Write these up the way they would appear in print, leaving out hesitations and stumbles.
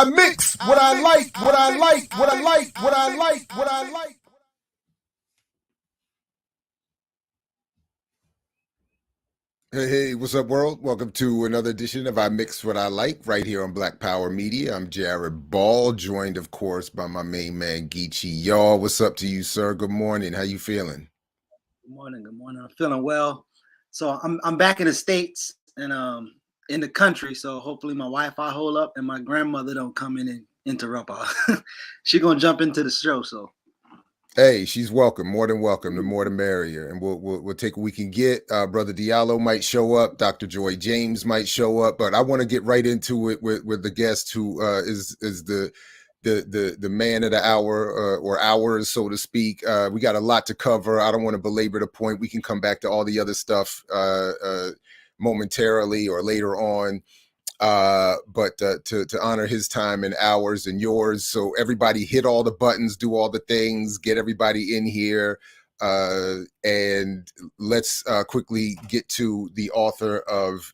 I mix what I like, what I like, what I like, what I like, what I like. Hey, what's up, world? Welcome to another edition of I Mix What I Like right here on Black Power Media. I'm Jared Ball, joined, of course, by my main man, Geechee. Y'all, what's up to you, sir? Good morning. How you feeling? Good morning. Good morning. I'm feeling well. So I'm back in the States and in the country. So hopefully my Wi-Fi hold up and my grandmother don't come in and interrupt her. She gonna jump into the show. So Hey, she's welcome, more than welcome. The more the merrier, and we'll take what we can get. Brother Diallo might show up, Dr. Joy James might show up, but I want to get right into it with the guest who is the man of the hour or hours, so to speak. We got a lot to cover. I don't want to belabor the point. We can come back to all the other stuff momentarily or later on. But to honor his time and ours and yours, so everybody hit all the buttons, do all the things, get everybody in here, and let's quickly get to the author of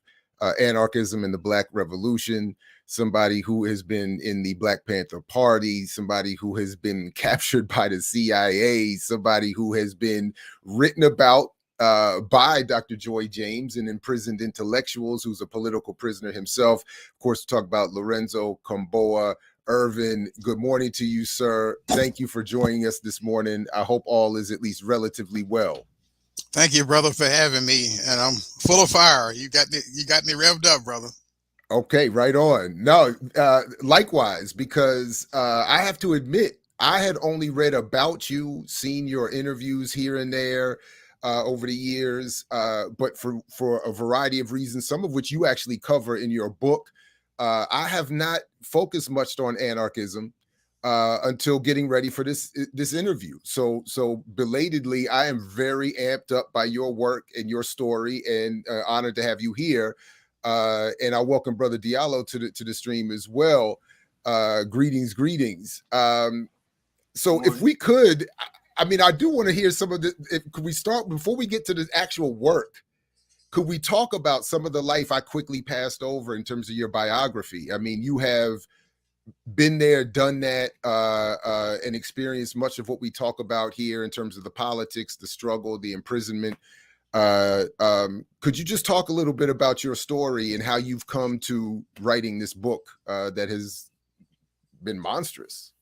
Anarchism and the Black Revolution, somebody who has been in the Black Panther Party, somebody who has been captured by the CIA, somebody who has been written about by Dr. Joy James and imprisoned intellectuals, who's a political prisoner himself. Of course, talk about Lorenzo K. Ervin, good morning to you, sir. Thank you for joining us this morning. I hope all is at least relatively well. Thank you, brother, for having me. And I'm full of fire. You got me revved up, brother. Okay, right on. No, likewise, because I have to admit, I had only read about you, seen your interviews here and there over the years, but for a variety of reasons, some of which you actually cover in your book, I have not focused much on anarchism until getting ready for this interview. So belatedly, I am very amped up by your work and your story, and honored to have you here. And I welcome Brother Diallo to the stream as well. Greetings. So if we could, I mean, I do want to hear some of the, could we start, before we get to the actual work, could we talk about some of the life I quickly passed over in terms of your biography? I mean, you have been there, done that, and experienced much of what we talk about here in terms of the politics, the struggle, the imprisonment. Could you just talk a little bit about your story and how you've come to writing this book that has been monstrous?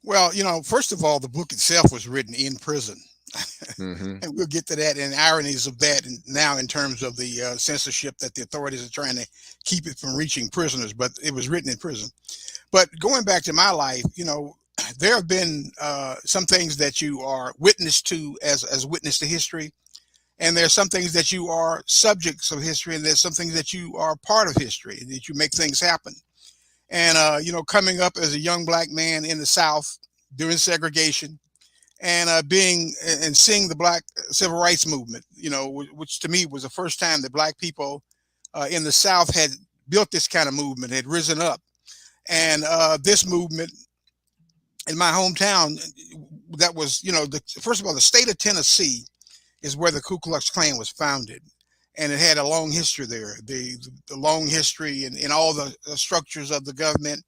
Well, first of all, the book itself was written in prison. Mm-hmm. And we'll get to that and ironies of that now in terms of the censorship that the authorities are trying to keep it from reaching prisoners, but it was written in prison. But going back to my life, there have been some things that you are witness to as witness to history. And there's some things that you are subjects of history, and there's some things that you are part of history, that you make things happen. And, coming up as a young Black man in the South during segregation and seeing the Black civil rights movement, which to me was the first time that Black people in the South had built this kind of movement, had risen up. And this movement in my hometown, that was, first of all, the state of Tennessee is where the Ku Klux Klan was founded. And it had a long history there, the long history and all the structures of the government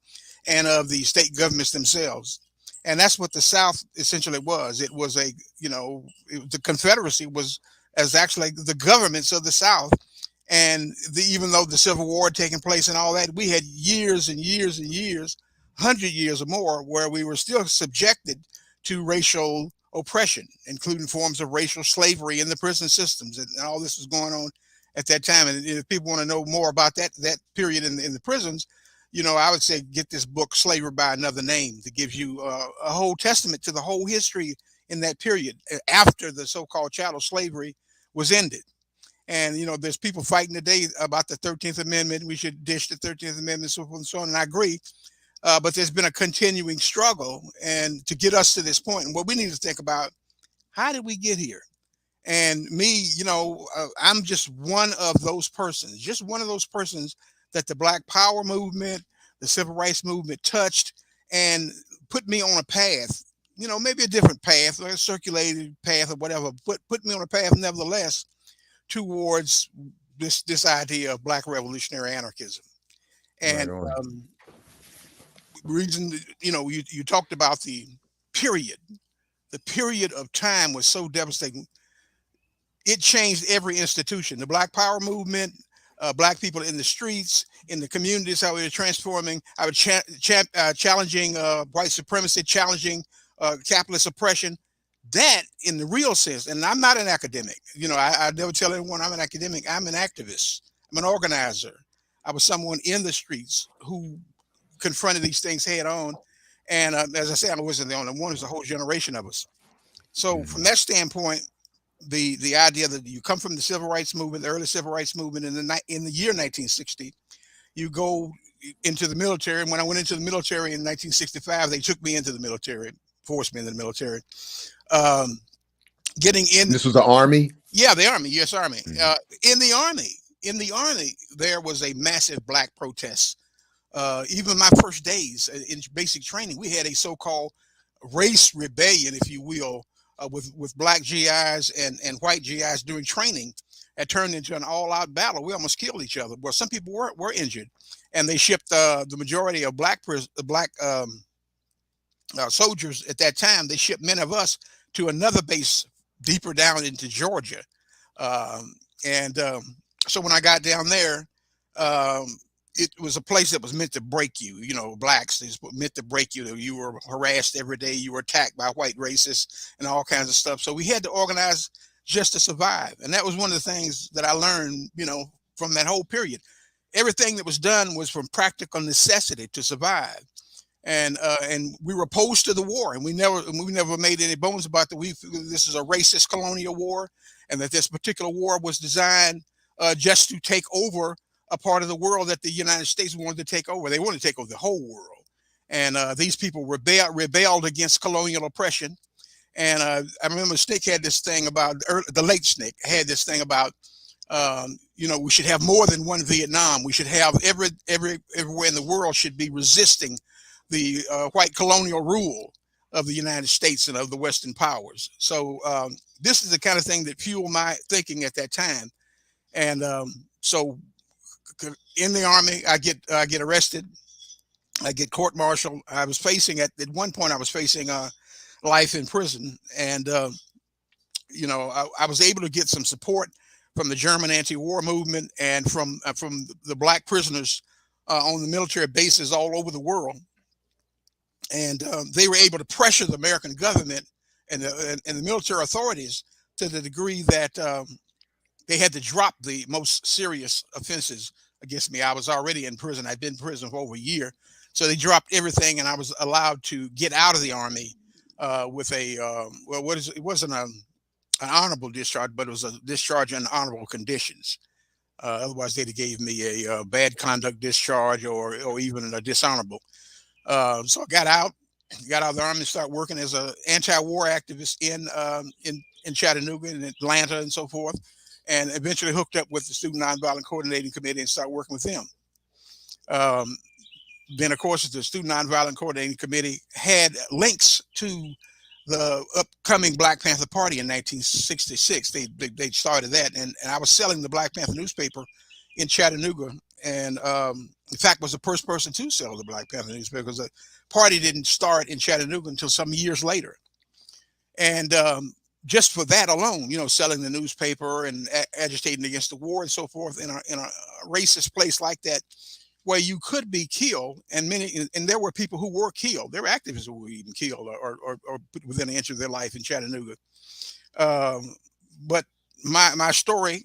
and of the state governments themselves. And that's what the South essentially was. It was the Confederacy was as actually the governments of the South. And even though the Civil War had taken place and all that, we had years and years and years, 100 years or more, where we were still subjected to racial oppression, including forms of racial slavery in the prison systems, and all this was going on at that time. And if people want to know more about that period in the prisons, I would say get this book, Slavery by Another Name, that gives you a whole testament to the whole history in that period after the so-called chattel slavery was ended. And there's people fighting today about the 13th Amendment. We should ditch the 13th Amendment, so forth and so on. And I agree. But there's been a continuing struggle and to get us to this point. And what we need to think about, how did we get here? And me, I'm just one of those persons, that the Black Power movement, the Civil Rights movement touched and put me on a path, maybe a different path, like a circulated path or whatever, put me on a path nevertheless towards this idea of Black revolutionary anarchism. And reason, you talked about the period. The period of time was so devastating. It changed every institution. The Black Power movement, Black people in the streets, in the communities, how we were transforming. I was challenging white supremacy, challenging capitalist oppression. That, in the real sense, and I'm not an academic. I never tell anyone I'm an academic. I'm an activist. I'm an organizer. I was someone in the streets who confronted these things head on. And as I said, I wasn't the only one. There's a whole generation of us. So from that standpoint, the idea that you come from the civil rights movement, the early civil rights movement in the year 1960, you go into the military. And when I went into the military in 1965, they took me into the military, forced me into the military. Getting in. This was the Army? Yeah, the Army, U.S. Army. In the Army, there was a massive Black protest. Even my first days in basic training, we had a so-called race rebellion, if you will, with Black GIs and white GIs doing training. That turned into an all-out battle. We almost killed each other. Well, some people were injured, and they shipped the majority of Black soldiers at that time. They shipped many of us to another base deeper down into Georgia, so when I got down there, it was a place that was meant to break you. Blacks is meant to break you. You were harassed every day. You were attacked by white racists and all kinds of stuff. So we had to organize just to survive. And that was one of the things that I learned, from that whole period. Everything that was done was from practical necessity to survive. And we were opposed to the war, and we never made any bones about that. This is a racist colonial war, and that this particular war was designed just to take over a part of the world that the United States wanted to take over. They wanted to take over the whole world. And these people rebelled against colonial oppression. And I remember Snick had this thing about, the late Snick had this thing about, we should have more than one Vietnam. We should have everywhere in the world should be resisting the white colonial rule of the United States and of the Western powers. So this is the kind of thing that fueled my thinking at that time. And so in the Army, I get arrested. I get court-martialed. I was facing at one point life in prison, and I was able to get some support from the German anti-war movement and from the Black prisoners on the military bases all over the world, and they were able to pressure the American government and the military authorities to the degree that they had to drop the most serious offenses against me. I was already in prison. I'd been in prison for over a year. So they dropped everything, and I was allowed to get out of the Army with it wasn't an honorable discharge, but it was a discharge in honorable conditions. Otherwise, they'd have gave me a bad conduct discharge or even a dishonorable. So I got out of the Army and started working as an anti-war activist in Chattanooga and Atlanta and so forth, and eventually hooked up with the Student Nonviolent Coordinating Committee and started working with them. Then, of course, the Student Nonviolent Coordinating Committee had links to the upcoming Black Panther Party in 1966. They started that, and I was selling the Black Panther newspaper in Chattanooga, and in fact was the first person to sell the Black Panther newspaper, because the party didn't start in Chattanooga until some years later. And just for that alone, selling the newspaper and agitating against the war and so forth in a racist place like that, where you could be killed, and there were people who were killed. There were activists who were even killed or put within an inch of their life in Chattanooga. But my story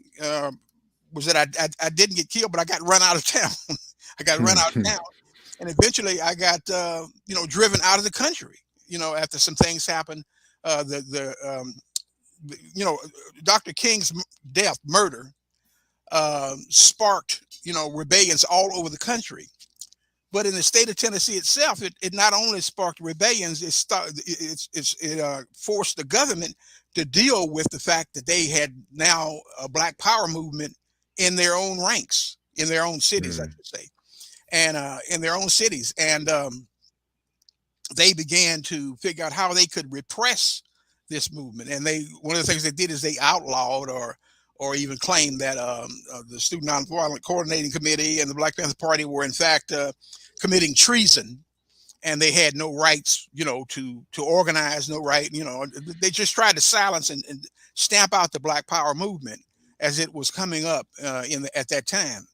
was that I didn't get killed, but I got run out of town. I got run out of town, and eventually I got driven out of the country. After some things happened, Dr. King's murder sparked rebellions all over the country. But in the state of Tennessee itself, it not only sparked rebellions, it forced the government to deal with the fact that they had now a Black Power movement in their own ranks, in their own cities, I should say, and in their own cities. And they began to figure out how they could repress this movement. And one of the things they did is they outlawed or even claimed that the Student Nonviolent Coordinating Committee and the Black Panther Party were in fact committing treason and they had no rights, to organize, no right. They just tried to silence and stamp out the Black Power movement as it was coming up at that time.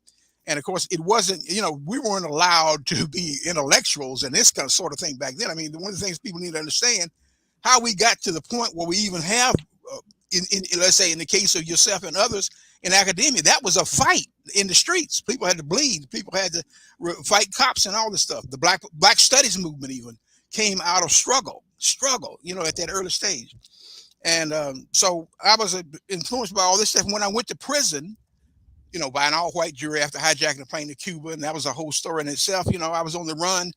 And of course, it wasn't, we weren't allowed to be intellectuals and this kind of sort of thing back then. I mean, one of the things people need to understand how we got to the point where we even have, let's say, in the case of yourself and others in academia, that was a fight in the streets. People had to bleed. People had to fight cops and all this stuff. The Black Studies movement even came out of struggle, at that early stage. And so I was influenced by all this stuff. When I went to prison, by an all-white jury after hijacking a plane to Cuba, and that was a whole story in itself. I was on the run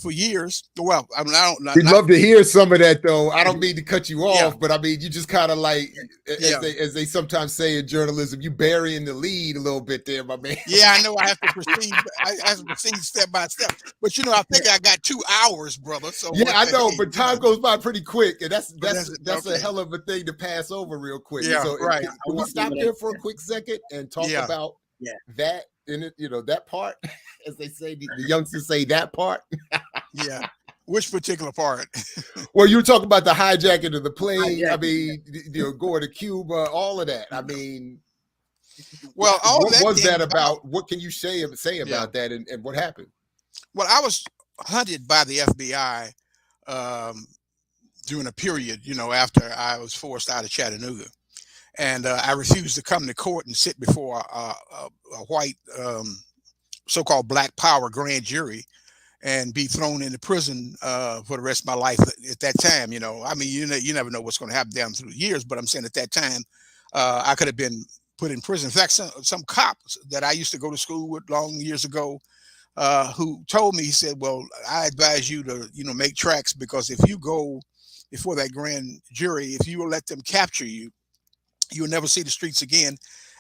for years. Well, I mean, we'd love to hear some of that, though. I don't mean to cut you off, Yeah. but I mean, you just kind of like, as they sometimes say in journalism, you burying the lead a little bit there, my man. Yeah, I know. I have to proceed. I have to proceed step by step. But I think I got 2 hours, brother. So yeah, I know, but time goes by pretty quick, and that's okay. a hell of a thing to pass over real quick. Yeah, so right. Can we stop there for a quick second and talk about that in it? That part, as they say, the youngsters say, that part. Yeah. Which particular part? Well, you were talking about the hijacking of the plane. I mean, going to Cuba, all of that. I mean, well, what was that about? What can you say about that, and what happened? Well, I was hunted by the FBI during a period, after I was forced out of Chattanooga, and I refused to come to court and sit before a white so-called Black Power grand jury and be thrown into prison for the rest of my life at that time. I mean, you never know what's going to happen down through the years, but I'm saying at that time, I could have been put in prison. In fact, some cops that I used to go to school with long years ago, who told me, he said, well, I advise you to, make tracks, because if you go before that grand jury, if you will let them capture you, you'll never see the streets again.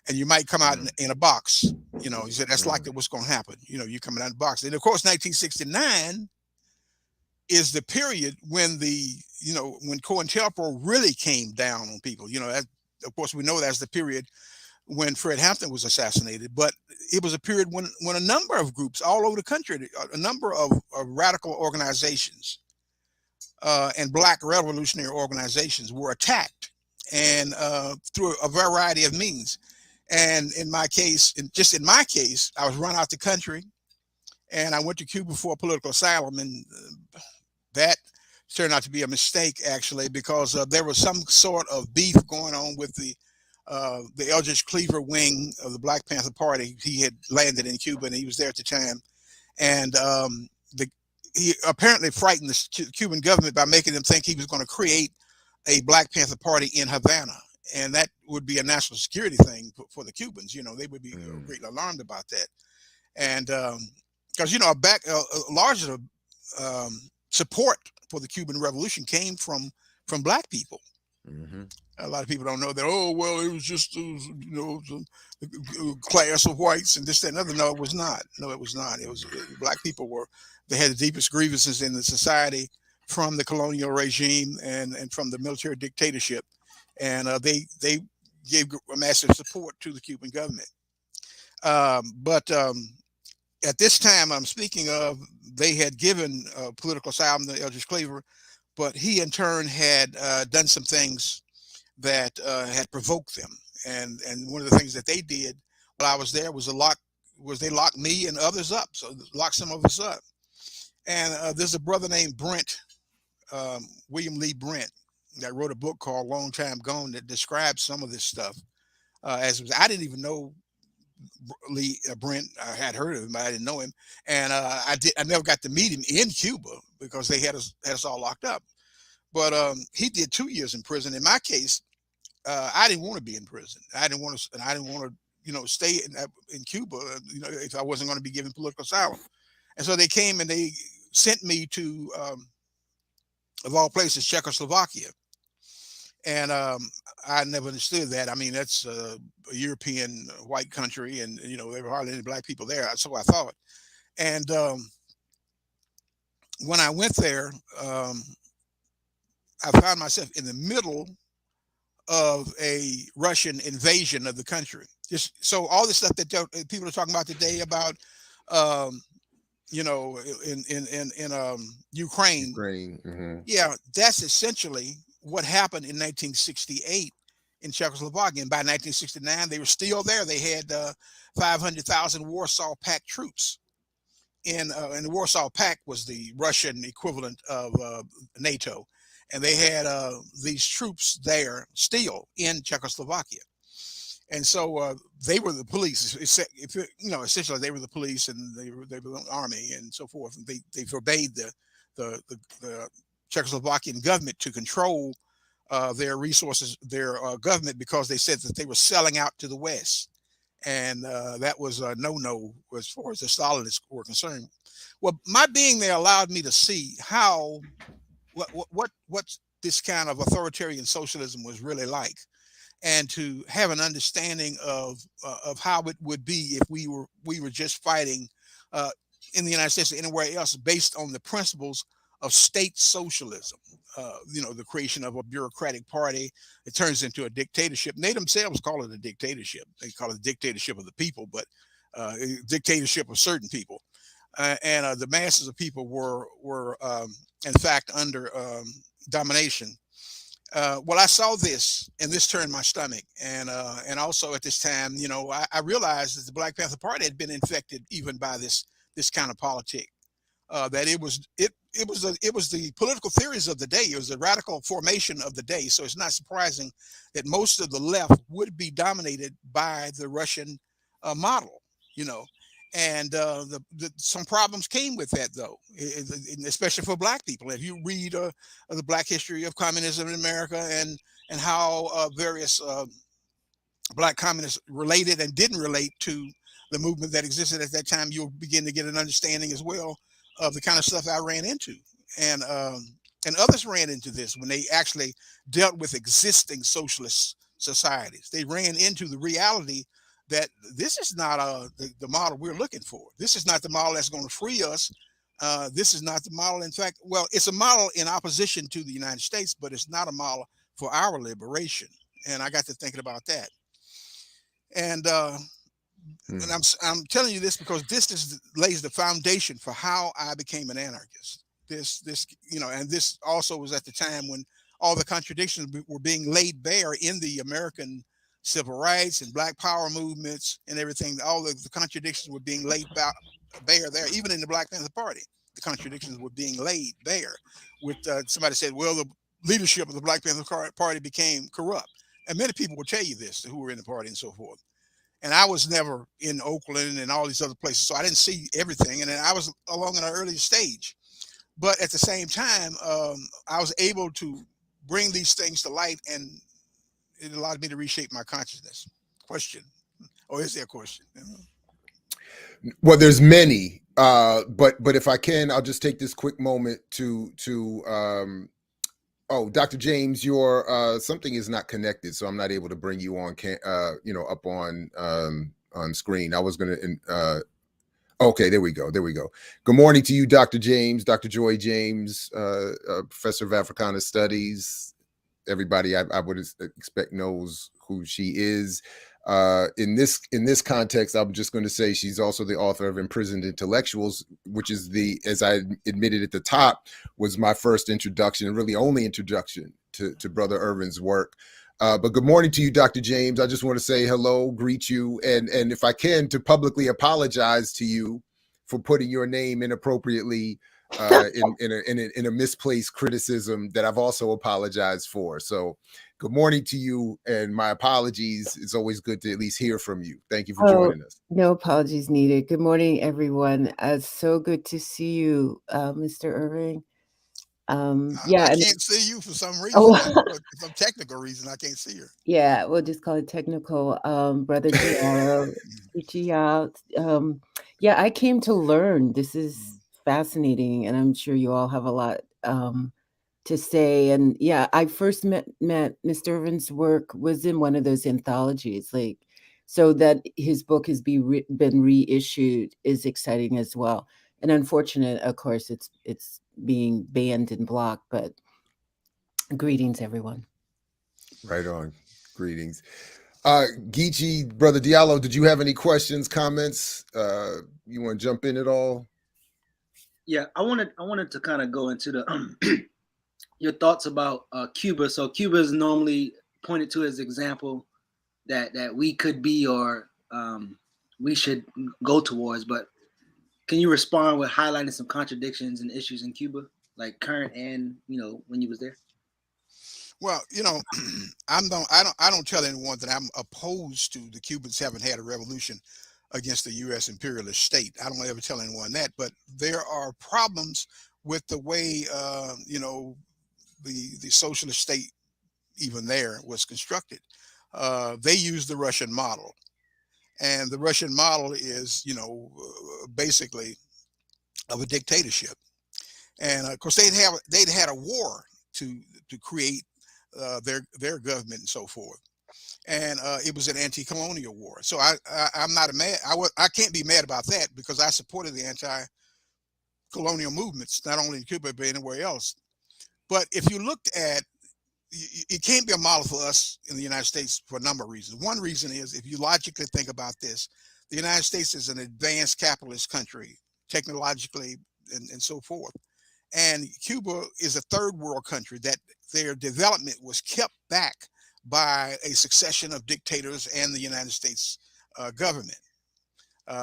And you might come out in a box. He said, that's likely what's going to happen. You coming out in a box. And of course, 1969 is the period when when COINTELPRO really came down on people. Of course, we know that's the period when Fred Hampton was assassinated, but it was a period when a number of groups all over the country, a number of radical organizations and Black revolutionary organizations were attacked, and through a variety of means. And in my case, I was run out the country, and I went to Cuba for political asylum, and that turned out to be a mistake, actually, because there was some sort of beef going on with the Eldridge Cleaver wing of the Black Panther Party. He had landed in Cuba, and he was there at the time, and he apparently frightened the Cuban government by making them think he was going to create a Black Panther Party in Havana. And that would be a national security thing for the Cubans. They would be greatly alarmed about that. And because, a large support for the Cuban Revolution came from Black people. Mm-hmm. A lot of people don't know that, it was just, class of whites and this, that, and other. No, it was not. It was Black people they had the deepest grievances in the society from the colonial regime and from the military dictatorship. And they gave massive support to the Cuban government. But at this time I'm speaking of, they had given political asylum to Eldridge Cleaver, but he in turn had done some things that had provoked them. And one of the things that they did while I was there was they locked me and others up. So locked some of us up. And there's a brother named Brent, William Lee Brent, that wrote a book called Long Time Gone that describes some of this stuff. I didn't even know Brent. I had heard of him, but I didn't know him, and I never got to meet him in Cuba because they had us all locked up. But he did 2 years in prison. In my case, I didn't want to be in prison. I didn't want to, stay in Cuba, if I wasn't going to be given political asylum. And so they came and they sent me to, of all places, Czechoslovakia. And I never understood that. I mean, that's a European white country, and there were hardly any Black people there. So I thought. And when I went there, I found myself in the middle of a Russian invasion of the country. So all the stuff that people are talking about today about you know, in Ukraine. Ukraine. Yeah, that's essentially what happened in 1968 in Czechoslovakia. And by 1969, they were still there. They had 500,000 Warsaw Pact troops. And the Warsaw Pact was the Russian equivalent of NATO. And they had these troops there still in Czechoslovakia. And so they were the police. Essentially they were the police, and they were the army and so forth. And they forbade the Czechoslovakian government to control their resources, their government, because they said that they were selling out to the West, and that was a no-no as far as the Stalinists were concerned. Well, my being there allowed me to see how what this kind of authoritarian socialism was really like, and to have an understanding of how it would be if we were just fighting in the United States or anywhere else based on the principles of state socialism. The creation of a bureaucratic party, it turns into a dictatorship. They themselves call it a dictatorship. They call it a dictatorship of the people, but a dictatorship of certain people. And the masses of people were in fact under domination. Well, I saw this, and this turned my stomach. And also at this time, I realized that the Black Panther Party had been infected even by this kind of politic. That it was the political theories of the day. It was the radical formation of the day. So it's not surprising that most of the left would be dominated by the Russian model. And some problems came with that, though, especially for Black people. If you read the Black history of communism in America and how various Black communists related and didn't relate to the movement that existed at that time, you'll begin to get an understanding as well of the kind of stuff I ran into. And others ran into this when they actually dealt with existing socialist societies. They ran into the reality that this is not the model we're looking for. This is not the model that's going to free us. This is not the model. In fact, well, it's a model in opposition to the United States, but it's not a model for our liberation. And I got to thinking about that. And I'm telling you this because this lays the foundation for how I became an anarchist. And this also was at the time when all the contradictions were being laid bare in the American civil rights and Black power movements and everything. All the contradictions were being laid bare there, even in the Black Panther Party. The contradictions were being laid bare. With somebody said, well, the leadership of the Black Panther Party became corrupt. And many people will tell you this, who were in the party and so forth. And I was never in Oakland and all these other places, so I didn't see everything. And then I was along in an early stage. But at the same time, I was able to bring these things to light, and it allowed me to reshape my consciousness. Question. Or is there a question? Well, there's many, but if I can, I'll just take this quick moment to Dr. James, your something is not connected, so I'm not able to bring you on up on screen. I was gonna okay, there we go. Good morning to you, Dr. James, Dr. Joy James, Professor of Africana Studies. Everybody I would expect knows who she is. In this context, I'm just going to say she's also the author of Imprisoned Intellectuals, which is as I admitted at the top, was my first introduction, and really only introduction to Brother Ervin's work. But good morning to you, Dr. James. I just want to say hello, greet you, and if I can, to publicly apologize to you for putting your name inappropriately in a misplaced criticism that I've also apologized for. So good morning to you, and my apologies. It's always good to at least hear from you. Thank you for joining us. No apologies needed. Good morning, everyone. It's so good to see you, Mr. Ervin. I can't see you for some reason. For some technical reason, I can't see her. Yeah, we'll just call it technical. Brother Diallo, reaching out. Yeah, I came to learn. This is fascinating, and I'm sure you all have a lot to say. And yeah, I first met Mr. Irvin's work was in one of those anthologies, so that his book has been reissued is exciting as well. And unfortunate, of course, it's being banned and blocked, but greetings, everyone. Right on. Greetings. Geechee, Brother Diallo, did you have any questions, comments? You want to jump in at all? Yeah, I wanted to kind of go into the your thoughts about Cuba. So Cuba is normally pointed to as example that we could be or we should go towards. But can you respond with highlighting some contradictions and issues in Cuba, like current and when you was there? Well, I don't tell anyone that I'm opposed to the Cubans having had a revolution against the U.S. imperialist state. I don't ever tell anyone that, but there are problems with the way the socialist state even there was constructed. They used the Russian model, and the Russian model is basically of a dictatorship. And of course they'd had a war to create their government and so forth. And it was an anti-colonial war. So I'm not mad. I can't be mad about that because I supported the anti-colonial movements, not only in Cuba but anywhere else. But if you looked at it can't be a model for us in the United States for a number of reasons. One reason is if you logically think about this, the United States is an advanced capitalist country, technologically and so forth. And Cuba is a third world country that their development was kept back by a succession of dictators and the United States government.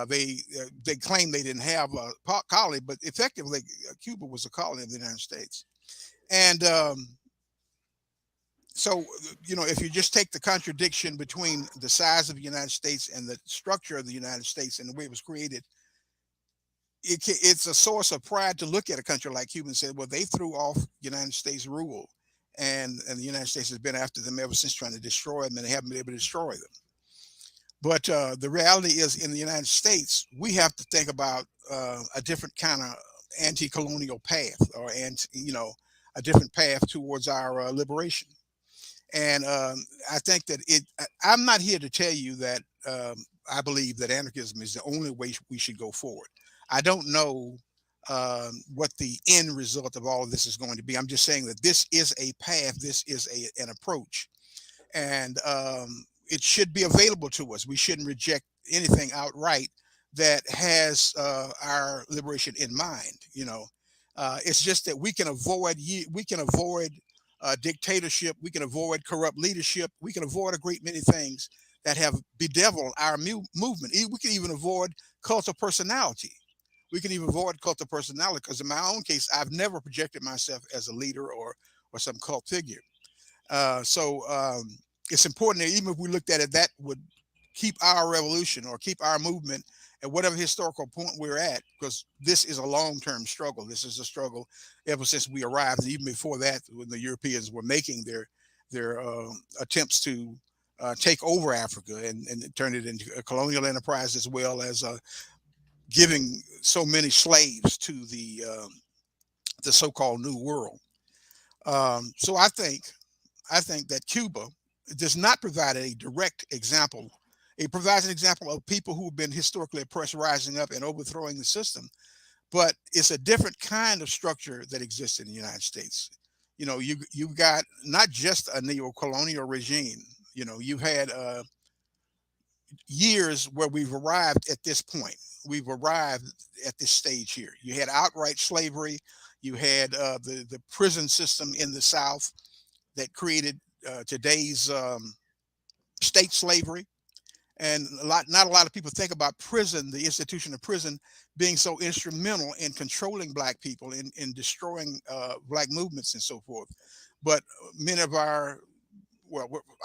They claim they didn't have a colony, but effectively Cuba was a colony of the United States. And so, if you just take the contradiction between the size of the United States and the structure of the United States and the way it was created, it's a source of pride to look at a country like Cuba and say, well, they threw off United States rule, and the United States has been after them ever since, trying to destroy them, and they haven't been able to destroy them. But the reality is, in the United States, we have to think about a different kind of anti-colonial path, or a different path towards our liberation. And I think that I'm not here to tell you that I believe that anarchism is the only way we should go forward. I don't know what the end result of all of this is going to be. I'm just saying that this is a path, this is an approach, and it should be available to us. We shouldn't reject anything outright that has our liberation in mind. It's just that we can avoid dictatorship, we can avoid corrupt leadership, we can avoid a great many things that have bedeviled our movement. We can even avoid cult of personality. We can even avoid cult of personality because in my own case, I've never projected myself as a leader or some cult figure. So it's important that even if we looked at it, that would keep our revolution or keep our movement at whatever historical point we're at, because this is a long-term struggle. This is a struggle ever since we arrived, and even before that, when the Europeans were making their attempts to take over Africa and turn it into a colonial enterprise, as well as giving so many slaves to the so-called New World. So I think that Cuba does not provide a direct example. It provides an example of people who have been historically oppressed rising up and overthrowing the system, but it's a different kind of structure that exists in the United States. You've got not just a neo-colonial regime. You've had years where we've arrived at this point. We've arrived at this stage here. You had outright slavery. You had the prison system in the South that created today's state slavery. And not a lot of people think about prison, the institution of prison, being so instrumental in controlling Black people, in destroying Black movements and so forth. But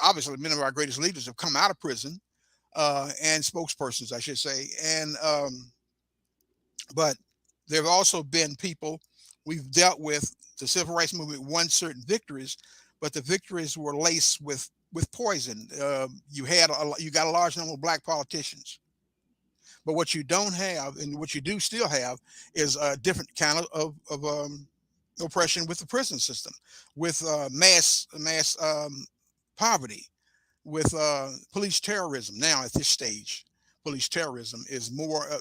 obviously many of our greatest leaders have come out of prison, and spokespersons, I should say. And but there have also been people we've dealt with. The civil rights movement won certain victories, but the victories were laced with poison. You got a large number of Black politicians, but what you don't have, and what you do still have, is a different kind of oppression with the prison system, with mass poverty, with police terrorism. Now at this stage, police terrorism is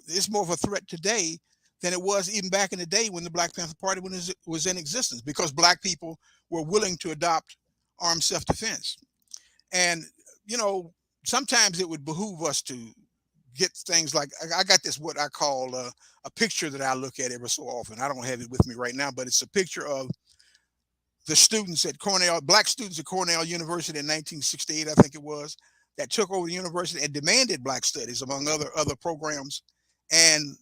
it's more of a threat today than it was even back in the day when the Black Panther Party was in existence, because Black people were willing to adopt armed self-defense. And sometimes it would behoove us to get things like I got this what I call a picture that I look at every so often. I don't have it with me right now, but it's a picture of the students at Cornell, black students at Cornell University in 1968, I think it was, that took over the university and demanded black studies among other programs. And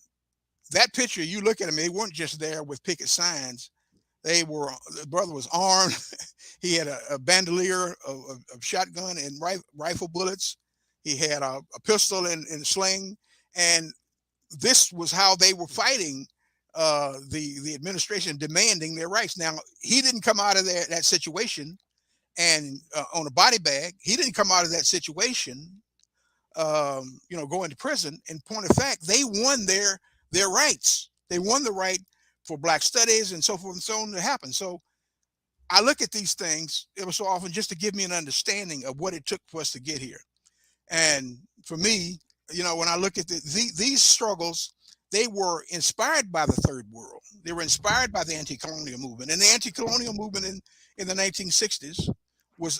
that picture, you look at them, they weren't just there with picket signs. They were, the brother was armed. He had a bandolier of shotgun and rifle bullets. He had a pistol and a sling. And this was how they were fighting the administration, demanding their rights. Now, he didn't come out of that situation and on a body bag. He didn't come out of that situation, going to prison. In point of fact, they won their rights. They won the right for black studies and so forth and so on to happen. So I look at these things ever so often just to give me an understanding of what it took for us to get here. And for me, when I look at these struggles, they were inspired by the third world. They were inspired by the anti-colonial movement. And the anti-colonial movement in the 1960s was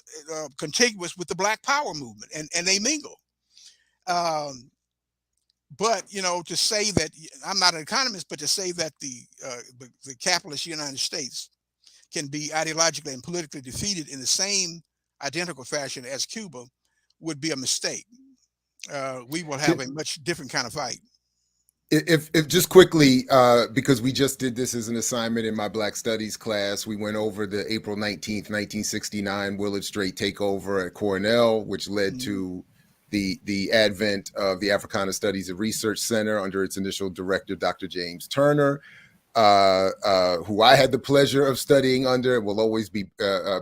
contiguous with the Black Power movement, and they mingle. But to say that, I'm not an economist, but to say that the capitalist United States can be ideologically and politically defeated in the same identical fashion as Cuba would be a mistake. We will have a much different kind of fight. If just quickly, because we just did this as an assignment in my Black Studies class, we went over the April 19th, 1969 Willard Straight takeover at Cornell, which led to the advent of the Africana Studies and Research Center under its initial director, Dr. James Turner, who I had the pleasure of studying under and will always be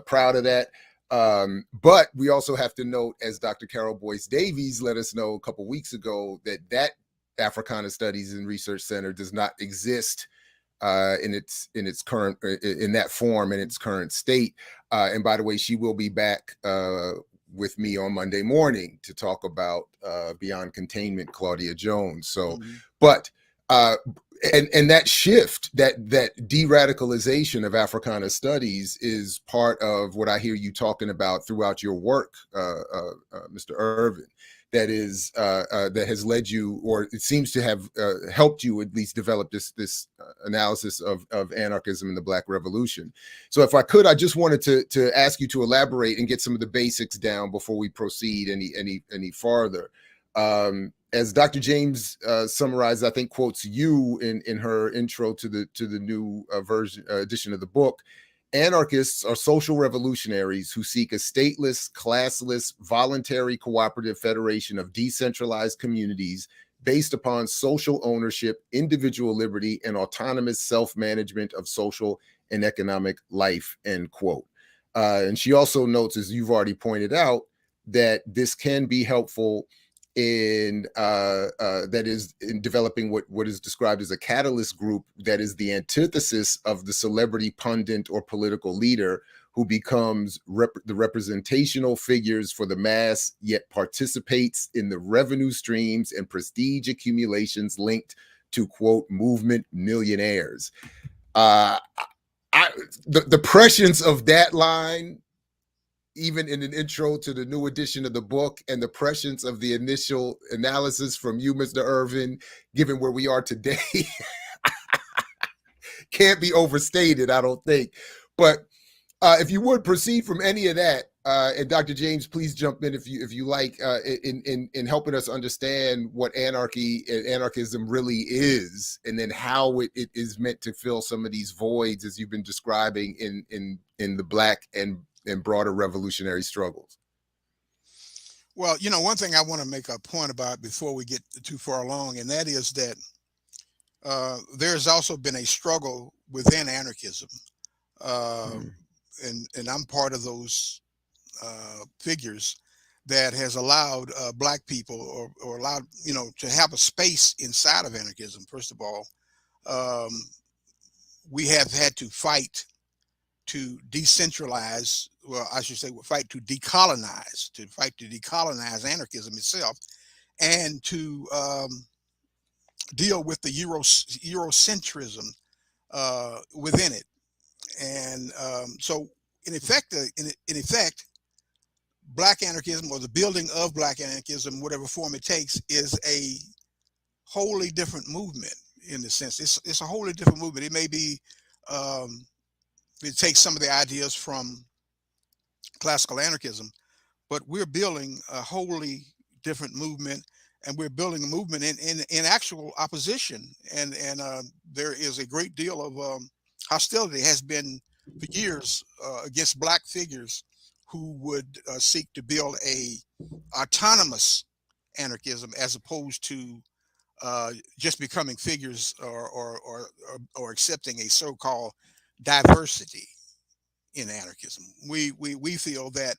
proud of that. But we also have to note, as Dr. Carol Boyce Davies let us know a couple weeks ago, that Africana Studies and Research Center does not exist in its current in that form in its current state. And by the way, she will be back with me on Monday morning to talk about Beyond Containment, Claudia Jones. So, but and that shift, that de-radicalization of Africana studies is part of what I hear you talking about throughout your work, Mr. Ervin. That has led you, or it seems to have helped you at least develop this analysis of anarchism and the Black Revolution. So if I could, I just wanted to ask you to elaborate and get some of the basics down before we proceed any farther. As Dr. James summarized, I think quotes you in her intro to the new edition of the book. Anarchists are social revolutionaries who seek a stateless, classless, voluntary cooperative federation of decentralized communities based upon social ownership, individual liberty, and autonomous self-management of social and economic life, end quote. And she also notes, as you've already pointed out, that this can be helpful in developing what is described as a catalyst group that is the antithesis of the celebrity pundit or political leader who becomes the representational figures for the mass, yet participates in the revenue streams and prestige accumulations linked to, quote, movement millionaires. The prescience of that line, even in an intro to the new edition of the book, and the prescience of the initial analysis from you, Mr. Ervin, given where we are today, can't be overstated, I don't think. But if you would proceed from any of that, and Dr. James, please jump in if you like, in helping us understand what anarchy and anarchism really is, and then how it is meant to fill some of these voids as you've been describing in the Black and broader revolutionary struggles. Well, one thing I want to make a point about before we get too far along, and that is that there's also been a struggle within anarchism. And I'm part of those figures that has allowed Black people or allowed, to have a space inside of anarchism. First of all, we have had to fight to decentralize, well, I should say, fight to decolonize anarchism itself, and to deal with the Eurocentrism within it. And so, in effect, Black anarchism, or the building of Black anarchism, whatever form it takes, is a wholly different movement. In the sense, it's a wholly different movement. It may be, it takes some of the ideas from classical anarchism, but we're building a wholly different movement, and we're building a movement in actual opposition. And there is a great deal of hostility has been for years against Black figures who would seek to build a autonomous anarchism, as opposed to just becoming figures, or accepting a so-called diversity in anarchism. We feel that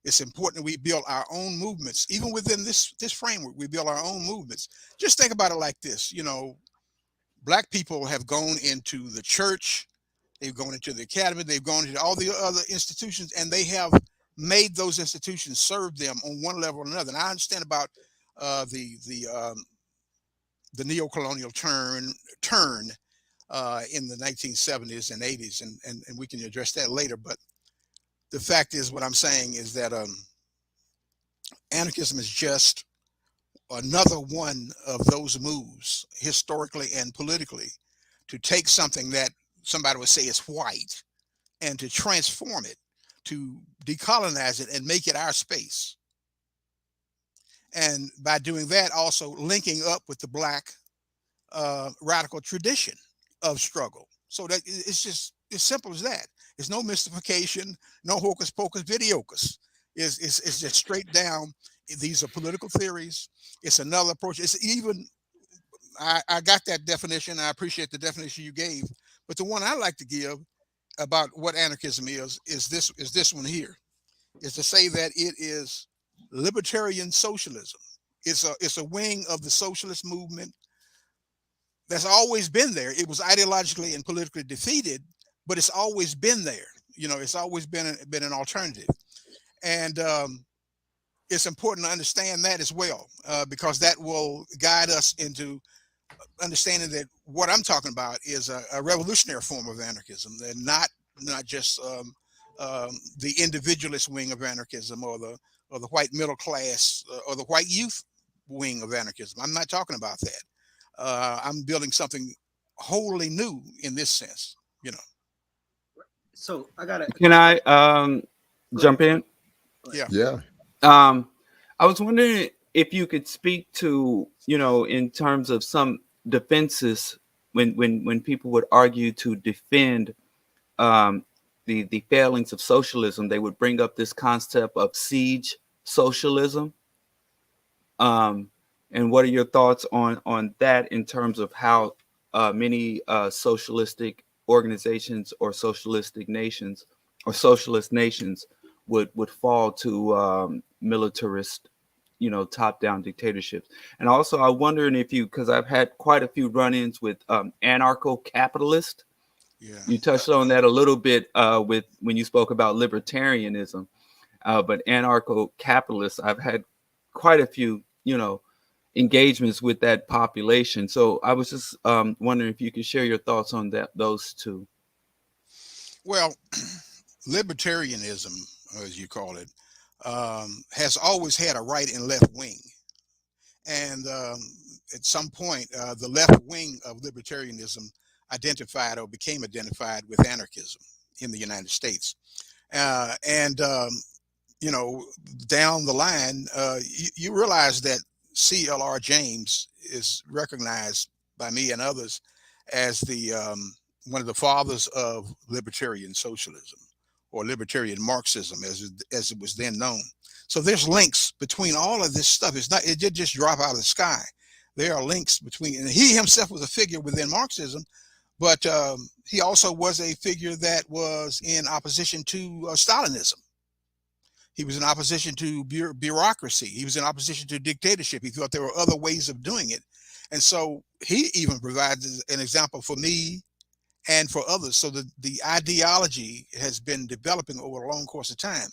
it's important that we build our own movements, even within this framework. We build our own movements. Just think about it like this: Black people have gone into the church, they've gone into the academy, they've gone into all the other institutions, and they have made those institutions serve them on one level or another. And I understand about the neo-colonial turn in the 1970s and 80s, and we can address that later. But the fact is, what I'm saying is that anarchism is just another one of those moves, historically and politically, to take something that somebody would say is white and to transform it, to decolonize it and make it our space. And by doing that, also linking up with the Black radical tradition of struggle. So that it's just as simple as that. It's no mystification, no hocus pocus videocus. It's just straight down. These are political theories. It's another approach. It's even, I got that definition. I appreciate the definition you gave, but the one I like to give about what anarchism is this one here, is to say that it is libertarian socialism. It's a wing of the socialist movement that's always been there. It was ideologically and politically defeated, but it's always been there. It's always been an alternative, and it's important to understand that as well, because that will guide us into understanding that what I'm talking about is a revolutionary form of anarchism, and not just the individualist wing of anarchism, or the white middle class, or the white youth wing of anarchism. I'm not talking about that. I'm building something wholly new in this sense. So I gotta. Can I jump in? Yeah. I was wondering if you could speak to, in terms of some defenses, when people would argue to defend the failings of socialism, they would bring up this concept of siege socialism. And what are your thoughts on that, in terms of how many socialistic organizations or socialistic nations or socialist nations would fall to militarist, top-down dictatorships? And also, I'm wondering if because I've had quite a few run-ins with anarcho-capitalist. Yeah. You touched on that a little bit with when you spoke about libertarianism, but anarcho-capitalists, I've had quite a few, engagements with that population. So I was just wondering if you could share your thoughts on those two. Well, libertarianism, as you call it, has always had a right and left wing. And at some point, the left wing of libertarianism identified or became identified with anarchism in the United States. Down the line, you realize that C.L.R. James is recognized by me and others as the one of the fathers of libertarian socialism, or libertarian Marxism, as it was then known. So there's links between all of this stuff. It did just drop out of the sky. There are links between, and he himself was a figure within Marxism, but he also was a figure that was in opposition to Stalinism. He was in opposition to bureaucracy. He was in opposition to dictatorship. He thought there were other ways of doing it. And so he even provides an example for me and for others. So the ideology has been developing over a long course of time.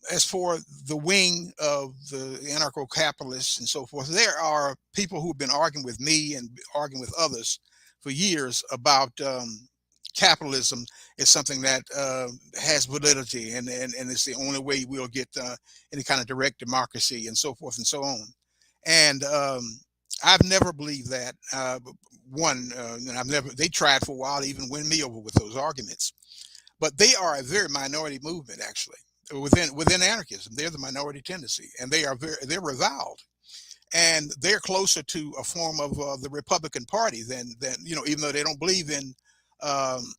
As for the wing of the anarcho-capitalists and so forth, there are people who've been arguing with me and arguing with others for years about capitalism is something that has validity, and it's the only way we'll get any kind of direct democracy and so forth and so on. And I've never believed that. I've never. They tried for a while to even win me over with those arguments, but they are a very minority movement actually within anarchism. They're the minority tendency, and they're reviled, and they're closer to a form of the Republican Party than even though they don't believe in um,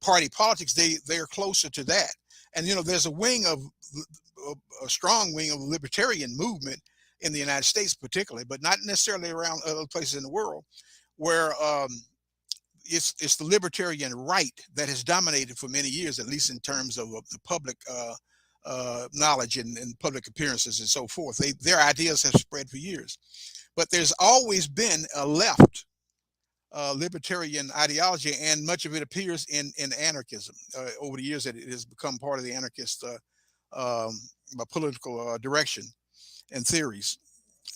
party politics, they're closer to that. And there's a strong wing of the libertarian movement in the United States, particularly, but not necessarily around other places in the world, where it's the libertarian right that has dominated for many years, at least in terms of the public knowledge and public appearances and so forth. Their ideas have spread for years, but there's always been a left libertarian ideology, and much of it appears in anarchism. Over the years, that it has become part of the anarchist political direction and theories.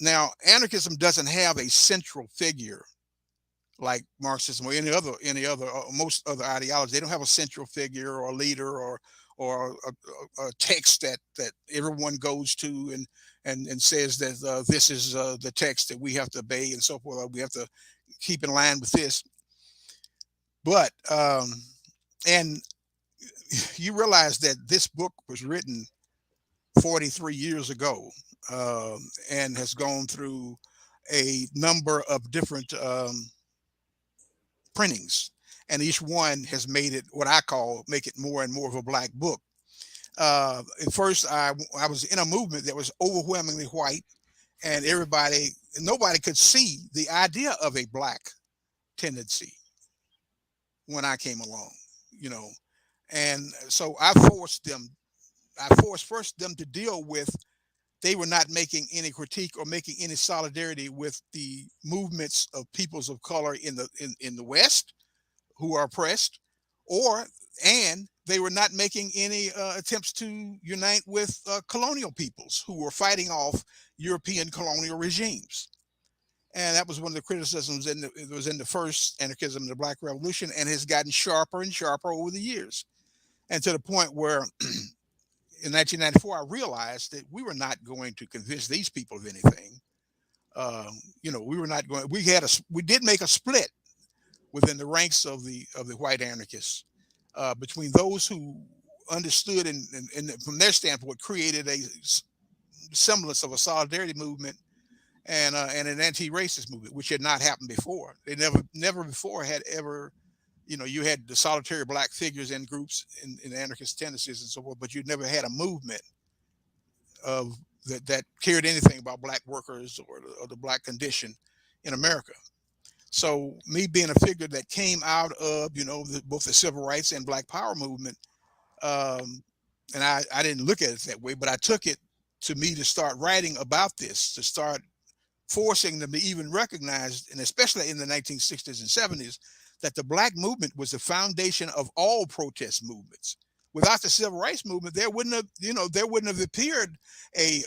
Now, anarchism doesn't have a central figure like Marxism or any other most other ideologies. They don't have a central figure or a leader or a text that everyone goes to and says that this is the text that we have to obey and so forth. We have to keep in line with this. But and you realize that this book was written 43 years ago and has gone through a number of different printings, and each one has made it what I call make it more and more of a black book. At first, I was in a movement that was overwhelmingly white, and nobody could see the idea of a black tendency when I came along, and so I forced first them to deal with. They were not making any critique or making any solidarity with the movements of peoples of color in the West who are oppressed, and they were not making any attempts to unite with colonial peoples who were fighting off European colonial regimes. And that was one of the criticisms it was in the first anarchism, the Black Revolution, and has gotten sharper and sharper over the years. And to the point where in 1994, I realized that we were not going to convince these people of anything. We were not going. We did make a split within the ranks of the white anarchists between those who understood and from their standpoint created a semblance of a solidarity movement and an anti-racist movement, which had not happened before. They never before had ever. You had the solitary black figures in groups in anarchist tendencies and so forth, but you never had a movement of that cared anything about black workers or the black condition in America. So me being a figure that came out of both the civil rights and black power movement, and I didn't look at it that way, but I took it to me to start writing about this, to start forcing them to even recognize, and especially in the 1960s and 70s, that the black movement was the foundation of all protest movements. Without the civil rights movement, there wouldn't have appeared a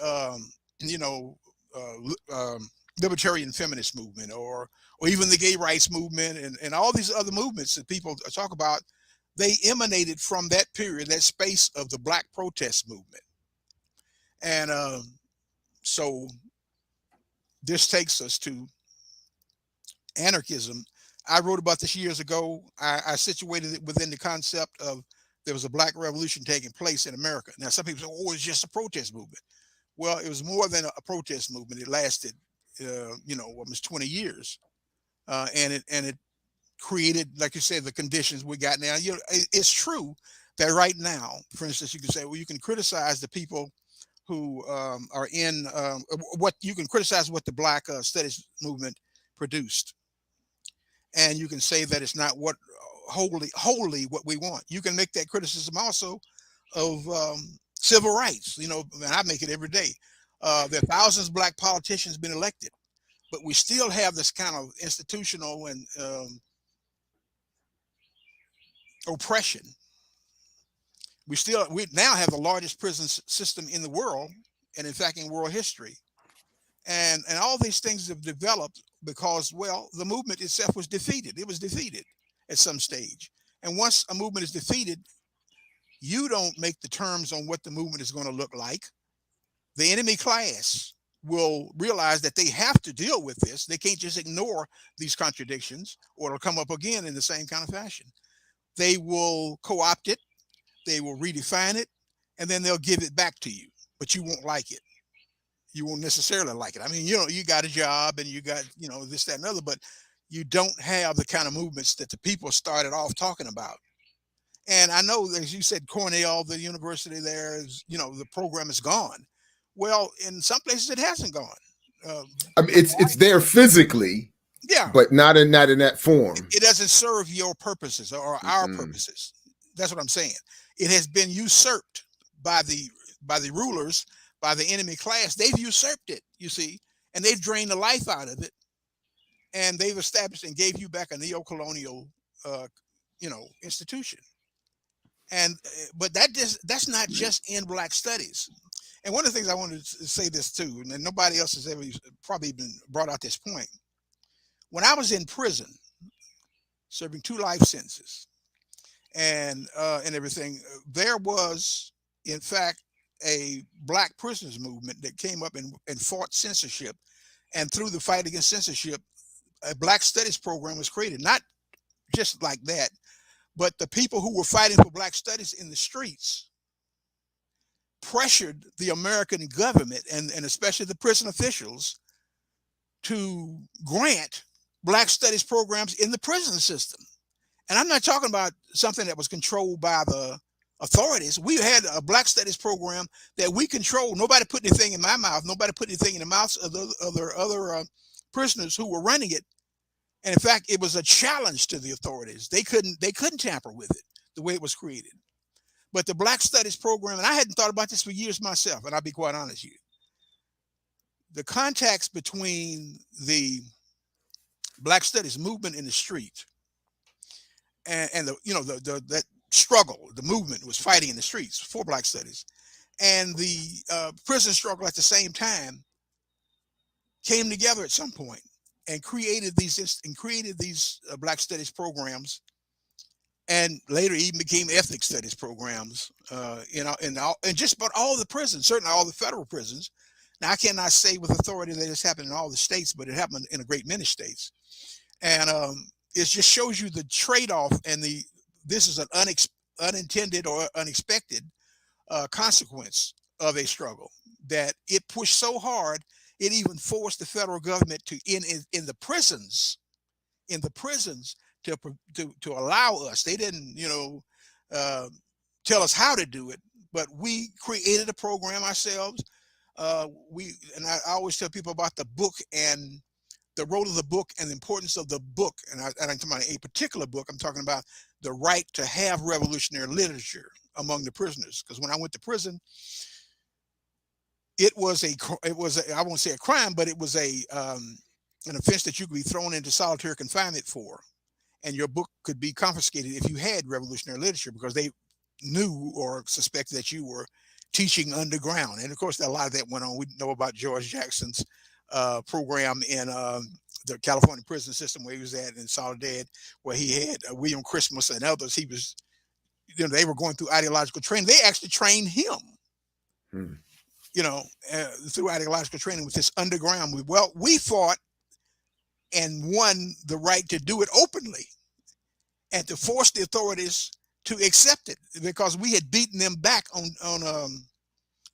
libertarian feminist movement or even the gay rights movement and all these other movements that people talk about. They emanated from that period, that space of the black protest movement. And so this takes us to anarchism. I wrote about this years ago. I situated it within the concept of there was a black revolution taking place in America. Now, some people say, oh, it's just a protest movement. Well, it was more than a protest movement. It lasted, almost 20 years. And it created, like you said, the conditions we got now. It's true that right now, for instance, you can say, well, you can criticize the people who are in you can criticize what the black studies movement produced. And you can say that it's not what wholly what we want. You can make that criticism also of civil rights. And I make it every day. There are thousands of black politicians been elected, but we still have this kind of institutional and oppression. We now have the largest prison system in the world, and in fact in world history. And all these things have developed because, well, the movement itself was defeated. It was defeated at some stage. And once a movement is defeated, you don't make the terms on what the movement is going to look like. The enemy class will realize that they have to deal with this. They can't just ignore these contradictions, or it'll come up again in the same kind of fashion. They will co-opt it, they will redefine it, and then they'll give it back to you, but you won't like it. You won't necessarily like it. I mean, you got a job and you got, this, that, and other, but you don't have the kind of movements that the people started off talking about. And I know, as you said, Cornell, the university there is, the program is gone. Well, in some places it hasn't gone. I mean, it's there physically, yeah, but not in that form. It doesn't serve your purposes or our purposes. That's what I'm saying. It has been usurped by the rulers, by the enemy class. They've usurped it, you see, and they've drained the life out of it, and they've established and gave you back a neo-colonial, institution. And but that's not just in Black studies. And one of the things I wanted to say this too, and nobody else has ever probably been brought out this point. When I was in prison, serving 2 life sentences, and everything, there was, in fact, a Black prisoners movement that came up and fought censorship. And through the fight against censorship, a Black studies program was created. Not just like that, but the people who were fighting for Black studies in the streets pressured the American government and especially the prison officials to grant Black studies programs in the prison system. And I'm not talking about something that was controlled by the authorities. We had a Black studies program that we controlled. Nobody put anything in my mouth. Nobody put anything in the mouths of the other prisoners who were running it. And in fact, it was a challenge to the authorities. They couldn't tamper with it the way it was created. But the Black studies program, and I hadn't thought about this for years myself, and I'll be quite honest with you. The contacts between the Black studies movement in the street and that struggle, the movement was fighting in the streets for Black studies, and the prison struggle at the same time came together at some point and created these Black studies programs, and later even became ethnic studies programs, and just about all the prisons, certainly all the federal prisons. Now, I cannot say with authority that it's happened in all the states, but it happened in a great many states. And it just shows you the trade-off, and this is an unintended or unexpected consequence of a struggle, that it pushed so hard, it even forced the federal government to in the prisons to allow us. They didn't, tell us how to do it, but we created a program ourselves. I always tell people about the book and the role of the book and the importance of the book. And I'm talking about a particular book. I'm talking about the right to have revolutionary literature among the prisoners. Because when I went to prison, it was I won't say a crime, but it was an offense that you could be thrown into solitary confinement for, and your book could be confiscated if you had revolutionary literature, because they knew or suspected that you were teaching underground. And of course, a lot of that went on. We know about George Jackson's program in the California prison system, where he was at in Soledad, where he had William Christmas and others. He was, they were going through ideological training. They actually trained him, through ideological training with this underground. We fought and won the right to do it openly and to force the authorities to accept it, because we had beaten them back on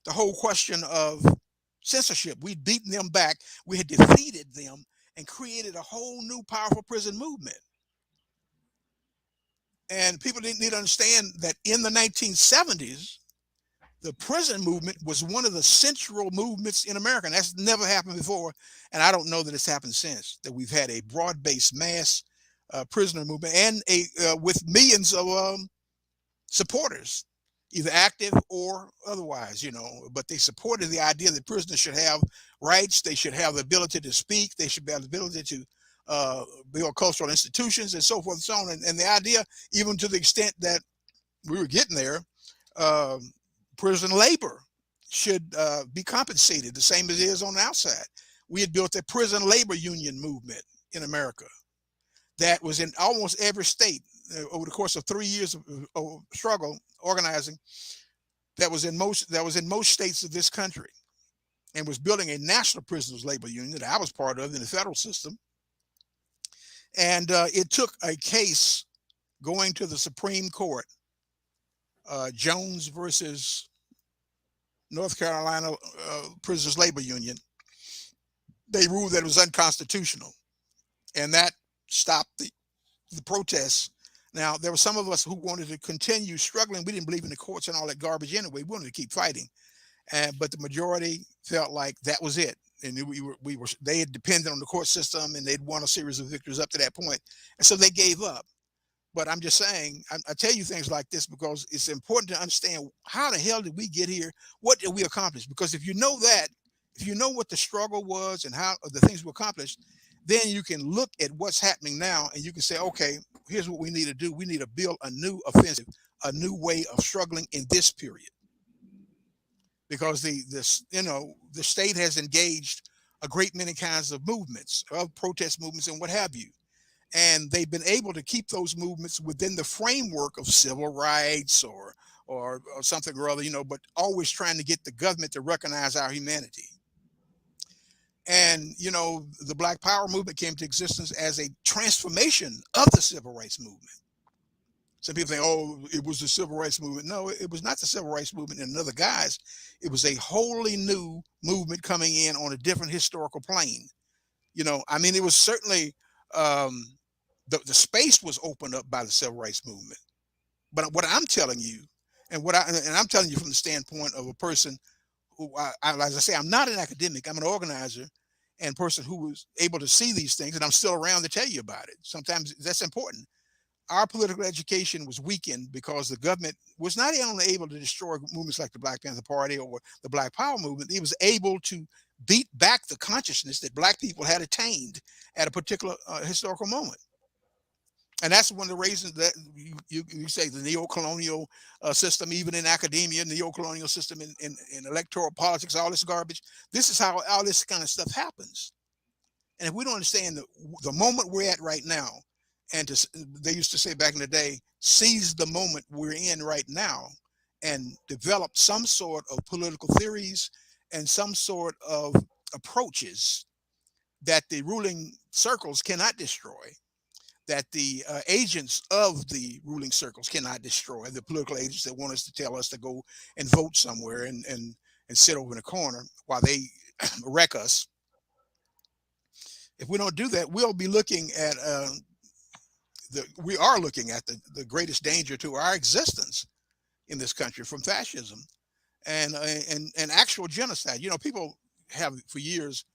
the whole question of censorship. We'd beaten them back. We had defeated them and created a whole new powerful prison movement. And people didn't need to understand that in the 1970s, the prison movement was one of the central movements in America. And that's never happened before. And I don't know that it's happened since, that we've had a broad-based mass prisoner movement, and with millions of supporters, either active or otherwise, but they supported the idea that prisoners should have rights. They should have the ability to speak. They should have the ability to build cultural institutions and so forth and so on. And the idea, even to the extent that we were getting there, prison labor should be compensated the same as it is on the outside. We had built a prison labor union movement in America that was in almost every state. over the course of 3 years of struggle organizing that was in most states of this country, and was building a national prisoners labor union that I was part of in the federal system. And it took a case going to the Supreme Court, Jones versus North Carolina Prisoners Labor Union. They ruled that it was unconstitutional, and that stopped the protests. Now, there were some of us who wanted to continue struggling. We didn't believe in the courts and all that garbage anyway. We wanted to keep fighting, but the majority felt like that was it. And they had depended on the court system, and they'd won a series of victories up to that point, and so they gave up. But I'm just saying, I tell you things like this because it's important to understand, how the hell did we get here? What did we accomplish? Because if you know that, if you know what the struggle was and how the things we accomplished, then you can look at what's happening now and you can say, okay, here's what we need to do. We need to build a new offensive, a new way of struggling in this period. Because the state has engaged a great many kinds of movements, of protest movements and what have you. And they've been able to keep those movements within the framework of civil rights or something or other, but always trying to get the government to recognize our humanity. And, the Black Power movement came to existence as a transformation of the civil rights movement. Some people think, oh, it was the civil rights movement. No, it was not the civil rights movement in another guise. It was a wholly new movement coming in on a different historical plane. It was certainly, the space was opened up by the civil rights movement. But what I'm telling you, and I'm telling you from the standpoint of a person who, as I say, I'm not an academic. I'm an organizer and person who was able to see these things, and I'm still around to tell you about it. Sometimes that's important. Our political education was weakened because the government was not only able to destroy movements like the Black Panther Party or the Black Power movement, it was able to beat back the consciousness that Black people had attained at a particular historical moment. And that's one of the reasons that you say the neo-colonial system, even in academia, neo-colonial system in electoral politics, all this garbage. This is how all this kind of stuff happens. And if we don't understand the moment we're at right now, and they used to say back in the day, seize the moment we're in right now and develop some sort of political theories and some sort of approaches that the ruling circles cannot destroy, that the agents of the ruling circles cannot destroy, the political agents that want us to tell us to go and vote somewhere and sit over in a corner while they wreck us. If we don't do that, we'll be looking at we are looking at the greatest danger to our existence in this country from fascism and actual genocide. People have for years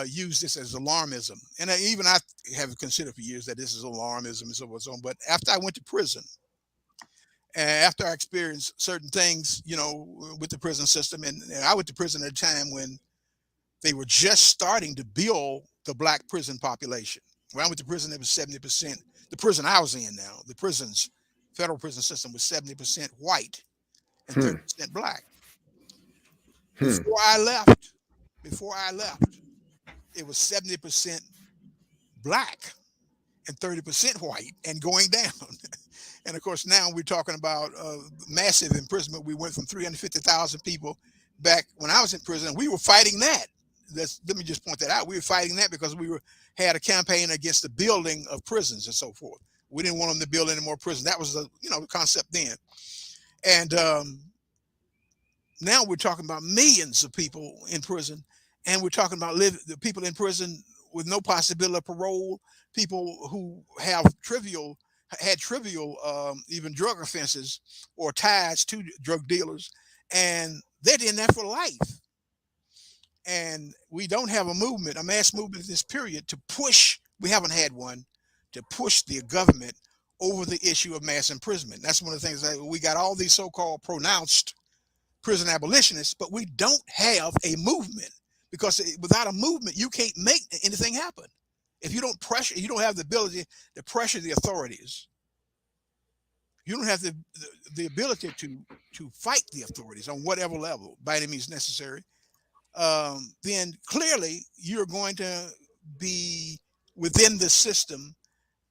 used this as alarmism, and even I have considered for years that this is alarmism and so on and so on. But after I went to prison, and after I experienced certain things, with the prison system, and I went to prison at a time when they were just starting to build the Black prison population. When I went to prison, it was 70%. The prison I was in now, the federal prison system was 70% white and 30% Black. Before I left, it was 70% Black and 30% white and going down. And of course, now we're talking about massive imprisonment. We went from 350,000 people back when I was in prison. We were fighting that. Let me just point that out. We were fighting that because we had a campaign against the building of prisons and so forth. We didn't want them to build any more prisons. That was the concept then. And now we're talking about millions of people in prison, and we're talking about the people in prison with no possibility of parole, people who have trivial even drug offenses or ties to drug dealers, and they're in there for life. And we don't have a mass movement in this period to push. We haven't had one to push the government over the issue of mass imprisonment. That's one of the things that we got all these so-called pronounced prison abolitionists, but we don't have a movement, because without a movement, you can't make anything happen. If you don't pressure, you don't have the ability to pressure the authorities. You don't have the ability to fight the authorities on whatever level by any means necessary. Then clearly you're going to be within the system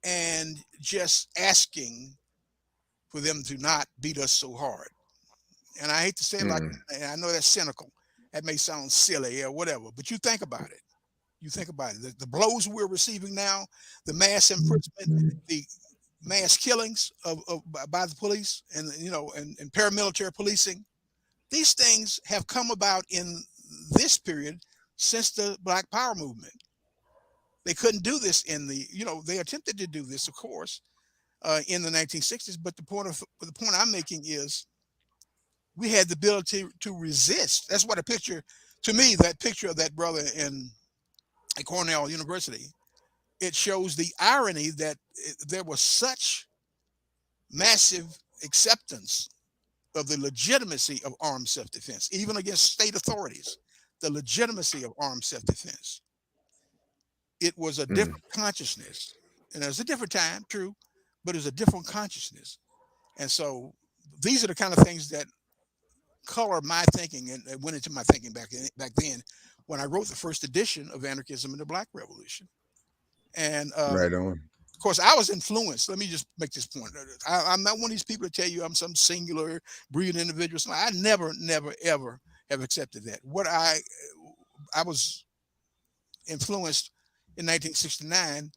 and just asking for them to not beat us so hard. And I hate to say it like, and I know that's cynical. That may sound silly or whatever, but you think about it. You think about it. The blows we're receiving now, the mass imprisonment, the mass killings by the police, and and paramilitary policing. These things have come about in this period since the Black Power movement. They couldn't do this in the, they attempted to do this, of course, in the 1960s. But the point I'm making is we had the ability to resist. That's what to me, that picture of that brother in Cornell University, it shows the irony that there was such massive acceptance of the legitimacy of armed self-defense, even against state authorities, the legitimacy of armed self-defense. It was a different consciousness. And it was a different time, true, but it was a different consciousness. And so these are the kind of things that color my thinking and went into my thinking back then when I wrote the first edition of Anarchism and the Black Revolution. And right on. of course, I was influenced. Let me just make this point. I'm not one of these people to tell you I'm some singular, brilliant individual. I never, ever have accepted that. What I was influenced in 1969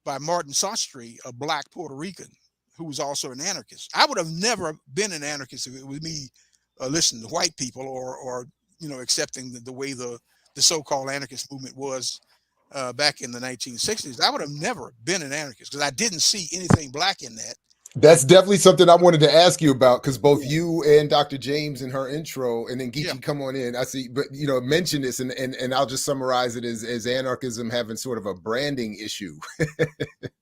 by Martin Sostre, a Black Puerto Rican who was also an anarchist. I would have never been an anarchist if it was me listening to white people or accepting the way the so-called anarchist movement was back in the 1960s. I would have never been an anarchist because I didn't see anything Black in that. That's definitely something I wanted to ask you about, because both you and Dr. James in her intro, and then Geechee, come on in. I see, but mention this, and I'll just summarize it as anarchism having sort of a branding issue.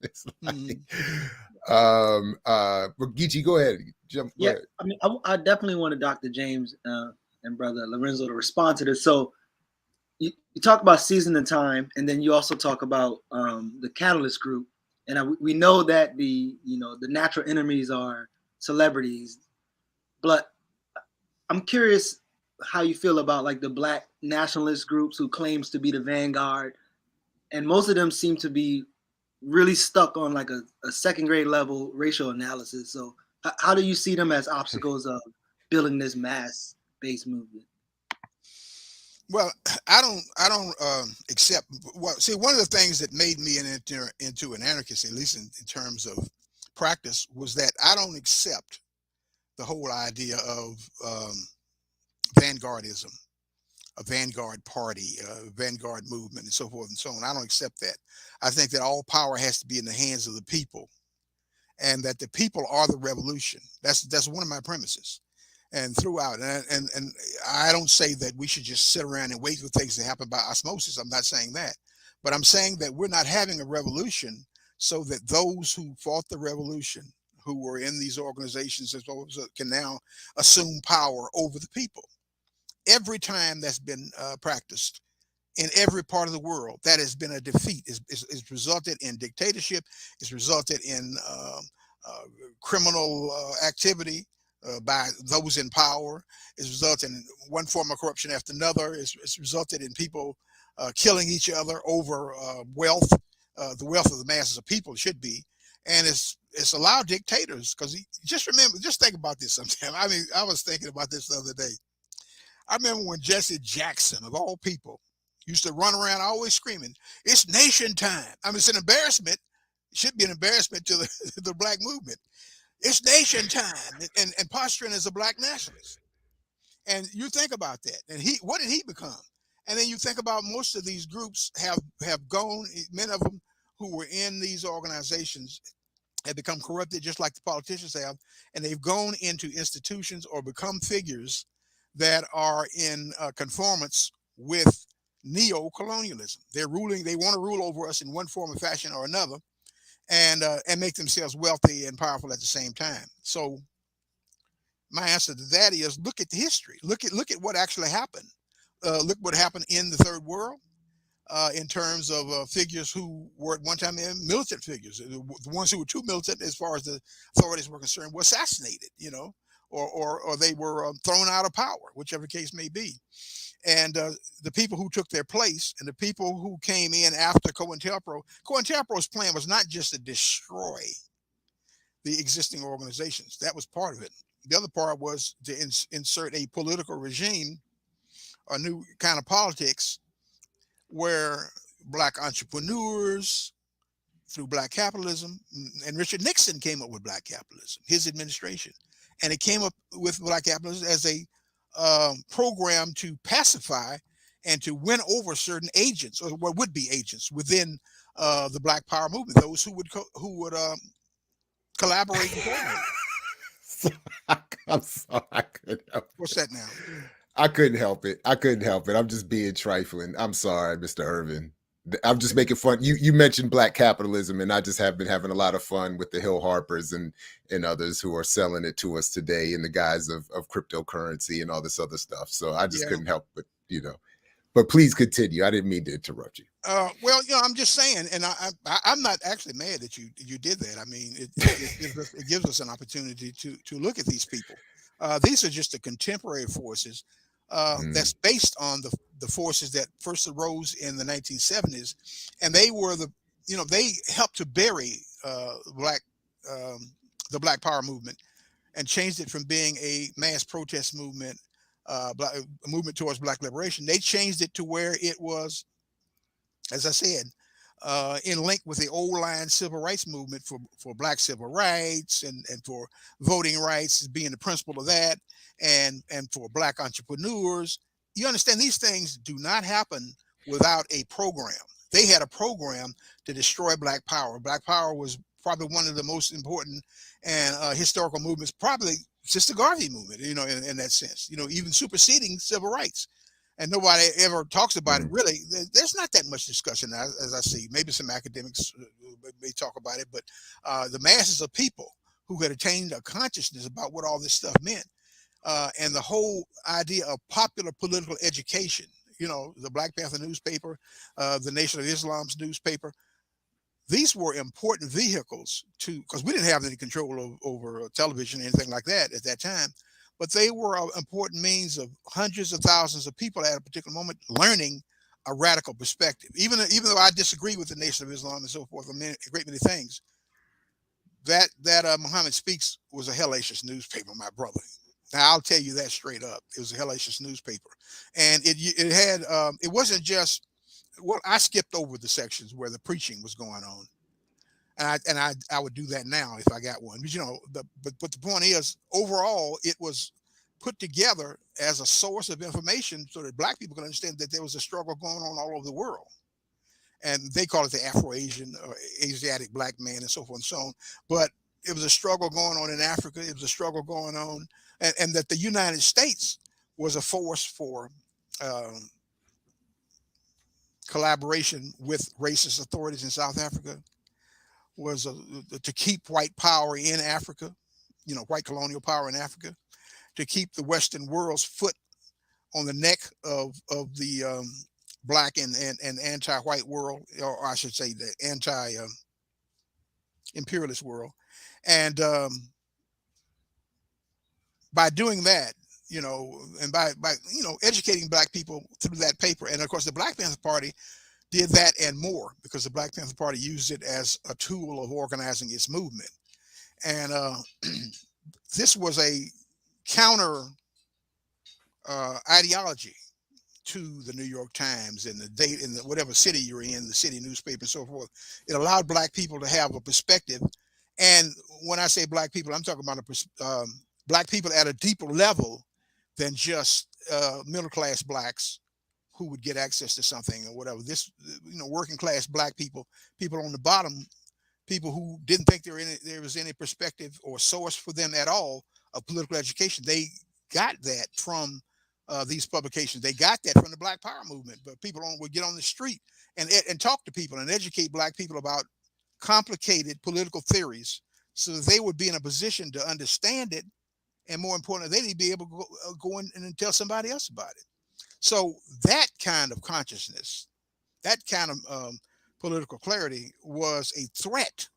It's like, but Geechee, go ahead. Go ahead. I mean, I definitely wanted Dr. James and Brother Lorenzo to respond to this. So you talk about season and time, and then you also talk about the Catalyst Group. And we know that the natural enemies are celebrities, but I'm curious how you feel about like the Black nationalist groups who claims to be the vanguard, and most of them seem to be really stuck on like a second grade level racial analysis. So how do you see them as obstacles of building this mass based movement? Well, I don't accept. Well, see, one of the things that made me into an anarchist, at least in terms of practice, was that I don't accept the whole idea of vanguardism, a vanguard party, a vanguard movement, and so forth and so on. I don't accept that. I think that all power has to be in the hands of the people, and that the people are the revolution. That's one of my premises. And throughout, and I don't say that we should just sit around and wait for things to happen by osmosis. I'm not saying that, but I'm saying that we're not having a revolution so that those who fought the revolution, who were in these organizations, can now assume power over the people. Every time that's been practiced in every part of the world, that has been a defeat. It's resulted in dictatorship. It's resulted in criminal activity by those in power. It's resulted in one form of corruption after another. It's resulted in people killing each other over wealth, the wealth of the masses of people should be. And it's allowed dictators, because just think about this sometime. I mean, I was thinking about this the other day. I remember when Jesse Jackson, of all people, used to run around always screaming, "It's nation time." I mean, it's an embarrassment. It should be an embarrassment to the Black movement. It's nation time, and posturing as a Black nationalist. And you think about that, and what did he become? And then you think about most of these groups have gone. Many of them who were in these organizations have become corrupted, just like the politicians have, and they've gone into institutions or become figures that are in conformance with neo-colonialism. They want to rule over us in one form or fashion or another, and make themselves wealthy and powerful at the same time. So my answer to that is, look at the history. Look at what actually happened. Look what happened in the Third World in terms of figures who were at one time militant figures. The ones who were too militant, as far as the authorities were concerned, were assassinated. or they were thrown out of power, whichever case may be. And the people who took their place and the people who came in after COINTELPRO's plan was not just to destroy the existing organizations. That was part of it. The other part was to insert a political regime, a new kind of politics, where black entrepreneurs through black capitalism, and Richard Nixon came up with black capitalism, his administration, and it came up with black capitalism as a program to pacify and to win over certain agents, or what would be agents within the Black Power movement, those who would collaborate and coordinate. So, I'm sorry, I couldn't help What's it. that now? I couldn't help it. I couldn't help it. I'm just being trifling. I'm sorry, Mr. Ervin. I'm just making fun. You mentioned black capitalism, and I just have been having a lot of fun with the Hill Harpers and others who are selling it to us today in the guise of cryptocurrency and all this other stuff. So I just couldn't help but, but please continue. I didn't mean to interrupt you. Well, I'm just saying, and I'm not actually mad that you did that. I mean, it gives us an opportunity to look at these people. These are just the contemporary forces that's based on the forces that first arose in the 1970s, and they were they helped to bury the Black Power movement and changed it from being a mass protest movement, a movement towards black liberation. They changed it to where it was, as I said, in link with the old line civil rights movement for black civil rights and for voting rights as being the principle of that, and for black entrepreneurs. You understand, these things do not happen without a program. They had a program to destroy Black Power. Black Power was probably one of the most important and historical movements, probably since the Garvey movement, in that sense, even superseding civil rights. And nobody ever talks about it, really. There's not that much discussion, as I see. Maybe some academics may talk about it, but the masses of people who had attained a consciousness about what all this stuff meant, and the whole idea of popular political education, the Black Panther newspaper, the Nation of Islam's newspaper, these were important vehicles because we didn't have any control over television or anything like that at that time. But they were an important means of hundreds of thousands of people at a particular moment learning a radical perspective. Even though I disagree with the Nation of Islam and so forth, a great many things, that Muhammad Speaks was a hellacious newspaper, my brother. Now I'll tell you that straight up. It was a hellacious newspaper, and it had it wasn't just. Well, I skipped over the sections where the preaching was going on. And I would do that now if I got one. But but the point is, overall, it was put together as a source of information so that black people could understand that there was a struggle going on all over the world. And they call it the Afro-Asian or Asiatic black man and so forth and so on. But it was a struggle going on in Africa. It was a struggle going on, and that the United States was a force for collaboration with racist authorities in South Africa, was to keep white power in Africa, white colonial power in Africa, to keep the Western world's foot on the neck of the black and anti-white world, or I should say the anti-imperialist world. And by doing that, and by educating black people through that paper, and of course the Black Panther Party did that and more, because the Black Panther Party used it as a tool of organizing its movement. And this was a counter ideology to the New York Times and the date in whatever city you're in, the city newspaper and so forth. It allowed black people to have a perspective. And when I say black people, I'm talking about black people at a deeper level than just middle class blacks who would get access to something or whatever. This, working class black people on the bottom, people who didn't think there was any perspective or source for them at all of political education. They got that from these publications. They got that from the Black Power movement. But people would get on the street and talk to people and educate black people about complicated political theories, so that they would be in a position to understand it, and more importantly, they'd be able to go in and tell somebody else about it. So that kind of consciousness, that kind of political clarity was a threat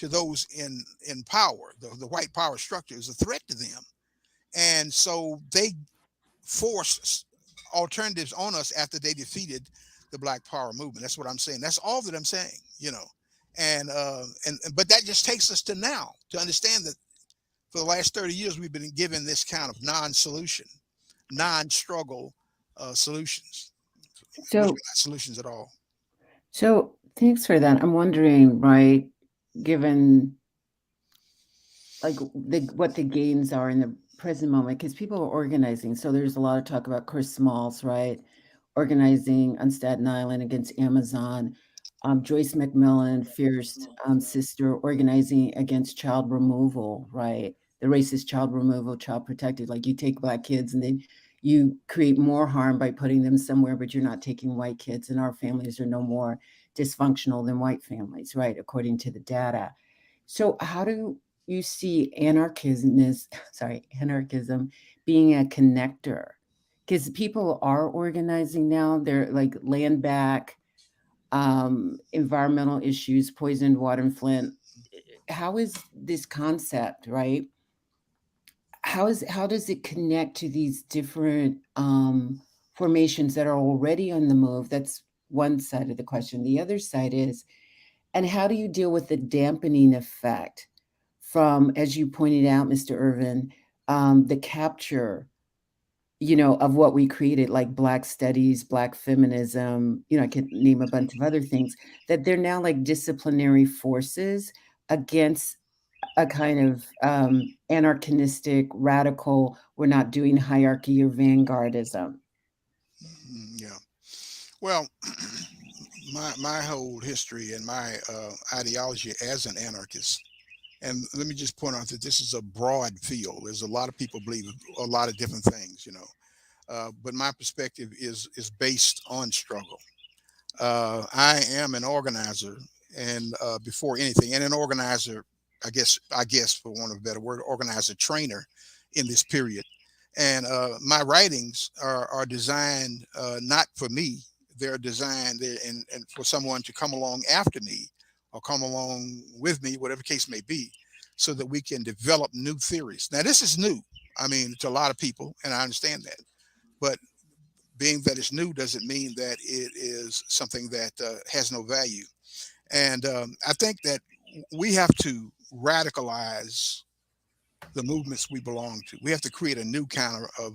to those in power. The white power structure is a threat to them, and so they forced alternatives on us after they defeated the Black Power movement. That's what I'm saying. That's all that I'm saying. And but that just takes us to now to understand that for the last 30 years we've been given this kind of non-solution, non-struggle solutions, which are So, not solutions at all. so thanks for that. I'm wondering, right, given like what the gains are in the present moment, because people are organizing. So there's a lot of talk about Chris Smalls, right, organizing on Staten Island against Amazon. Joyce McMillan, fierce sister, organizing against child removal, right? The racist child removal, child protected. Like you take Black kids and then you create more harm by putting them somewhere, but you're not taking white kids. And our families are no more dysfunctional than white families, right? According to the data. So how do you see anarchism being a connector? Because people are organizing now. They're like land back, environmental issues, poisoned water in Flint. How is this concept, right? How does it connect to these different formations that are already on the move? That's one side of the question. The other side is, and how do you deal with the dampening effect from, as you pointed out, Mr. Ervin, the capture, of what we created, like Black studies, Black feminism, I could name a bunch of other things, that they're now like disciplinary forces against a kind of anarchistic, radical, we're not doing hierarchy or vanguardism. Yeah. Well, my whole history and my ideology as an anarchist, and let me just point out that this is a broad field. There's a lot of people believe a lot of different things, but my perspective is based on struggle. I am an organizer, and before anything, and an organizer, I guess for want of a better word, organizer trainer in this period. And my writings are designed not for me; they're designed and for someone to come along after me, or come along with me, whatever case may be, so that we can develop new theories. Now, this is new. I mean, to a lot of people, and I understand that, but being that it's new doesn't mean that it is something that has no value. And I think that we have to radicalize the movements we belong to. We have to create a new kind of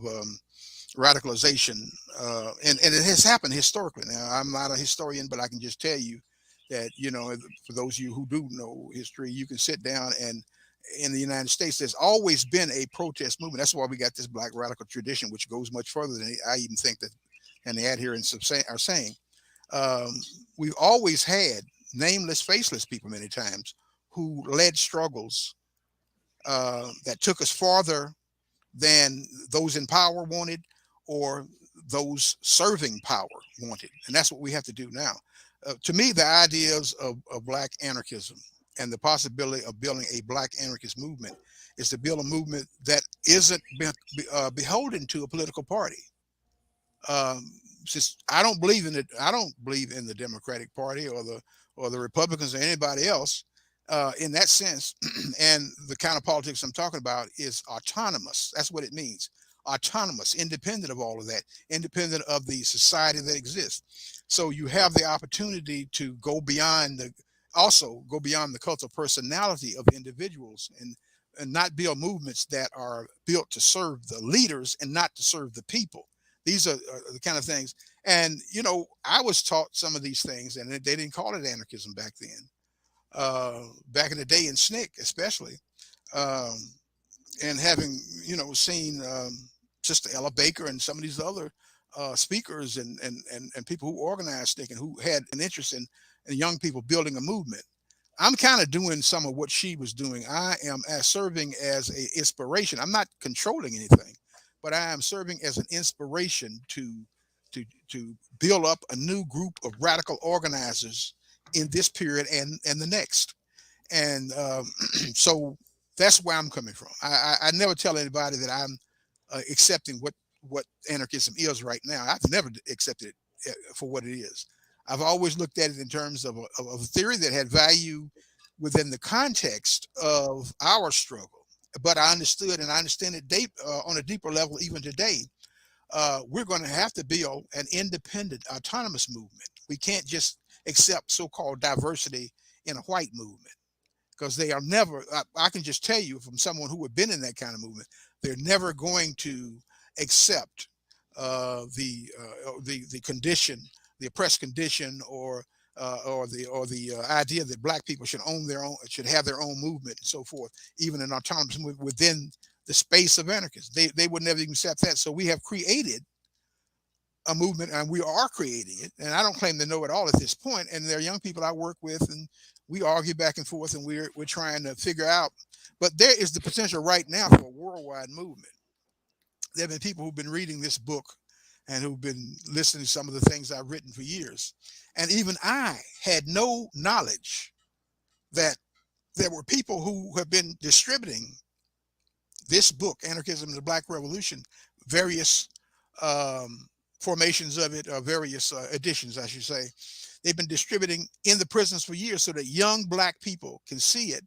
radicalization, and it has happened historically. Now, I'm not a historian, but I can just tell you that, for those of you who do know history, you can sit down and in the United States, there's always been a protest movement. That's why we got this Black radical tradition, which goes much further than I even think that, and the adherents are saying. Um, we've always had nameless, faceless people many times who led struggles that took us farther than those in power wanted, or those serving power wanted. And that's what we have to do now. To me, the ideas of Black anarchism and the possibility of building a Black anarchist movement is to build a movement that isn't beholden to a political party. Since I don't believe in it, I don't believe in the Democratic Party or the Republicans or anybody else in that sense. And the kind of politics I'm talking about is autonomous. That's what it means. Autonomous, independent of all of that, independent of the society that exists. So you have the opportunity to also go beyond the cult of personality of individuals, and not build movements that are built to serve the leaders and not to serve the people. These are the kind of things. And, I was taught some of these things, and they didn't call it anarchism back then. Back in the day in SNCC, especially. Um, and having, seen Sister Ella Baker and some of these other speakers and people who organized SNCC and who had an interest in young people building a movement. I'm kind of doing some of what she was doing. I am serving as an inspiration. I'm not controlling anything, but I am serving as an inspiration to build up a new group of radical organizers in this period and the next. And so that's where I'm coming from. I never tell anybody that I'm accepting what anarchism is right now. I've never accepted it for what it is. I've always looked at it in terms of a theory that had value within the context of our struggle. But I understood, and I understand it on a deeper level even today. We're going to have to build an independent, autonomous movement. We can't just accept so-called diversity in a white movement, because they are never, I can just tell you from someone who had been in that kind of movement, they're never going to accept the condition, the oppressed condition, or the idea that black people should own their own, should have their own movement and so forth, even an autonomous movement within the space of anarchists. They would never even accept that. So we have created a movement, and we are creating it. And I don't claim to know it all at this point. And there are young people I work with, and we argue back and forth, and we're trying to figure out. But there is the potential right now for a worldwide movement. There have been people who've been reading this book and who've been listening to some of the things I've written for years. And even I had no knowledge that there were people who have been distributing this book, Anarchism and the Black Revolution, various formations of it, various editions, I should say. They've been distributing in the prisons for years so that young black people can see it.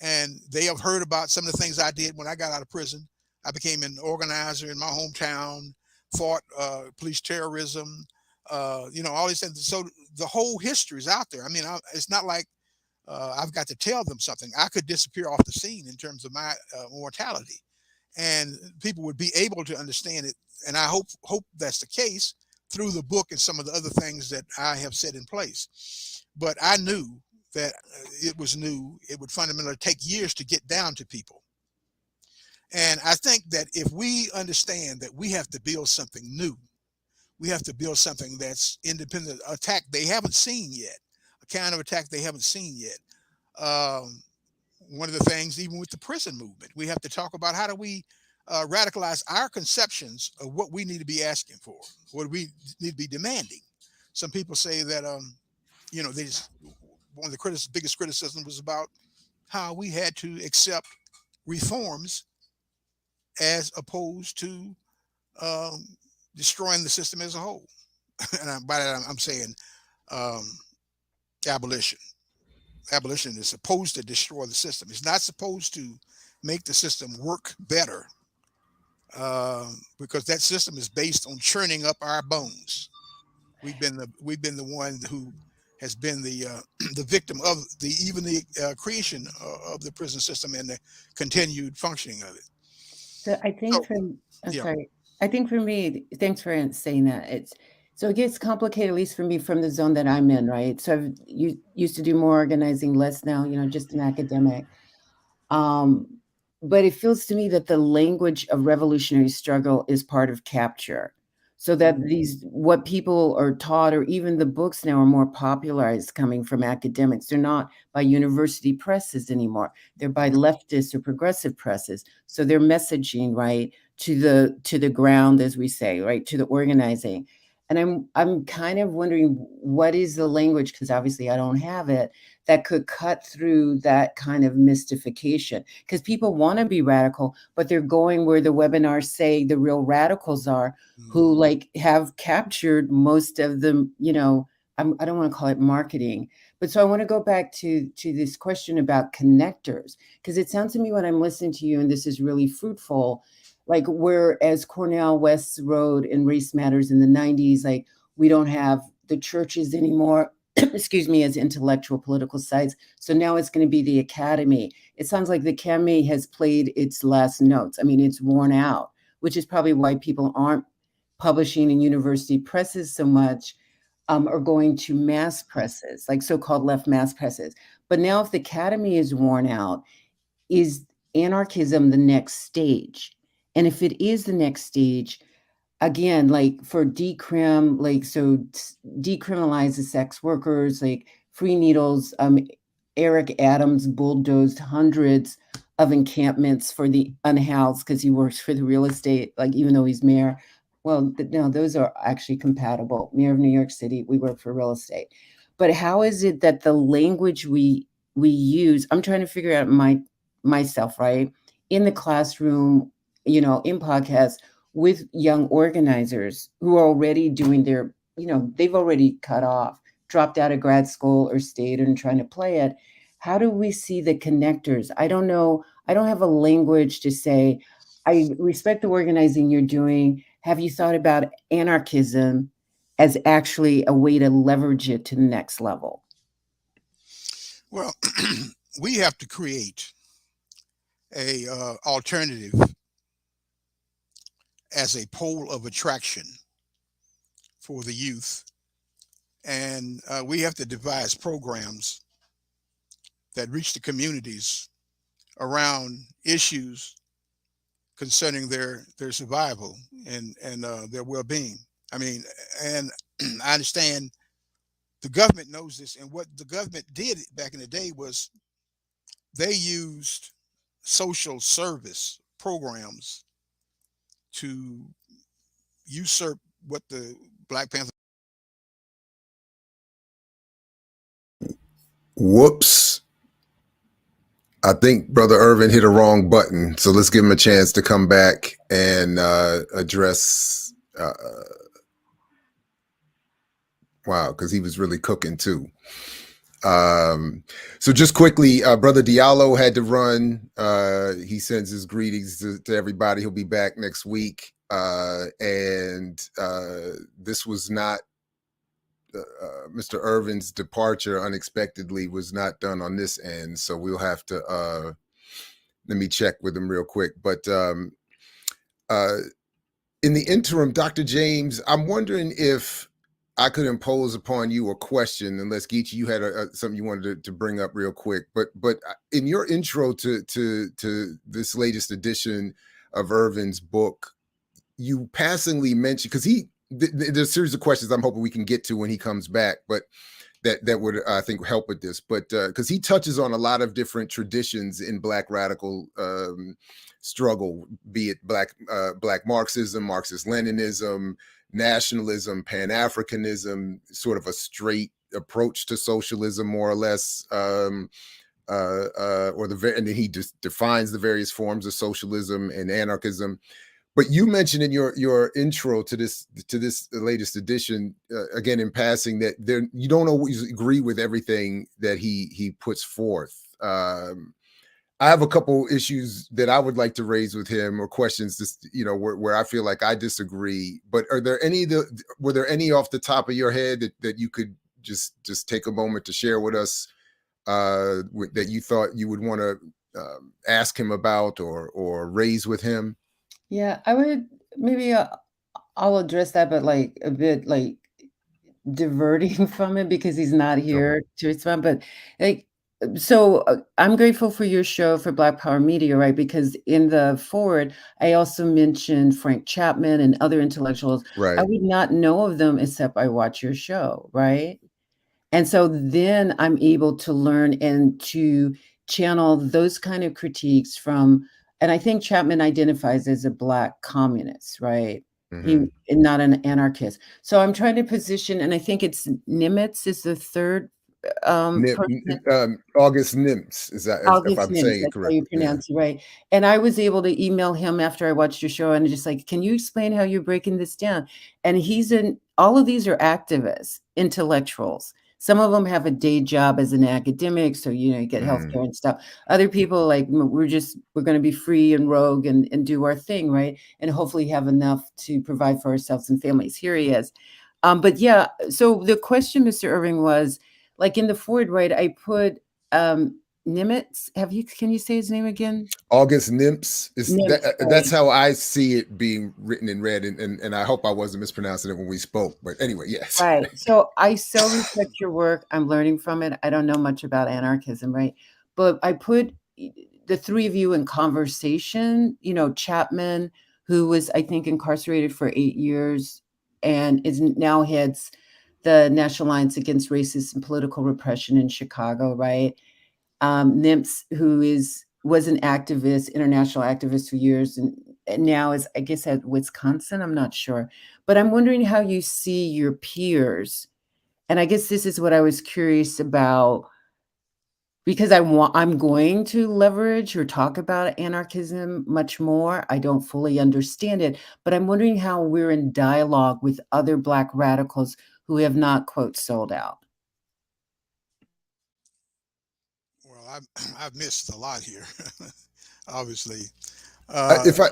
And they have heard about some of the things I did when I got out of prison. I became an organizer in my hometown, fought police terrorism, all these things. So the whole history is out there. I mean, it's not like I've got to tell them something. I could disappear off the scene in terms of my mortality, and people would be able to understand it. And I hope that's the case through the book and some of the other things that I have set in place. But I knew that it would fundamentally take years to get down to people. And I think that if we understand that we have to build something new, we have to build something that's independent, attack they haven't seen yet, a kind of attack they haven't seen yet. One of the things, even with the prison movement, we have to talk about how do we radicalize our conceptions of what we need to be asking for, what we need to be demanding. Some people say that, one of the biggest criticisms was about how we had to accept reforms as opposed to um, destroying the system as a whole. And by that I'm saying um, abolition. Abolition is supposed to destroy the system. It's not supposed to make the system work better, because that system is based on churning up our bones. We've been the one who has been the the victim of the creation of the prison system and the continued functioning of it. So I think So from, I'm yeah, sorry, I think for me, thanks for saying that. So it gets complicated, at least for me, from the zone that I'm in, right? So used to do more organizing, less now, just an academic. Um, but it feels to me that the language of revolutionary struggle is part of capture. So that what people are taught, or even the books now are more popularized coming from academics. They're not by university presses anymore. They're by leftist or progressive presses. So they're messaging, right, to the ground, as we say, right, to the organizing. And I'm kind of wondering, what is the language, because obviously I don't have it, that could cut through that kind of mystification, because people want to be radical, but they're going where the webinars say the real radicals are, who like have captured most of them. I don't want to call it marketing, but so I want to go back to this question about connectors, because it sounds to me when I'm listening to you, and this is really fruitful, like whereas Cornell West Road and Race Matters in the 90s, like we don't have the churches anymore, excuse me, as intellectual political sites. So now it's going to be the academy. It sounds like the academy has played its last notes. I mean, it's worn out, which is probably why people aren't publishing in university presses so much, or going to mass presses, like so-called left mass presses. But now if the academy is worn out, is anarchism the next stage? And if it is the next stage, again, like for decrim, like so decriminalize the sex workers, like free needles. Eric Adams bulldozed hundreds of encampments for the unhoused because he works for the real estate, like even though he's mayor. Well, no, those are actually compatible. Mayor of New York City, we work for real estate. But how is it that the language we use, I'm trying to figure out myself, right? In the classroom, in podcasts, with young organizers who are already doing their, they've already cut off, dropped out of grad school or stayed and trying to play it. How do we see the connectors? I don't know. I don't have a language to say, I respect the organizing you're doing. Have you thought about anarchism as actually a way to leverage it to the next level? Well, we have to create a alternative as a pole of attraction for the youth, and we have to devise programs that reach the communities around issues concerning their survival and their well-being. I mean, and I understand the government knows this, and what the government did back in the day was they used social service programs to usurp what the Black Panther. Whoops. I think Brother Ervin hit a wrong button. So let's give him a chance to come back and address. Wow, because he was really cooking too. So just quickly, Brother Diallo had to run. He sends his greetings to everybody. He'll be back next week. And this was not Mr. Ervin's departure unexpectedly was not done on this end. So we'll have to let me check with him real quick. But in the interim, Dr. James, I'm wondering if I could impose upon you a question, unless Geechee, you had something you wanted to bring up real quick. But in your intro to this latest edition of Ervin's book, you passingly mentioned, because there's a series of questions I'm hoping we can get to when he comes back, but that would I think help with this. But because he touches on a lot of different traditions in Black radical struggle, be it Black Marxism, Marxist-Leninism, nationalism, Pan-Africanism, sort of a straight approach to socialism, more or less, and then he just defines the various forms of socialism and anarchism. But you mentioned in your intro to this latest edition, again in passing, that you don't always agree with everything that he puts forth. I have a couple issues that I would like to raise with him, or questions, just where I feel like I disagree. But were there any off the top of your head that you could just take a moment to share with us, that you thought you would want to ask him about or raise with him? Yeah, I would maybe I'll address that, but like a bit like diverting from it because he's not here to respond. But like, so I'm grateful for your show for Black Power Media, right? Because in the forward, I also mentioned Frank Chapman and other intellectuals. Right. I would not know of them except I watch your show, right? And so then I'm able to learn and to channel those kind of critiques from, and I think Chapman identifies as a Black communist, right? Mm-hmm. He not an anarchist. So I'm trying to position, and I think it's Nimitz is the third person. August Nimitz, is that, if August I'm Mims, saying it that's how you correctly? Yeah. pronounce it, right? And I was able to email him after I watched your show and just like, can you explain how you're breaking this down? And all of these are activists, intellectuals. Some of them have a day job as an academic, so you get healthcare and stuff. Other people like we're going to be free and rogue and do our thing, right? And hopefully have enough to provide for ourselves and families. Here he is. But yeah, so the question, Mr. Irving, was like in the forward, right? I put Nimitz. Can you say his name again? August Nimitz. Nimitz, That's how I see it being written and read, and I hope I wasn't mispronouncing it when we spoke. But anyway, yes. Right. So I so respect your work. I'm learning from it. I don't know much about anarchism, right? But I put the three of you in conversation. Chapman, who was, I think, incarcerated for 8 years and is now heads the National Alliance Against Racist and Political Repression in Chicago, right? Nimitz, who was an activist, international activist for years, and now is, I guess, at Wisconsin. I'm not sure, but I'm wondering how you see your peers. And I guess this is what I was curious about, because I'm going to leverage or talk about anarchism much more. I don't fully understand it, but I'm wondering how we're in dialogue with other Black radicals who have not, quote, sold out. I've missed a lot here, obviously. If I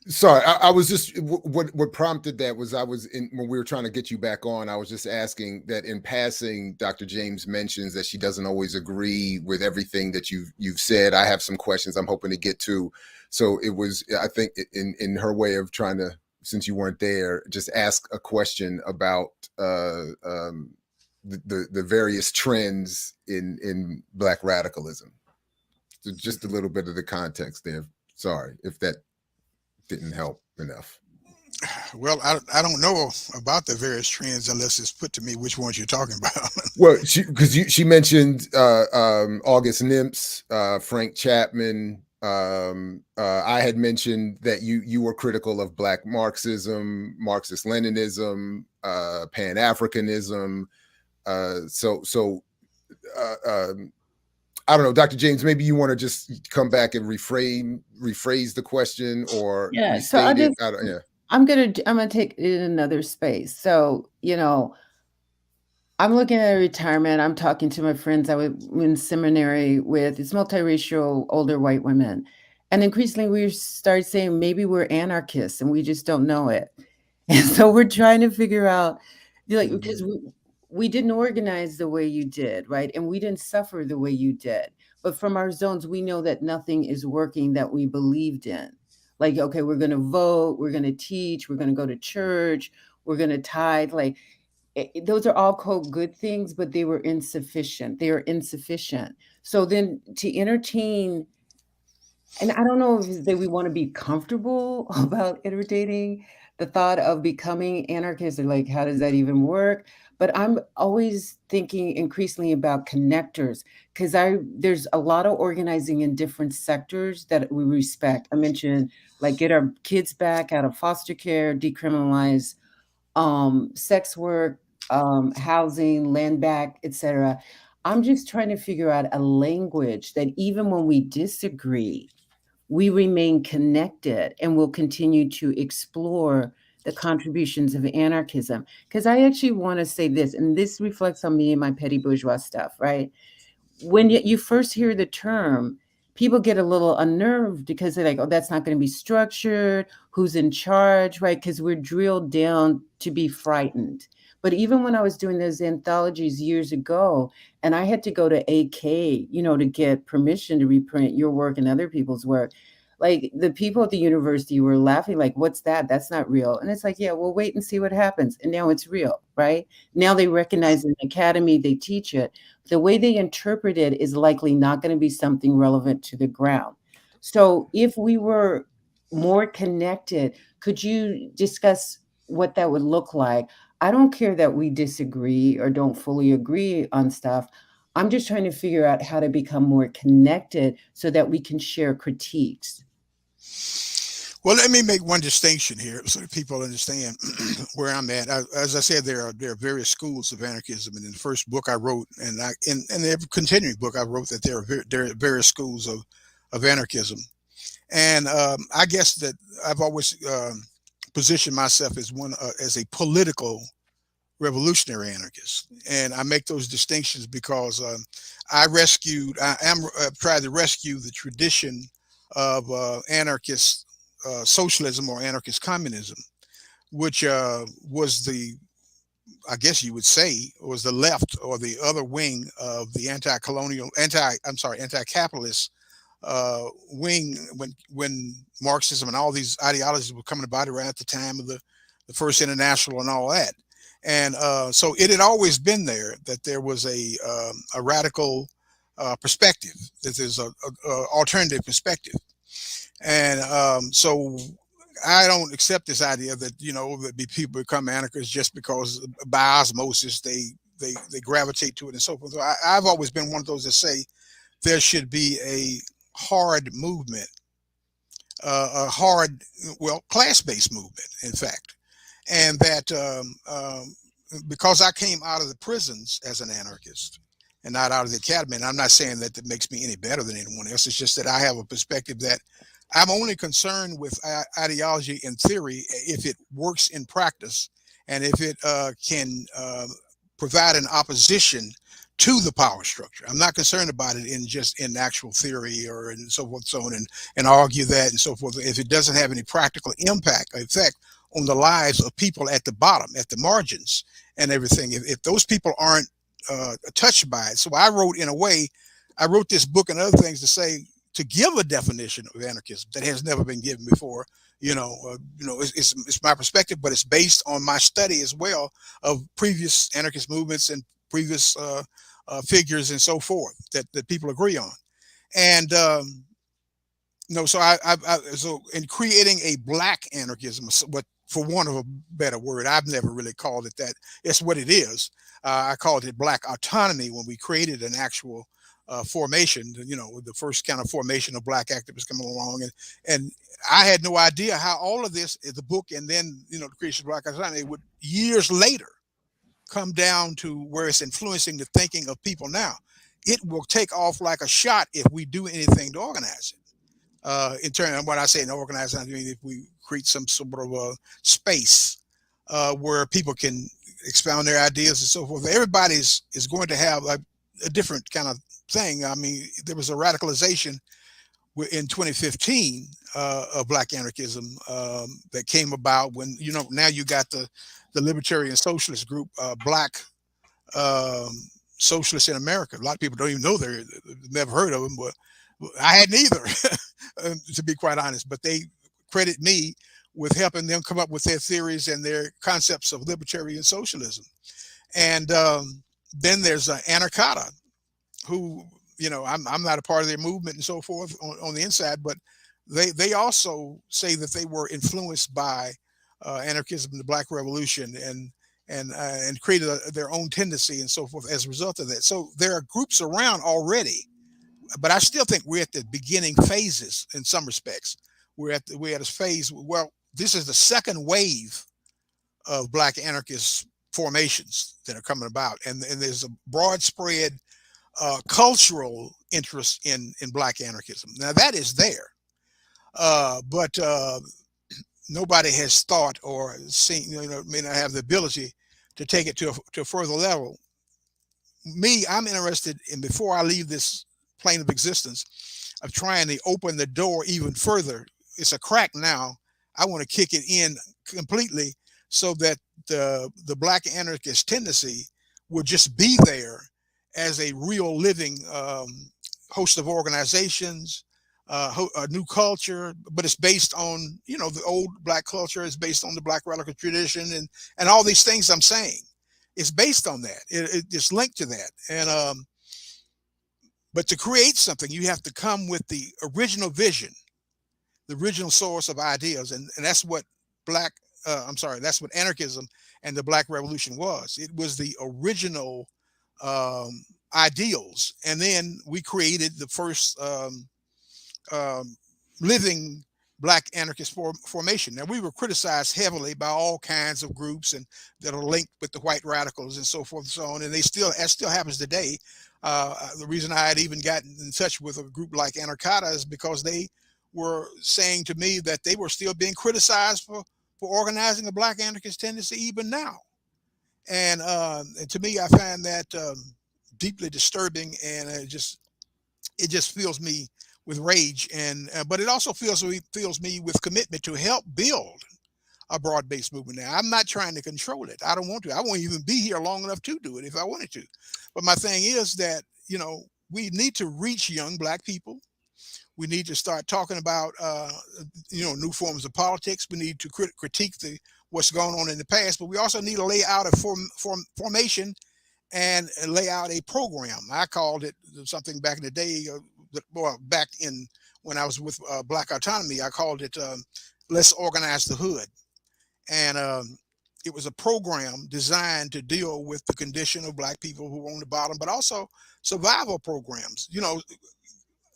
Sorry, I was just what prompted that was I was in when we were trying to get you back on. I was just asking that in passing, Dr. James mentions that she doesn't always agree with everything that you've said. I have some questions I'm hoping to get to. So it was, I think, in her way of trying to, since you weren't there, just ask a question about the various trends in Black radicalism. So just a little bit of the context there. Sorry if that didn't help enough. Well, I don't know about the various trends unless it's put to me which ones you're talking about. Well, she mentioned August Nimps, Frank Chapman. I had mentioned that you were critical of Black Marxism, Marxist Leninism, Pan Africanism. I don't know, Dr. James, maybe you want to just come back and rephrase the question or restate it. I'm gonna take it in another space. So, I'm looking at retirement. I'm talking to my friends I was in seminary with. It's multiracial, older white women. And increasingly we start saying maybe we're anarchists and we just don't know it. And so we're trying to figure out, because we didn't organize the way you did, right? And we didn't suffer the way you did. But from our zones, we know that nothing is working that we believed in. Like, okay, we're going to vote, we're going to teach, we're going to go to church, we're going to tithe. Like, those are all quote good things, but they were insufficient. They are insufficient. So then to entertain, and I don't know if that we want to be comfortable about entertaining the thought of becoming anarchists, or like, how does that even work? But I'm always thinking increasingly about connectors, because there's a lot of organizing in different sectors that we respect. I mentioned like get our kids back out of foster care, decriminalize sex work, housing, land back, etc. I'm just trying to figure out a language that even when we disagree, we remain connected and will continue to explore the contributions of anarchism. Because I actually want to say this, and this reflects on me and my petty bourgeois stuff, right? When you first hear the term, people get a little unnerved because they're like, oh, that's not going to be structured. Who's in charge, right? Because we're drilled down to be frightened. But even when I was doing those anthologies years ago, and I had to go to AK, to get permission to reprint your work and other people's work, like the people at the university were laughing, like, what's that? That's not real. And it's like, yeah, we'll wait and see what happens. And now it's real, right? Now they recognize in the academy, they teach it. The way they interpret it is likely not going to be something relevant to the ground. So if we were more connected, could you discuss what that would look like? I don't care that we disagree or don't fully agree on stuff. I'm just trying to figure out how to become more connected so that we can share critiques. Well, let me make one distinction here so that people understand where I'm at. As I said, there are various schools of anarchism, and in the first book I wrote, and in the continuing book I wrote, that there are various schools of anarchism, and I guess that I've always positioned myself as a political revolutionary anarchist, and I make those distinctions because I am trying to rescue the tradition of anarchist socialism or anarchist communism, which was I guess you would say, was the left or the other wing of the anti-capitalist wing when Marxism and all these ideologies were coming about around at the time of the First International and all that. And so it had always been there that there was a radical perspective, that there's a alternative perspective. And so I don't accept this idea that, that people become anarchists just because by osmosis they gravitate to it and so forth. So I've always been one of those that say there should be a hard movement, class-based movement, in fact. And that because I came out of the prisons as an anarchist and not out of the academy, and I'm not saying that makes me any better than anyone else. It's just that I have a perspective that I'm only concerned with ideology in theory if it works in practice and if it can provide an opposition to the power structure. I'm not concerned about it in just in actual theory or and so forth, so on, and argue that and so forth. If it doesn't have any practical impact or effect on the lives of people at the bottom, at the margins, and everything, if those people aren't touched by it. So I wrote this book and other things to say, to give a definition of anarchism that has never been given before. It's my perspective, but it's based on my study as well of previous anarchist movements and previous figures and so forth that people agree on. And so in creating a black anarchism, what, for want of a better word, I've never really called it that. It's what it is. I called it black autonomy when we created an actual formation, the first kind of formation of black activists coming along. And I had no idea how all of this, the book, and then, the creation of black autonomy would years later come down to where it's influencing the thinking of people now. It will take off like a shot if we do anything to organize it. In terms of what I say in organizing, I mean, if we create some sort of a space where people can expound their ideas and so forth. Everybody is going to have a different kind of thing. I mean, there was a radicalization in 2015 of black anarchism that came about when, now you got the libertarian socialist group, Black Socialists in America. A lot of people don't even know they've never heard of them, but I hadn't either, to be quite honest. But they credit me with helping them come up with their theories and their concepts of libertarian socialism. And then there's Anarcata, who, I'm not a part of their movement and so forth on the inside, but they also say that they were influenced by anarchism, the Black Revolution, and created their own tendency and so forth as a result of that. So there are groups around already, but I still think we're at the beginning phases in some respects. We're at a phase. Well, this is the second wave of black anarchist formations that are coming about, and there's a broad spread cultural interest in black anarchism. Now that is there, but nobody has thought or seen, may not have the ability to take it to a further level. I'm interested in, before I leave this plane of existence, of trying to open the door even further. It's a crack now. I want to kick it in completely so that the black anarchist tendency will just be there as a real living host of organizations, a new culture, but it's based on, the old black culture is based on the black radical tradition and all these things I'm saying. It's based on that. It's linked to that. And but to create something, you have to come with the original vision, the original source of ideas, and that's what that's what anarchism and the Black Revolution was. It was the original ideals, and then we created the first living black anarchist formation. Now, we were criticized heavily by all kinds of groups and that are linked with the white radicals and so forth and so on, and that still happens today. The reason I had even gotten in touch with a group like Anarcata is because they were saying to me that they were still being criticized for organizing a black anarchist tendency even now. And to me, I find that deeply disturbing, and it just fills me with rage, and but it also fills me with commitment to help build a broad-based movement. Now, I'm not trying to control it. I don't want to. I won't even be here long enough to do it if I wanted to. But my thing is that, we need to reach young black people. We need to start talking about, new forms of politics. We need to critique what's going on in the past, but we also need to lay out a formation and lay out a program. I called it something back in the day, back in when I was with Black Autonomy, I called it Let's Organize the Hood. And it was a program designed to deal with the condition of black people who were on the bottom, but also survival programs.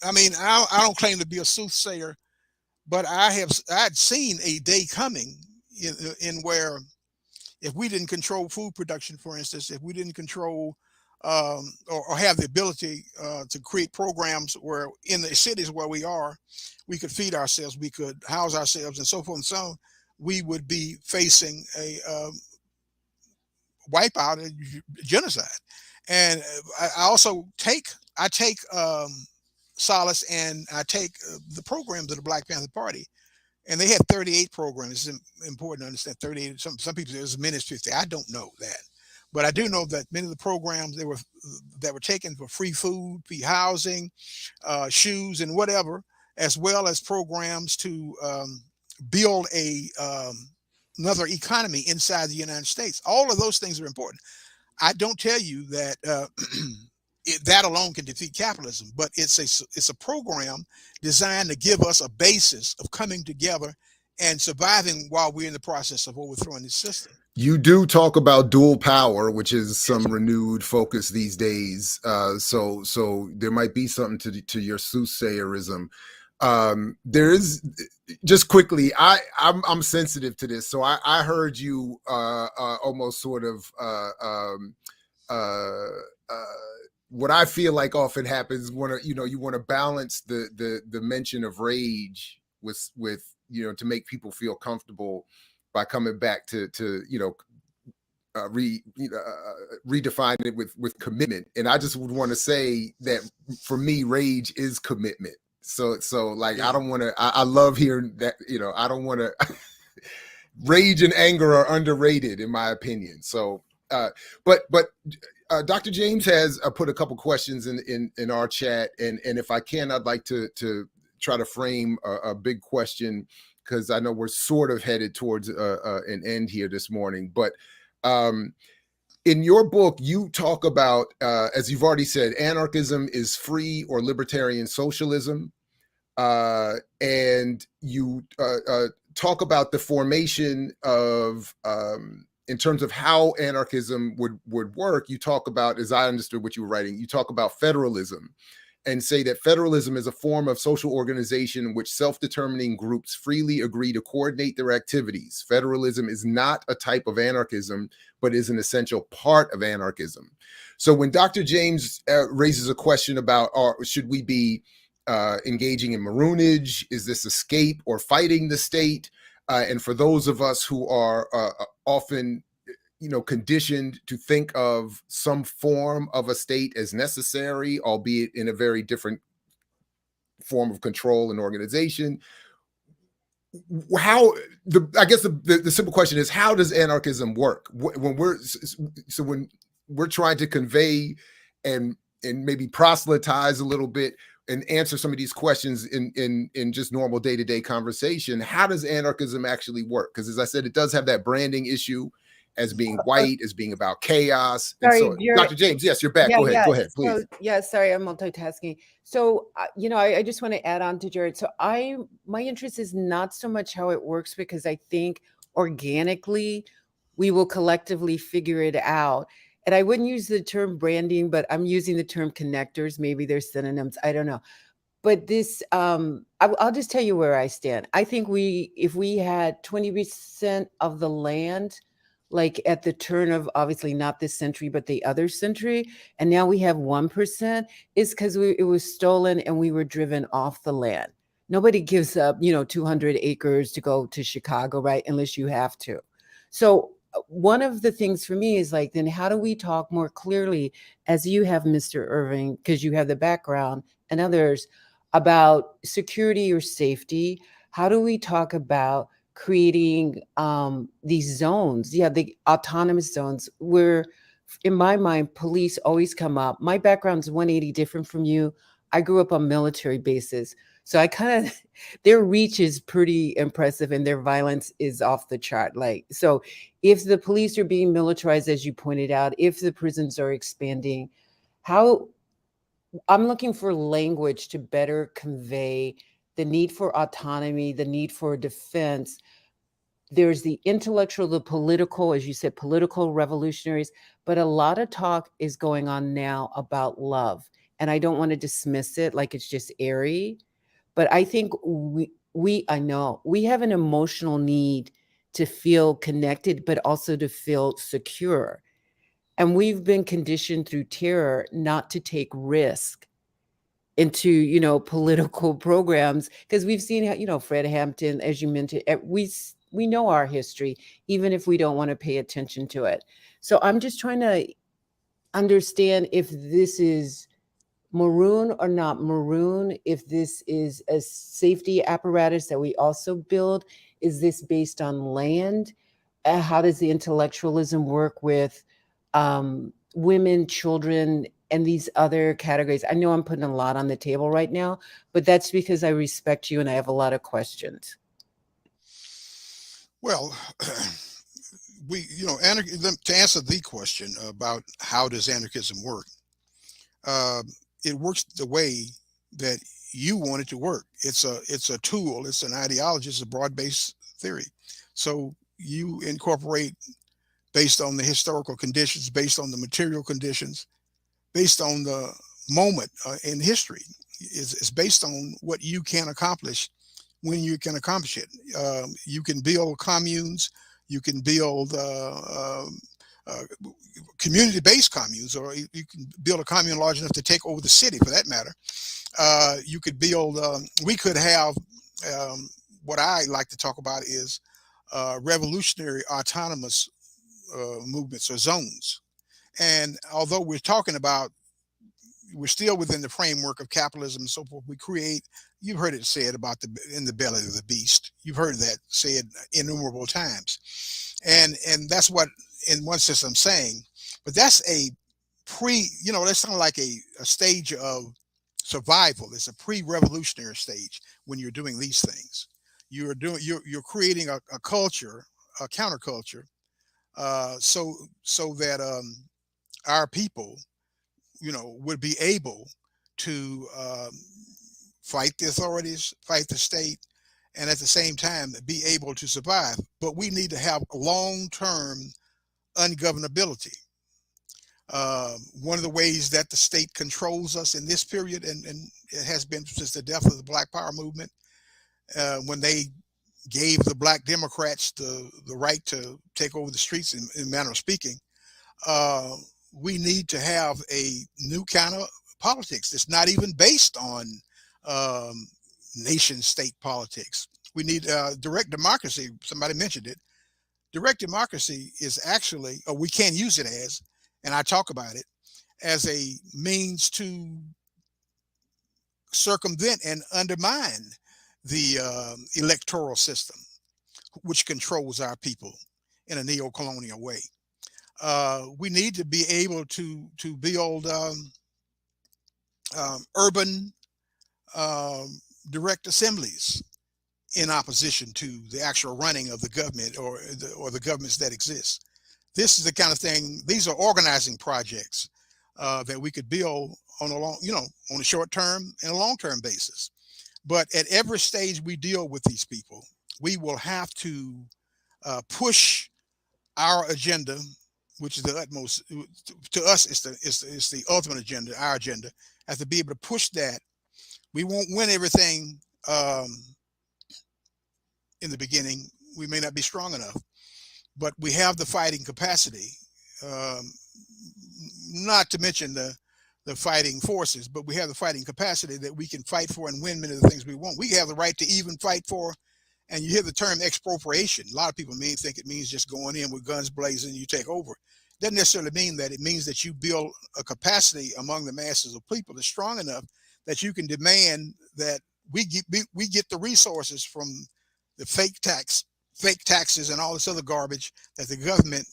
I mean, I don't claim to be a soothsayer, but I'd seen a day coming in where if we didn't control food production, for instance, if we didn't control or have the ability to create programs where in the cities where we could feed ourselves, we could house ourselves and so forth and so on, we would be facing a wipeout, a genocide. And I also take solace, and I take the programs of the Black Panther Party. And they had 38 programs. It's important to understand 38. Some people say it was as many as 50. I don't know that, but I do know that many of the programs that were taken for free food, free housing, shoes, and whatever, as well as programs to build another economy inside the United States. All of those things are important. I don't tell you that that alone can defeat capitalism, but it's a program designed to give us a basis of coming together and surviving while we're in the process of overthrowing this system. You do talk about dual power, which is some renewed focus these days. So there might be something to your soothsayerism. There is, just quickly, I'm sensitive to this. So I heard you almost sort of what I feel like often happens when you want to balance the mention of rage with to make people feel comfortable by coming back to redefine it with commitment. And I just would want to say that for me, rage is commitment. So like, yeah. I don't want to. I love hearing that. I don't want to. Rage and anger are underrated, in my opinion. So, but Dr. James has put a couple questions in our chat, and if I can, I'd like to try to frame a big question, because I know we're sort of headed towards an end here this morning. But in your book, you talk about, as you've already said, anarchism is free or libertarian socialism, and you talk about the formation of, in terms of how anarchism would work. You talk about, as I understood what you were writing, you talk about federalism, and say that federalism is a form of social organization in which self-determining groups freely agree to coordinate their activities. Federalism is not a type of anarchism, but is an essential part of anarchism. So when Dr. James raises a question about, should we be engaging in maroonage? Is this escape or fighting the state? And for those of us who are often conditioned to think of some form of a state as necessary, albeit in a very different form of control and organization. I guess the simple question is, how does anarchism work? When we're trying to convey and maybe proselytize a little bit and answer some of these questions in just normal day-to-day conversation, how does anarchism actually work? Because as I said, it does have that branding issue as being white, as being about chaos. And sorry, so, Dr. James, yes, you're back. Yeah, go ahead, please. So, sorry, I'm multitasking. So, I just want to add on to Jared. So my interest is not so much how it works, because I think organically we will collectively figure it out. And I wouldn't use the term branding, but I'm using the term connectors. Maybe they're synonyms. I don't know. But this, I'll just tell you where I stand. I think if we had 20% of the land, like at the turn of, obviously not this century, but the other century, and now we have 1%, is because it was stolen and we were driven off the land. Nobody gives up, 200 acres to go to Chicago, right? Unless you have to. So one of the things for me is like, then how do we talk more clearly, as you have, Mr. Ervin, because you have the background, and others, about security or safety? How do we talk about creating these zones, the autonomous zones, where, in my mind, police always come up? My background's 180 different from you. I grew up on military bases, so I kind of, their reach is pretty impressive and their violence is off the chart. Like, so if the police are being militarized, as you pointed out, if the prisons are expanding, how, I'm looking for language to better convey the need for autonomy, the need for defense. There's the intellectual, the political, as you said, political revolutionaries, but a lot of talk is going on now about love. And I don't want to dismiss it like it's just airy, but I think I know we have an emotional need to feel connected, but also to feel secure. And we've been conditioned through terror not to take risk into, political programs, because we've seen, Fred Hampton, as you mentioned, we know our history, even if we don't want to pay attention to it. So I'm just trying to understand if this is maroon or not maroon, if this is a safety apparatus that we also build. Is this based on land? How does the intellectualism work with women, children, and these other categories? I know I'm putting a lot on the table right now, but that's because I respect you and I have a lot of questions. Well, to answer the question about how does anarchism work, uh, it works the way that you want it to work. It's a tool. It's an ideology. It's a broad-based theory. So you incorporate based on the historical conditions, based on the material conditions, based on the moment in history. It's based on what you can accomplish when you can accomplish it. You can build communes. You can build uh, community-based communes, or you can build a commune large enough to take over the city, for that matter. You could build. We could have what I like to talk about is revolutionary autonomous movements or zones. And although we're still within the framework of capitalism and so forth, we create. You've heard it said about in the belly of the beast. You've heard that said innumerable times, and that's what, in one sense, I'm saying. But that's a that's kind of like a stage of survival. It's a pre-revolutionary stage when you're doing these things. You're creating a culture, a counterculture, so that our people, would be able to fight the authorities, fight the state, and at the same time be able to survive. But we need to have long-term ungovernability. One of the ways that the state controls us in this period, and it has been since the death of the Black Power movement, when they gave the Black Democrats the right to take over the streets, in manner of speaking, uh, we need to have a new kind of politics that's not even based on um, nation state politics. We need direct democracy. Somebody mentioned it. Direct democracy is actually, or we can use it as, and I talk about it, as a means to circumvent and undermine the electoral system, which controls our people in a neo-colonial way. We need to be able to build urban um, direct assemblies in opposition to the actual running of the government, or the governments that exist. This is the kind of thing. These are organizing projects that we could build on on a short term and a long term basis. But at every stage we deal with these people, we will have to push our agenda, which is the utmost to us. It's the ultimate agenda. Our agenda has to be able to push that. We won't win everything in the beginning. We may not be strong enough, but we have the fighting capacity. Um, Not to mention the fighting forces, but we have the fighting capacity that we can fight for and win many of the things we want. We have the right to even fight for. And you hear the term expropriation. A lot of people think it means just going in with guns blazing, you take over. It doesn't necessarily mean that. It means that you build a capacity among the masses of people that's strong enough that you can demand that we get the resources from the fake taxes, and all this other garbage that the government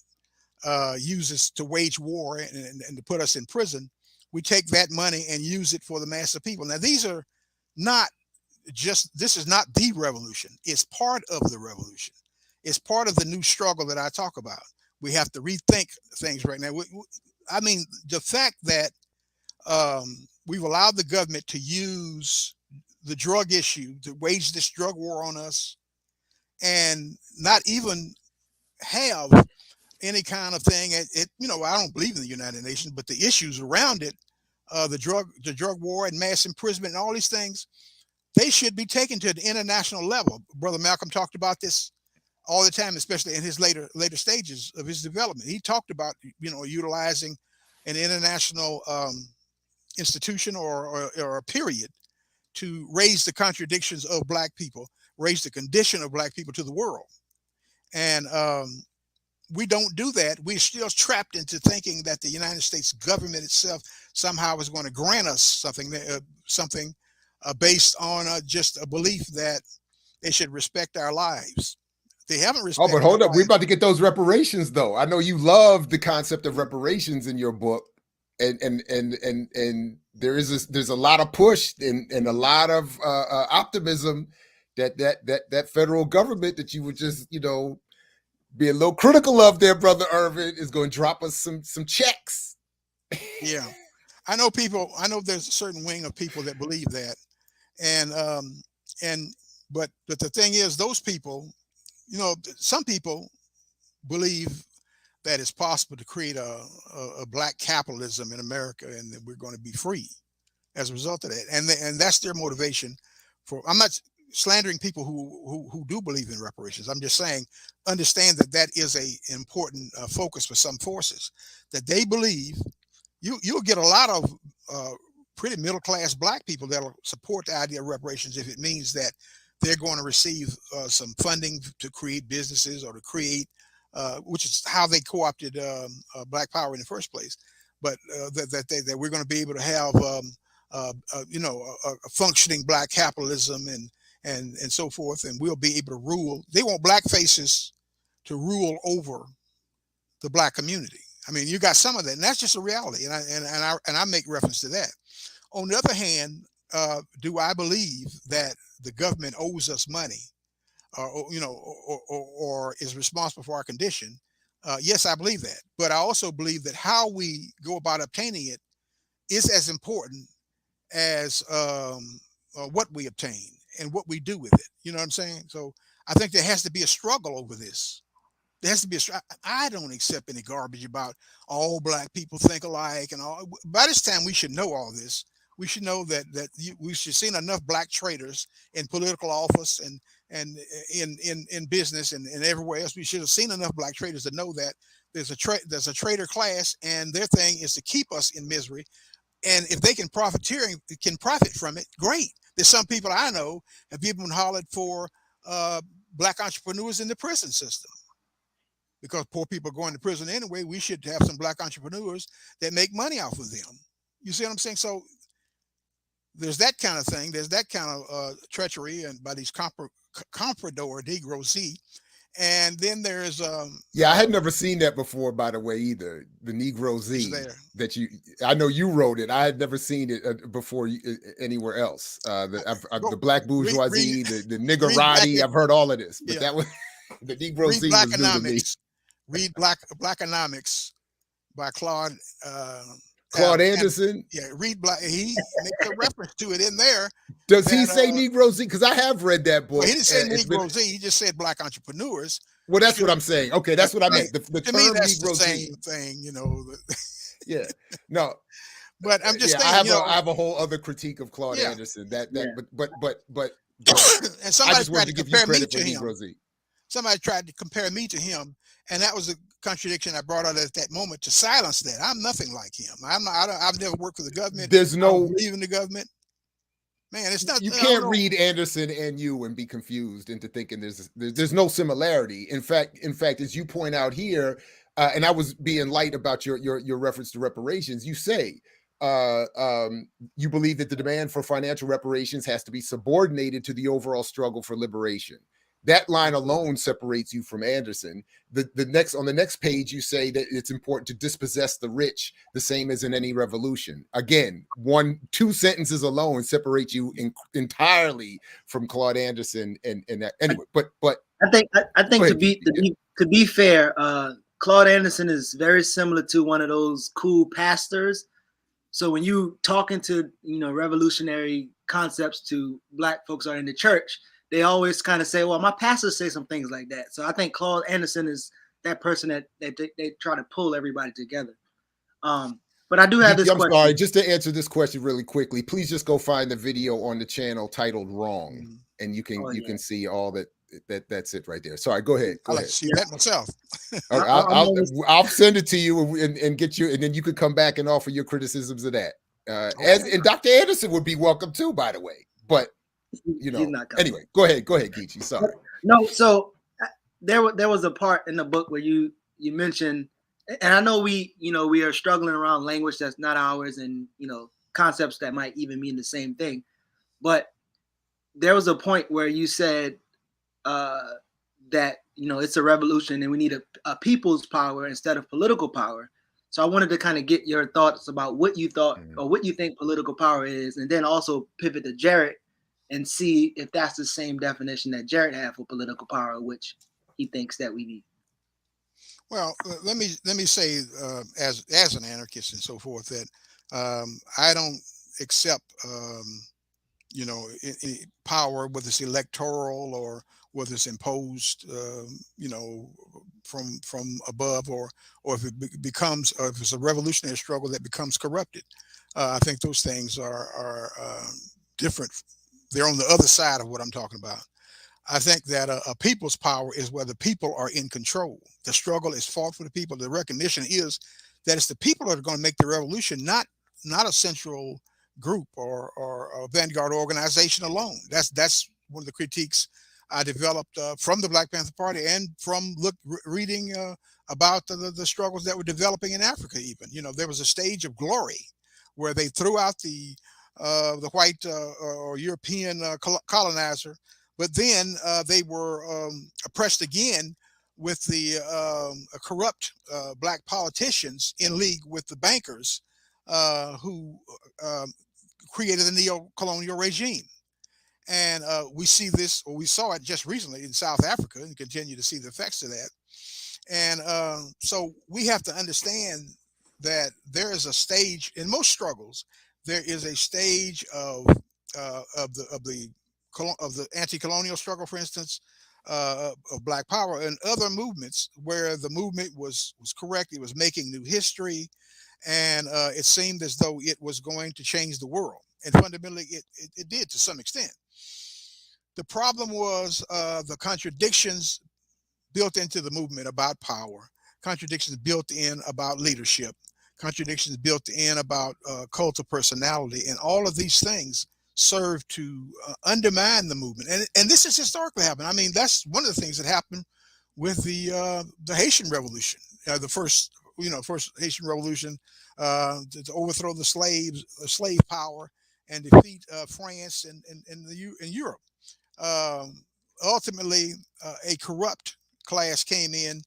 uses to wage war and to put us in prison. We take that money and use it for the mass of people. Now, these are not this is not the revolution. It's part of the revolution. It's part of the new struggle that I talk about. We have to rethink things right now. I mean, the fact that we've allowed the government to use the drug issue to wage this drug war on us, and not even have any kind of thing. I don't believe in the United Nations, but the issues around it, the drug war and mass imprisonment and all these things, they should be taken to the international level. Brother Malcolm talked about this all the time, especially in his later stages of his development. He talked about utilizing an international institution or a period to raise the contradictions of Black people, raise the condition of Black people to the world. And we don't do that, we're still trapped into thinking that the United States government itself somehow is going to grant us something, based on just a belief that they should respect our lives. They haven't respected. Oh, but hold up, we're about to get those reparations, though. I know you love the concept of reparations in your book, and there's a lot of push and a lot of optimism that federal government that you would just be a little critical of there, Brother Ervin, is going to drop us some checks. Yeah, I know there's a certain wing of people that believe that, but the thing is, those people, some people believe that it's possible to create a black capitalism in America, and that we're going to be free as a result of that, and that's their motivation. I'm not slandering people who do believe in reparations. I'm just saying, understand that is a important focus for some forces, that they believe. You'll get a lot of pretty middle class black people that'll support the idea of reparations if it means that they're going to receive some funding to create businesses, or to create, which is how they co-opted Black Power in the first place. But that we're going to be able to have a functioning black capitalism and so forth, and we'll be able to rule. They want black faces to rule over the black community. I mean, you got some of that, and that's just a reality. And I make reference to that. On the other hand, do I believe that the government owes us money, or is responsible for our condition? Yes, I believe that. But I also believe that how we go about obtaining it is as important as what we obtain and what we do with it. You know what I'm saying? So I think there has to be a struggle over this. There has to be I don't accept any garbage about all black people think alike and all. By this time, we should know all this. We should know that we should seen enough black traitors in political office and in business and everywhere else. We should have seen enough black traitors to know that there's a traitor class, and their thing is to keep us in misery. And if they can profit from it, great. There's some people I know have even hollered for black entrepreneurs in the prison system. Because poor people are going to prison anyway, we should have some black entrepreneurs that make money off of them. You see what I'm saying? So there's that kind of thing. There's that kind of treachery and by these comprador Negroes. And then there's I had never seen that before, by the way, either. The Negro Z that I know you wrote it. I had never seen it before anywhere else. The black bourgeoisie, the niggerati. I've heard all of this, but that was the Negro Z was new to me. Read Blackonomics by Claude Anderson. Read Black. He makes a reference to it in there. Does he say Negro Z? Because I have read that book. Well, he didn't say Negro Z. He just said black entrepreneurs. Well, that's what I'm saying. Okay, that's what I meant. The term me, that's Negro the same Z. thing, Yeah. No. But I'm just saying. I have a whole other critique of Claude Anderson. But and somebody tried to compare me to him. Negro Z. Somebody tried to compare me to him, and that was a contradiction I brought out at that moment to silence that. I'm nothing like him. I've never worked for the government. There's no I don't believe in the government. Man, it's not. You can't read Anderson and you and be confused into thinking there's no similarity. In fact, as you point out here, and I was being light about your reference to reparations. You say you believe that the demand for financial reparations has to be subordinated to the overall struggle for liberation. That line alone separates you from Anderson. On the next page, you say that it's important to dispossess the rich, the same as in any revolution. Again, 2 sentences alone separate you entirely from Claude Anderson and that. Anyway, but I think to be fair, Claude Anderson is very similar to one of those cool pastors. So when you talking to revolutionary concepts to black folks who are in the church, they always kind of say, well, my pastors say some things like that. So I think Claude Anderson is that person that they try to pull everybody together. But I do have this question. Sorry, just to answer this question really quickly, please just go find the video on the channel titled Wrong. And you can see all that's it right there. Sorry, go ahead. I like to see that myself. I'll send it to you and get you, and then you could come back and offer your criticisms of that. And Dr. Anderson would be welcome too, by the way. But anyway, go ahead, Geechee. Sorry. No, so there was a part in the book where you you mentioned, and I know we are struggling around language that's not ours, and concepts that might even mean the same thing. But there was a point where you said that it's a revolution and we need a people's power instead of political power. So I wanted to kind of get your thoughts about what you thought or what you think political power is, and then also pivot to Jared and see if that's the same definition that Jared had for political power, which he thinks that we need. Well, let me say, as an anarchist and so forth, that I don't accept power, whether it's electoral or whether it's imposed, from above, or if it becomes, or if it's a revolutionary struggle that becomes corrupted. I think those things are different. They're on the other side of what I'm talking about. I think that a people's power is where the people are in control. The struggle is fought for the people. The recognition is that it's the people that are going to make the revolution, not a central group or a vanguard organization alone. That's one of the critiques I developed from the Black Panther Party and from reading about the struggles that were developing in Africa. Even there was a stage of glory where they threw out the white or European colonizer. But then they were oppressed again with the corrupt black politicians in league with the bankers who created the neo-colonial regime. And we see this, or we saw it just recently in South Africa, and continue to see the effects of that. And so we have to understand that there is a stage in most struggles. There is a stage of the anti-colonial struggle, for instance, of Black Power and other movements, where the movement was correct. It was making new history, and it seemed as though it was going to change the world. And fundamentally, it did to some extent. The problem was the contradictions built into the movement about power, contradictions built in about leadership, contradictions built in about cult of personality, and all of these things serve to undermine the movement. And this has historically happened. I mean, that's one of the things that happened with the Haitian Revolution, the first Haitian Revolution, to overthrow the slave power and defeat France and Europe. Ultimately, a corrupt class came in,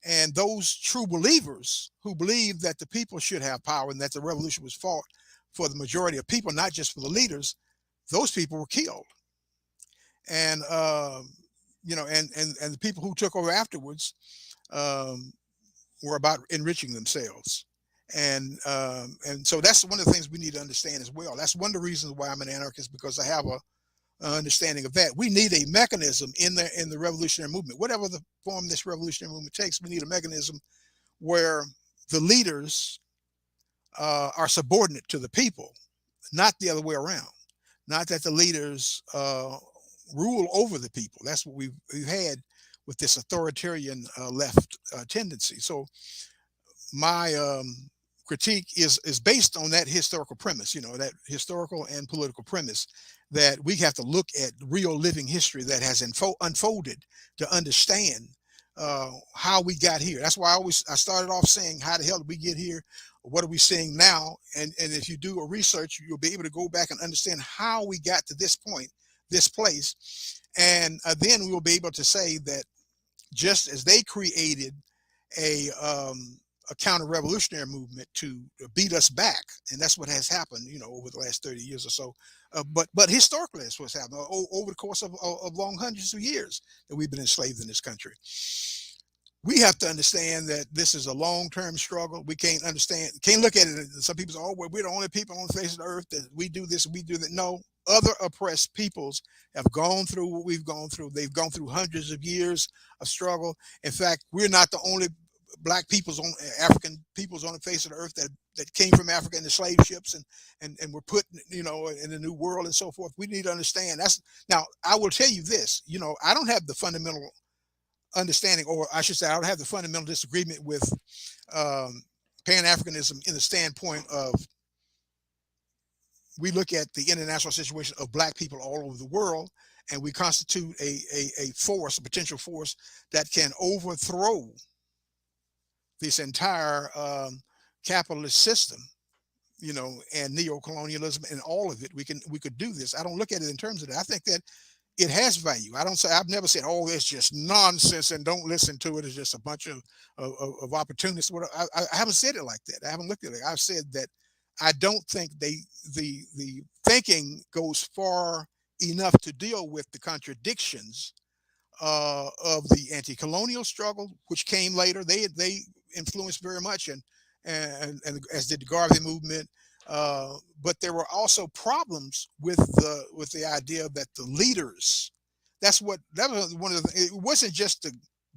and those true believers who believed that the people should have power and that the revolution was fought for the majority of people, not just for the leaders, those people were killed. And and the people who took over afterwards were about enriching themselves. And so that's one of the things we need to understand as well. That's one of the reasons why I'm an anarchist, because I have a understanding of that. We need a mechanism in the revolutionary movement, whatever the form this revolutionary movement takes. We need a mechanism where the leaders are subordinate to the people, not the other way around. Not that the leaders rule over the people. That's what we've had with this authoritarian left tendency. So my critique is based on that historical premise, that historical and political premise, that we have to look at real living history that has unfolded to understand how we got here. That's why I started off saying, how the hell did we get here? What are we seeing now? And if you do a research, you'll be able to go back and understand how we got to this point, this place. And then we will be able to say that just as they created a counter-revolutionary movement to beat us back, and that's what has happened, over the last 30 years or so. But historically, that's what's happened over the course of long hundreds of years that we've been enslaved in this country. We have to understand that this is a long-term struggle. We can't look at it. Some people say, "Oh, well, we're the only people on the face of the earth that we do this, we do that." No, other oppressed peoples have gone through what we've gone through. They've gone through hundreds of years of struggle. In fact, we're not the only Black peoples African peoples on the face of the earth that came from Africa in the slave ships and were put, in the New World and so forth. We need to understand now. I will tell you this, I don't have the fundamental understanding, or I should say, I don't have the fundamental disagreement with Pan-Africanism in the standpoint of, we look at the international situation of Black people all over the world, and we constitute a force, a potential force that can overthrow this entire capitalist system, you know, and neocolonialism and all of it. We could do this. I don't look at it in terms of that. I think that it has value. I've never said, oh, it's just nonsense and don't listen to it. It's just a bunch of opportunists. I haven't said it like that. I haven't looked at it. I've said that I don't think the thinking goes far enough to deal with the contradictions of the anti-colonial struggle, which came later. They influenced very much, and as did the Garvey movement. But there were also problems with the idea that the leaders. That was one of the. It wasn't just the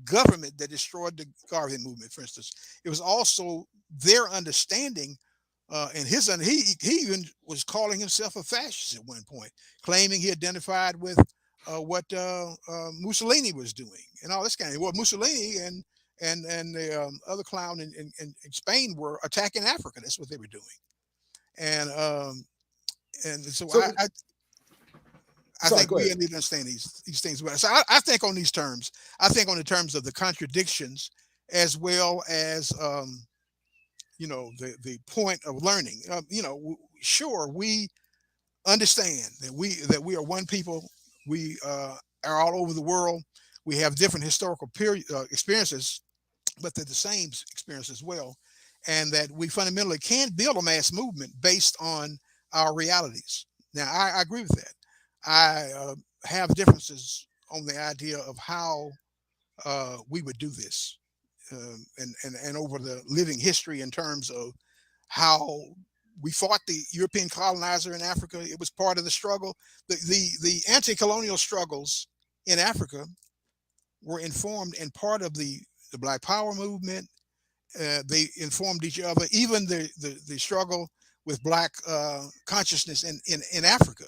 government that destroyed the Garvey movement, for instance. It was also their understanding. And he even was calling himself a fascist at one point, claiming he identified with what Mussolini was doing and all this kind of. Well, Mussolini and the other clown in Spain were attacking Africa. That's what they were doing. And so I think we need to understand these things well. So I think on these terms, I think on the terms of the contradictions as well as you know, the point of learning. You know, sure, we understand that we are one people. We are all over the world. We have different historical experiences, but they're the same experience as well. And that we fundamentally can build a mass movement based on our realities. Now, I agree with that. I have differences on the idea of how we would do this, and over the living history in terms of how we fought the European colonizer in Africa. It was part of the struggle. The anti-colonial struggles in Africa were informed and part of the Black Power movement. They informed each other. Even the struggle with Black consciousness in Africa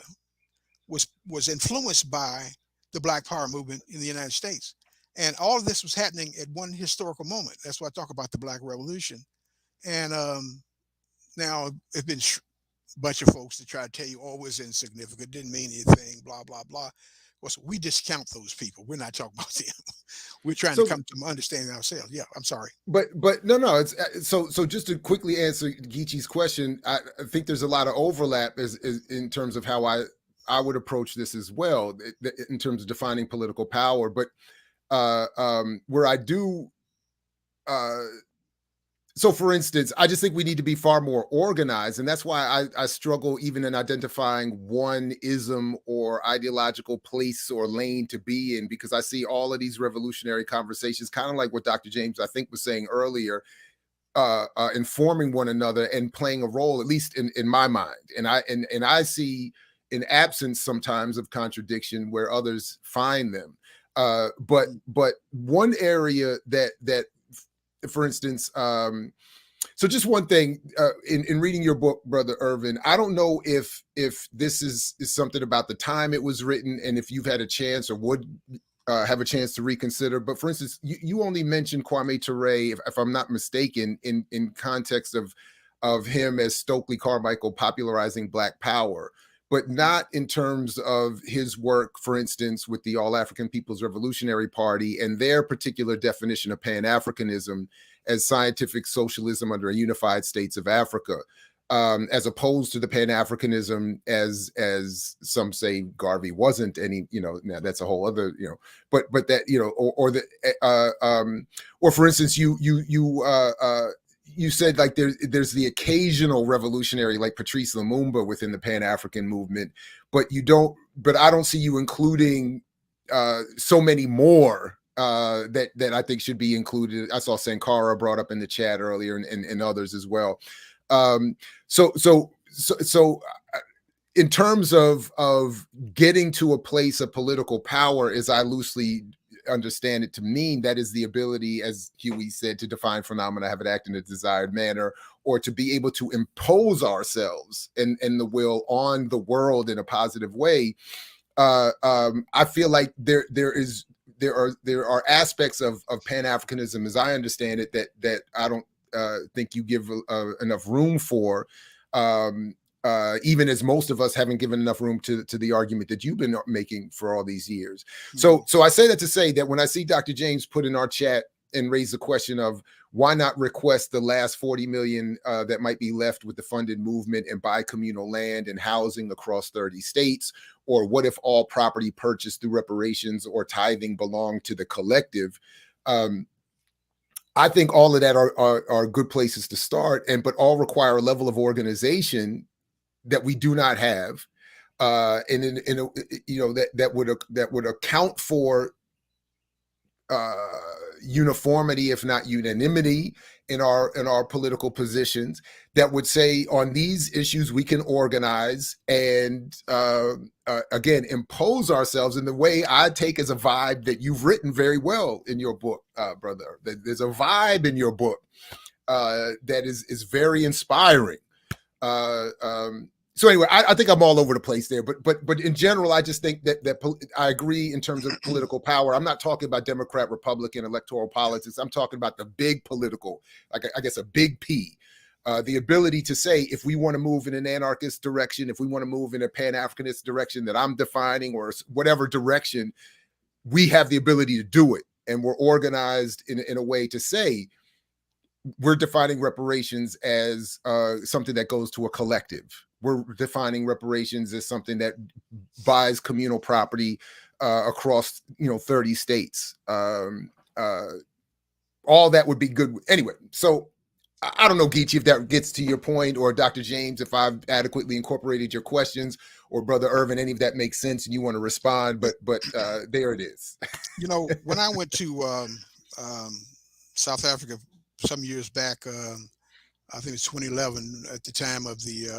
was influenced by the Black Power movement in the United States. And all of this was happening at one historical moment. That's why I talk about the Black Revolution. And now it's been a bunch of folks that try to tell you, oh, it was insignificant, didn't mean anything, blah, blah, blah. Well, so we discount those people. We're not talking about them. We're trying to come to understanding ourselves. Yeah, I'm sorry. But no, it's so just to quickly answer Geechee's question, I think there's a lot of overlap as in terms of how I would approach this as well, in terms of defining political power. But where I do, so for instance, I just think we need to be far more organized. And that's why I struggle even in identifying one ism or ideological place or lane to be in, because I see all of these revolutionary conversations, kind of like what Dr. James, I think, was saying earlier, informing one another and playing a role, at least in my mind. And I see an absence sometimes of contradiction where others find them. But one area that for instance, so just one thing, in reading your book, Brother Ervin, I don't know if this is something about the time it was written and if you've had a chance or would have a chance to reconsider. But for instance, you only mentioned Kwame Ture, if I'm not mistaken, in context of him as Stokely Carmichael popularizing Black Power, but not in terms of his work, for instance, with the All-African People's Revolutionary Party and their particular definition of Pan-Africanism as scientific socialism under a unified states of Africa, as opposed to the Pan-Africanism as some say Garvey wasn't any, you know, now that's a whole other, you know, but that, you know, or for instance, you said like there's the occasional revolutionary like Patrice Lumumba within the Pan-African movement, but I don't see you including so many more that I think should be included. I saw Sankara brought up in the chat earlier and others as well. So in terms of getting to a place of political power, as I loosely understand it to mean, that is the ability, as Huey said, to define phenomena, have it act in a desired manner, or to be able to impose ourselves and the will on the world in a positive way. I feel like there are aspects of Pan-Africanism, as I understand it, that I don't think you give enough room for. Even as most of us haven't given enough room to the argument that you've been making for all these years. So I say that to say that when I see Dr. James put in our chat and raise the question of why not request the last 40 million that might be left with the funded movement and buy communal land and housing across 30 states? Or what if all property purchased through reparations or tithing belong to the collective? I think all of that are good places to start, but all require a level of organization that we do not have, and that would account for uniformity, if not unanimity, in our political positions, that would say on these issues we can organize and again impose ourselves in the way I take as a vibe that you've written very well in your book, brother. There's a vibe in your book that is very inspiring. So anyway, I think I'm all over the place there, but in general, I just think that I agree in terms of political power. I'm not talking about Democrat, Republican, electoral politics. I'm talking about the big political, like I guess a big P, the ability to say if we want to move in an anarchist direction, if we want to move in a Pan-Africanist direction that I'm defining, or whatever direction, we have the ability to do it, and we're organized in a way to say, we're defining reparations as something that goes to a collective. We're defining reparations as something that buys communal property across 30 states. All that would be good. Anyway, so I don't know, Geechee, if that gets to your point, or Dr. James, if I've adequately incorporated your questions, or Brother Ervin, any of that makes sense and you want to respond, but there it is. When I went to South Africa some years back, I think it's 2011, at the time of the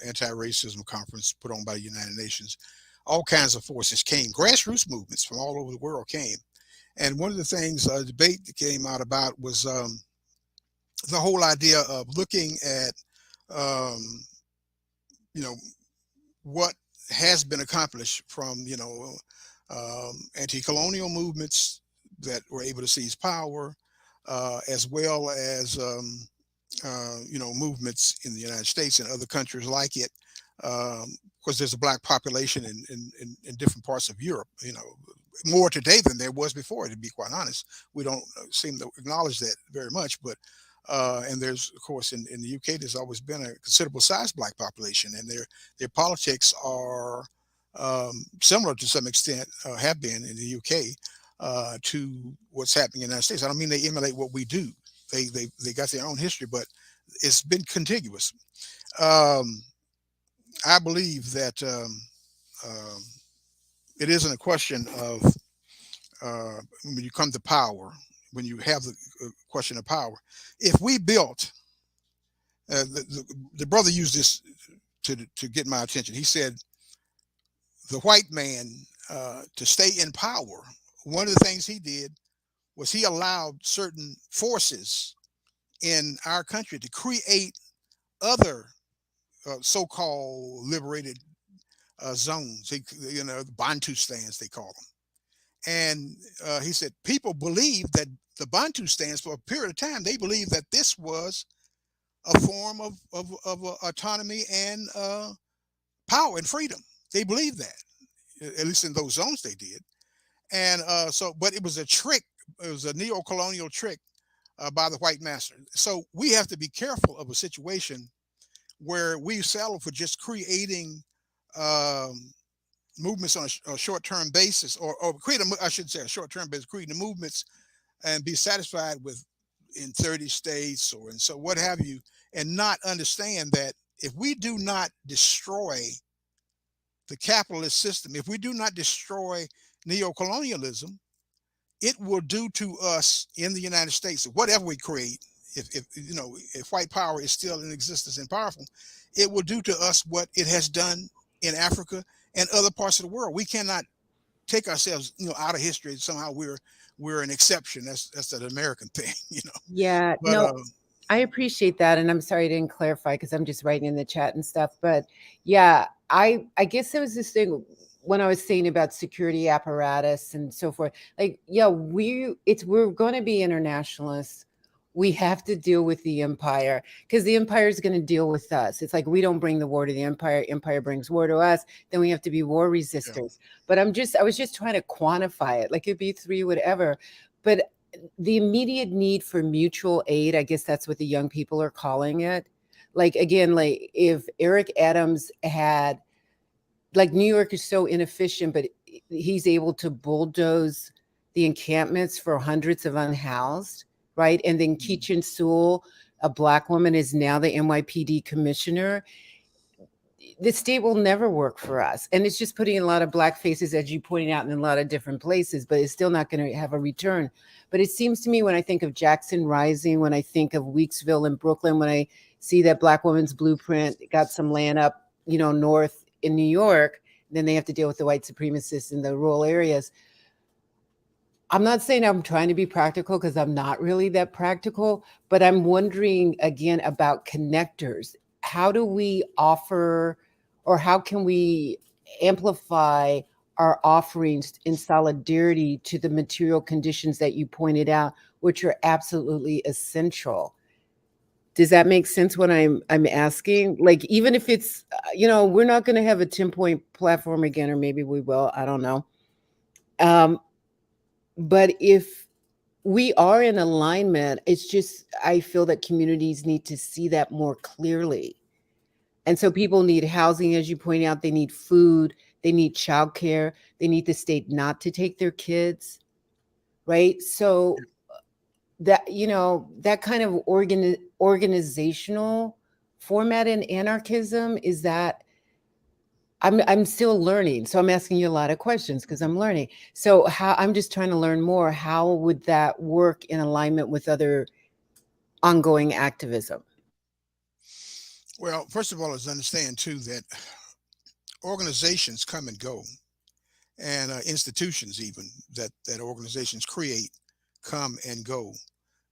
anti-racism conference put on by the United Nations, all kinds of forces came. Grassroots movements from all over the world came. And one of the things, a debate that came out about was the whole idea of looking at, what has been accomplished from, anti-colonial movements that were able to seize power, as well as movements in the United States and other countries like it, because there's a Black population in different parts of Europe, more today than there was before, to be quite honest. We don't seem to acknowledge that very much, but and there's, of course, in the UK, there's always been a considerable size Black population, and their politics are similar to some extent, have been in the UK, to what's happening in the United States. I don't mean they emulate what we do. They got their own history, but it's been contiguous. I believe that it isn't a question of when you come to power, when you have the question of power. If we built, the brother used this to get my attention. He said, the white man, to stay in power, one of the things he did was he allowed certain forces in our country to create other so-called liberated zones, the Bantustans, they call them. And he said people believed that the Bantustans, for a period of time, they believed that this was a form of autonomy and power and freedom. They believed that, at least in those zones they did. And but it was a trick. It was a neo-colonial trick by the white master. So we have to be careful of a situation where we settle for just creating movements on a short-term basis, or create I should say a short-term basis, creating the movements and be satisfied with in 30 states or and so what have you, and not understand that if we do not destroy the capitalist system, if we do not destroy neo-colonialism, it will do to us in the United States, whatever we create, if white power is still in existence and powerful, it will do to us what it has done in Africa and other parts of the world. We cannot take ourselves, out of history. Somehow we're an exception. That's an American thing, Yeah, But no, I appreciate that, and I'm sorry I didn't clarify because I'm just writing in the chat and stuff. But yeah, I guess there was this thing when I was saying about security apparatus and so forth. Like, yeah, we're going to be internationalists. We have to deal with the empire because the empire is going to deal with us. It's like we don't bring the war to the empire. Empire brings war to us. Then we have to be war resistors. But I was just trying to quantify it. Like it'd be 3, whatever. But the immediate need for mutual aid, I guess that's what the young people are calling it. Like, again, like if Eric Adams had, like, New York is so inefficient, but he's able to bulldoze the encampments for hundreds of unhoused, right? And then Keechan Sewell, a Black woman, is now the NYPD commissioner. The state will never work for us. And it's just putting a lot of Black faces, as you pointed out, in a lot of different places, but it's still not going to have a return. But it seems to me, when I think of Jackson Rising, when I think of Weeksville in Brooklyn, when I see that Black Women's Blueprint got some land up, north in New York, then they have to deal with the white supremacists in the rural areas. I'm not saying I'm trying to be practical, because I'm not really that practical, but I'm wondering again about connectors. How do we offer, or how can we amplify our offerings in solidarity to the material conditions that you pointed out, which are absolutely essential? Does that make sense what I'm asking? Like, even if it's, we're not going to have a 10-point platform again, or maybe we will, I don't know. But if we are in alignment, it's just, I feel that communities need to see that more clearly. And so people need housing, as you point out, they need food, they need childcare, they need the state not to take their kids, right? So that, that kind of organizational format in anarchism is that I'm still learning. So I'm asking you a lot of questions because I'm learning. So I'm just trying to learn more. How would that work in alignment with other ongoing activism? Well, first of all, let's understand too that organizations come and go, and institutions even that organizations create come and go,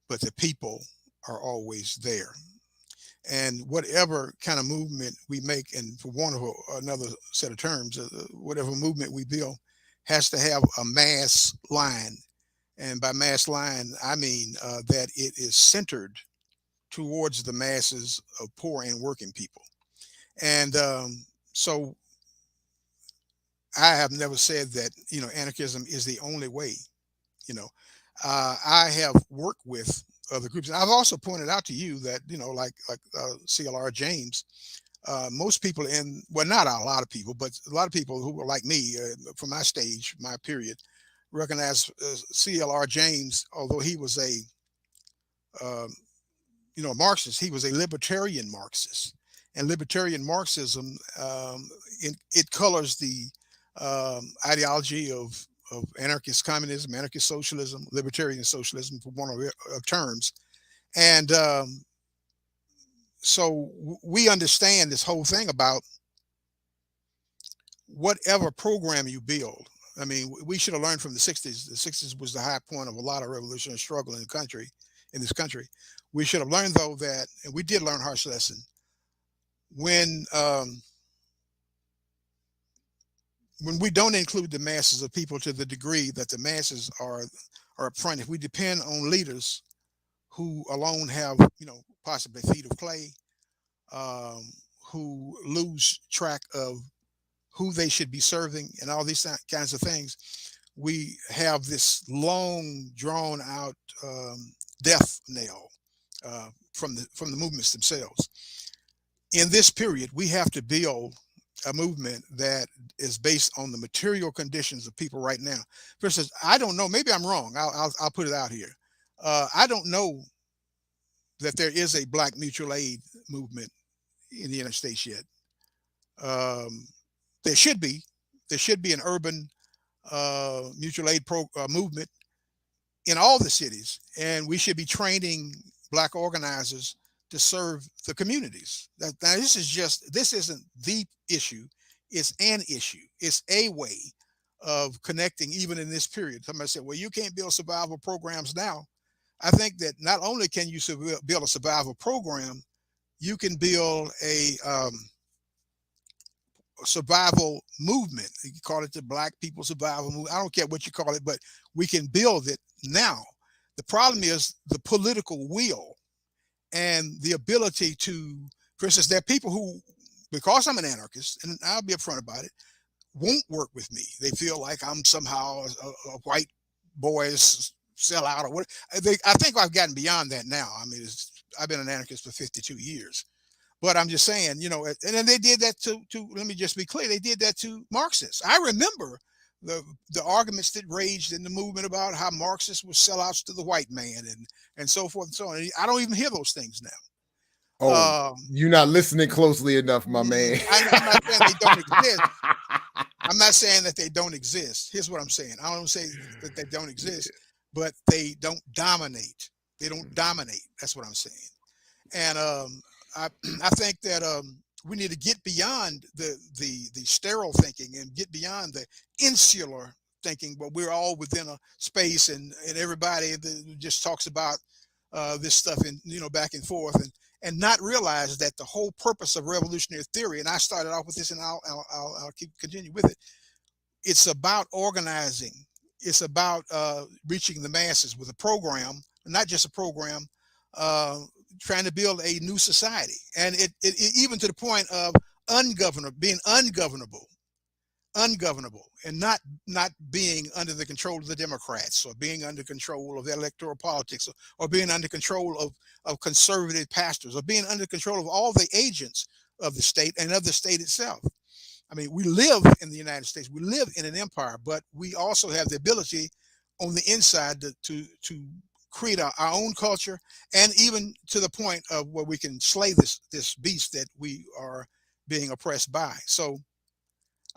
but the people are always there. And whatever kind of movement we make, and for one of another set of terms, whatever movement we build has to have a mass line. And by mass line, I mean that it is centered towards the masses of poor and working people. And so I have never said that, anarchism is the only way. You know, I have worked with other groups. And I've also pointed out to you that, like CLR James, most people well, not a lot of people, but a lot of people who were like me from my stage, my period, recognize CLR James, although he was a Marxist, he was a libertarian Marxist. And libertarian Marxism, it colors the ideology of anarchist communism, anarchist socialism, libertarian socialism, for one of terms. And so we understand this whole thing about whatever program you build. I mean, we should have learned from the 60s. The 60s was the high point of a lot of revolutionary struggle in this country. We should have learned, though, that, and we did learn a harsh lesson, when we don't include the masses of people to the degree that the masses are up front, if we depend on leaders who alone have, possibly feet of clay, who lose track of who they should be serving and all these kinds of things, we have this long drawn out death knell from the movements themselves. In this period, we have to build a movement that is based on the material conditions of people right now. For instance, I don't know, maybe I'm wrong. I'll put it out here. I don't know that there is a Black mutual aid movement in the United States yet. There should be. There should be an urban mutual aid movement in all the cities, and we should be training Black organizers to serve the communities. Now, this isn't the issue. It's an issue. It's a way of connecting, even in this period. Somebody said, well, you can't build survival programs now. I think that not only can you build a survival program, you can build a survival movement. You can call it the Black people survival movement. I don't care what you call it, but we can build it now. The problem is the political will and the ability to, for instance, there are people who, because I'm an anarchist, and I'll be upfront about it, won't work with me. They feel like I'm somehow a white boy's sell out or what. I think I've gotten beyond that now. I mean, I've been an anarchist for 52 years. But I'm just saying, you know, and then they did that to let me just be clear, they did that to Marxists. I remember the arguments that raged in the movement about how Marxists were sellouts to the white man and so forth and so on. I don't even hear those things now. Oh, you're not listening closely enough, my man. I'm not saying they don't exist. I'm not saying that they don't exist. Here's what I'm saying. I don't say that they don't exist, but they don't dominate. They don't dominate. That's what I'm saying. And I think that we need to get beyond the sterile thinking and get beyond the insular thinking, but we're all within a space, and everybody just talks about this stuff and, you know, back and forth, and not realize that the whole purpose of revolutionary theory, and I started off with this, and I'll continue with it. It's about organizing. It's about reaching the masses with a program, not just a program. Trying to build a new society, and it even to the point of being ungovernable, and not being under the control of the Democrats, or being under control of electoral politics, or being under control of conservative pastors, or being under control of all the agents of the state and of the state itself. I mean, we live in the United States, we live in an empire, but we also have the ability on the inside to create our own culture, and even to the point of where we can slay this beast that we are being oppressed by. So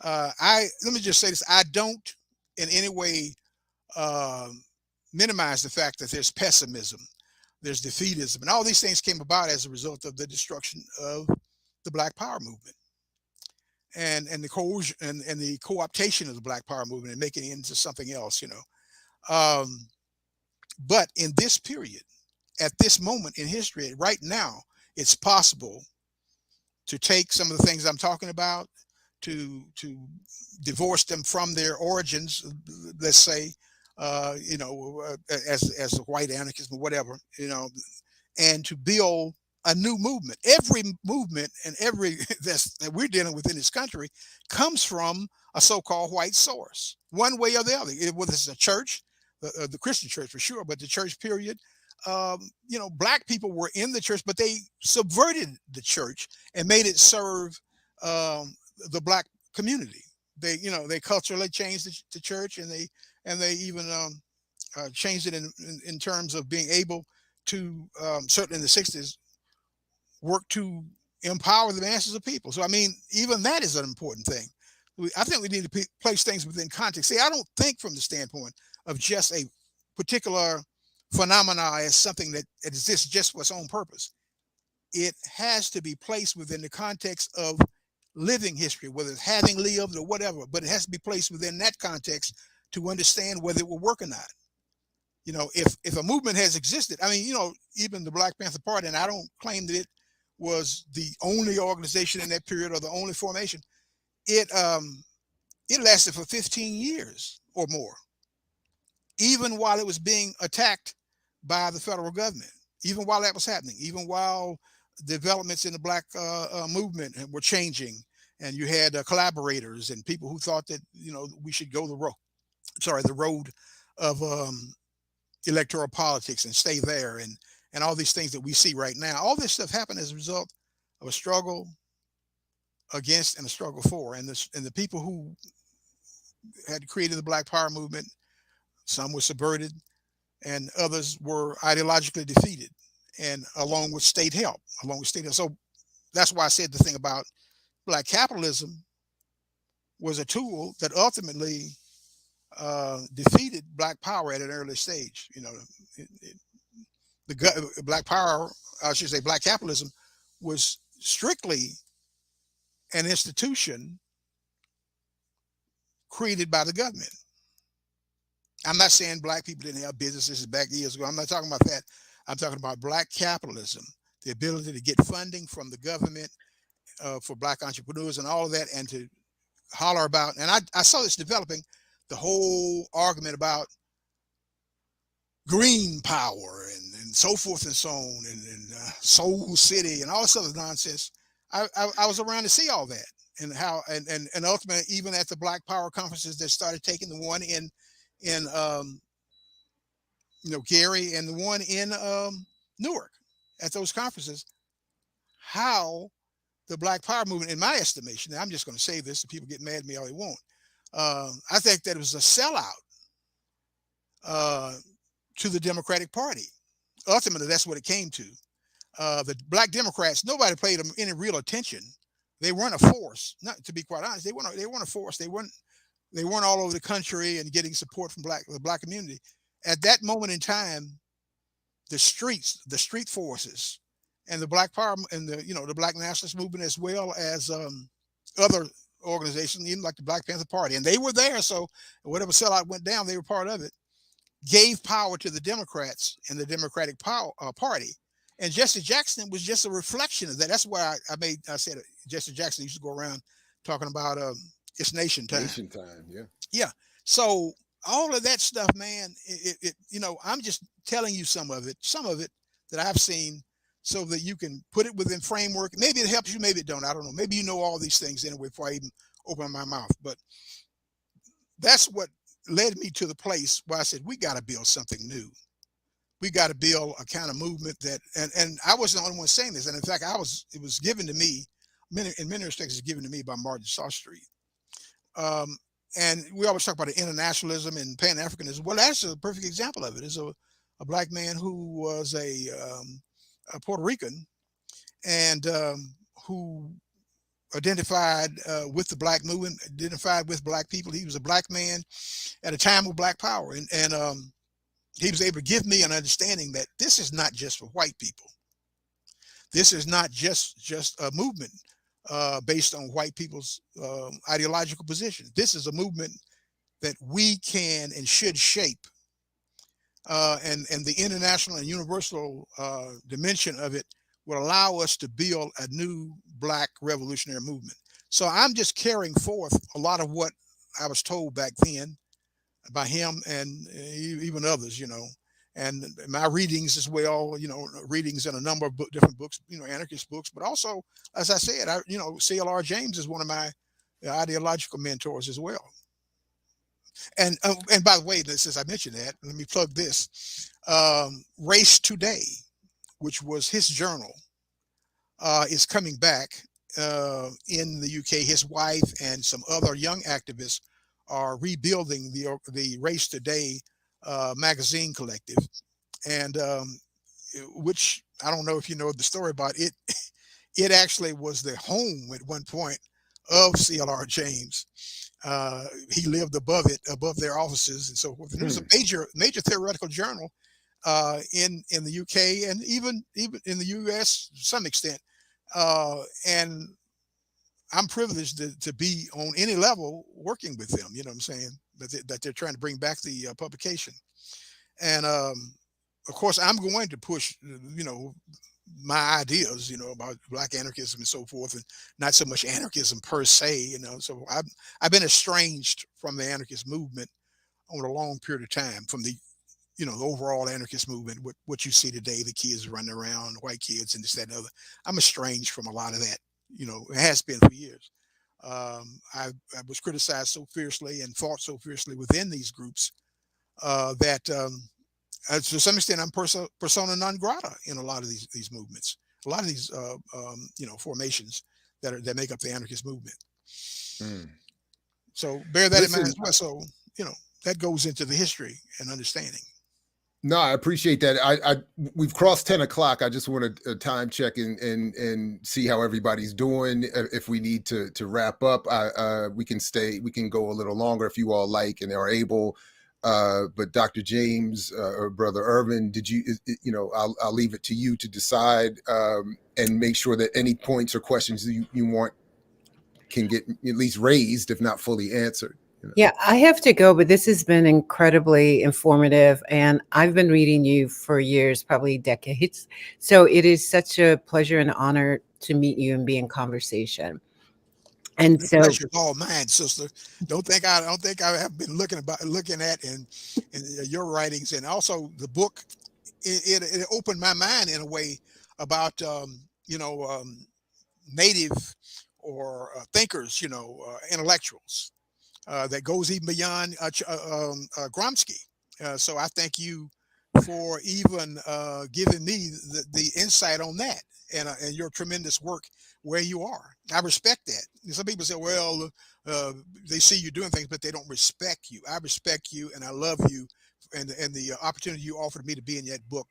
let me just say this: I don't in any way minimize the fact that there's pessimism, there's defeatism, and all these things came about as a result of the destruction of the Black Power movement, and the coercion and the co-optation of the Black Power movement and making it into something else, you know. But in this period, at this moment in history, right now, it's possible to take some of the things I'm talking about, to divorce them from their origins, let's say, you know, as a white anarchism or whatever, you know, and to build a new movement. Every movement and every that we're dealing with in this country comes from a so-called white source, one way or the other, whether it's a church, the Christian church for sure, but the church period. You know, Black people were in the church, but they subverted the church and made it serve the Black community. They, you know, they culturally changed the church, and they even changed it in terms of being able to, certainly in the 60s, work to empower the masses of people. So, I mean, even that is an important thing. I think we need to place things within context. See, I don't think from the standpoint of just a particular phenomena as something that exists just for its own purpose. It has to be placed within the context of living history, whether it's having lived or whatever, but it has to be placed within that context to understand whether it will work or not. You know, if a movement has existed, I mean, you know, even the Black Panther Party, and I don't claim that it was the only organization in that period or the only formation, it lasted for 15 years or more, even while it was being attacked by the federal government, even while that was happening, even while developments in the Black movement were changing, and you had collaborators and people who thought that, you know, we should go the road of electoral politics and stay there, and all these things that we see right now. All this stuff happened as a result of a struggle against and a struggle for, and the people who had created the Black Power movement, some were subverted and others were ideologically defeated, and along with state help. So that's why I said the thing about Black capitalism was a tool that ultimately defeated Black power at an early stage. You know, the Black power, I should say, Black capitalism was strictly an institution created by the government. I'm not saying Black people didn't have businesses back years ago. I'm not talking about that. I'm talking about Black capitalism, the ability to get funding from the government for Black entrepreneurs and all of that, and to holler about, and I saw this developing, the whole argument about green power and so forth and so on, and Soul City and all this other nonsense. I was around to see all that, and how, and ultimately, even at the Black Power conferences that started taking the one in Gary, and the one in Newark at those conferences, how the Black Power movement, in my estimation, and I'm just going to say this, so people get mad at me all they want. I think that it was a sellout to the Democratic Party. Ultimately, that's what it came to. The Black Democrats, nobody paid them any real attention. They weren't a force. Not to be quite honest, they weren't a force. They weren't all over the country and getting support from the Black community. At that moment in time, the street forces, and the Black Power and the Black Nationalist movement, as well as other organizations, even like the Black Panther Party, and they were there. So whatever sellout went down, they were part of it. Gave power to the Democrats and the Democratic Party, and Jesse Jackson was just a reflection of that. That's why I said Jesse Jackson used to go around talking about it's nation time. Nation time, yeah. Yeah. So all of that stuff, man, I'm just telling you some of it that I've seen, so that you can put it within framework. Maybe it helps you, maybe it don't. I don't know. Maybe you know all these things anyway before I even open my mouth. But that's what led me to the place where I said, we got to build something new. We got to build a kind of movement that, and I wasn't the only one saying this. And in fact, it was given to me, in many respects, it's given to me by Martin Sawstreet. And we always talk about the internationalism and Pan-Africanism. Well, that's a perfect example of it. It's a Black man who was a Puerto Rican, and who identified with the Black movement, identified with Black people. He was a Black man at a time of Black power, and he was able to give me an understanding that this is not just for white people. This is not just a movement based on white people's ideological positions. This is a movement that we can and should shape, and the international and universal dimension of it will allow us to build a new Black revolutionary movement. So I'm just carrying forth a lot of what I was told back then by him and even others, and my readings as well, readings in a number of different books, anarchist books, but also, as I said, C.L.R. James is one of my ideological mentors as well. And by the way, since I mentioned that, let me plug this. Race Today, which was his journal, is coming back in the UK. His wife and some other young activists are rebuilding the Race Today magazine collective, and which I don't know if you know the story about it. It actually was the home at one point of C.L.R. James. He lived above their offices and so forth. And it was a major theoretical journal in the UK and even in the US to some extent. And I'm privileged to be on any level working with them. You know what I'm saying? That they're trying to bring back the publication. And of course, I'm going to push, my ideas, about Black anarchism and so forth, and not so much anarchism per se, So I've been estranged from the anarchist movement over a long period of time, from the overall anarchist movement, what you see today, the kids running around, white kids and this, that, and other. I'm estranged from a lot of that. It has been for years. I was criticized so fiercely and fought so fiercely within these groups that to some extent I'm persona non grata in a lot of these movements, a lot of these formations that make up the anarchist movement. So bear that in mind as well. So that goes into the history and understanding. No, I appreciate that. We've crossed 10 o'clock. I just want to time check and see how everybody's doing. If we need to wrap up, we can go a little longer if you all like and are able. But Dr. James or Brother Ervin, did you, I'll leave it to you to decide and make sure that any points or questions you want can get at least raised, if not fully answered. Yeah, I have to go, but this has been incredibly informative, and I've been reading you for years, probably decades. So it is such a pleasure and honor to meet you and be in conversation. And the so, pleasure's all mine, sister. Don't think I have been looking at and your writings, and also the book. It opened my mind in a way about native or thinkers, intellectuals. That goes even beyond Gramsci. So I thank you for even giving me the insight on that and your tremendous work where you are. I respect that. Some people say, well, they see you doing things, but they don't respect you. I respect you and I love you, and the opportunity you offered me to be in that book,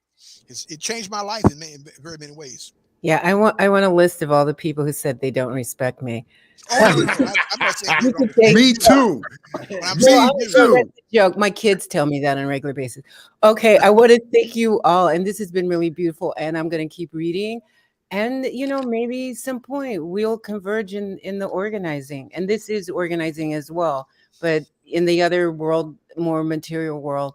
it changed my life in very many ways. Yeah, I want a list of all the people who said they don't respect me. Oh no, I'm not saying you You don't could respect take- Me too. me. I'm Me saying No, you. too. that's a joke. My kids tell me that on a regular basis. Okay, I want to thank you all, and this has been really beautiful. And I'm going to keep reading, and maybe some point we'll converge in the organizing. And this is organizing as well, but in the other world, more material world.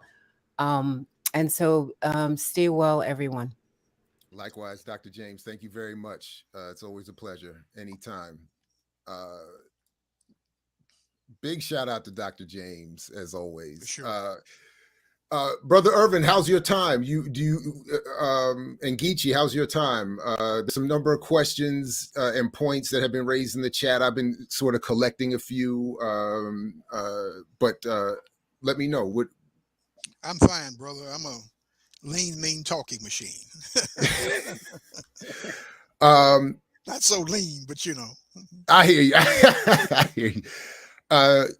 And so, stay well, everyone. Likewise, Dr. James, thank you very much. It's always a pleasure. Anytime. Uh, Big shout out to Dr. James, as For always. sure. Brother Ervin, how's your time? And Geechee, how's your time? There's some number of questions and points that have been raised in the chat. I've been sort of collecting a few, but let me know. What I'm fine, brother. I'm a lean, mean talking machine. Not so lean, but I hear you. I hear you.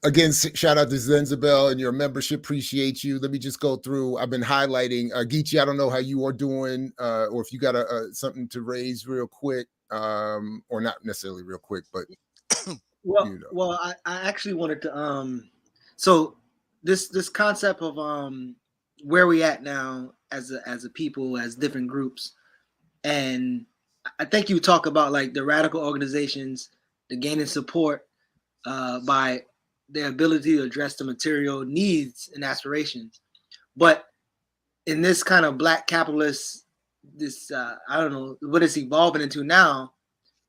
Again, shout out to Zenzabel and your membership. Appreciate you. Let me just go through. I've been highlighting Geechee. I don't know how you are doing, or if you got something to raise real quick, or not necessarily real quick, but Well, I actually wanted to so this concept of where we at now as a people, as different groups, and I think you talk about like the radical organizations, the gaining support by their ability to address the material needs and aspirations. But in this kind of black capitalist, this I don't know what it's evolving into now.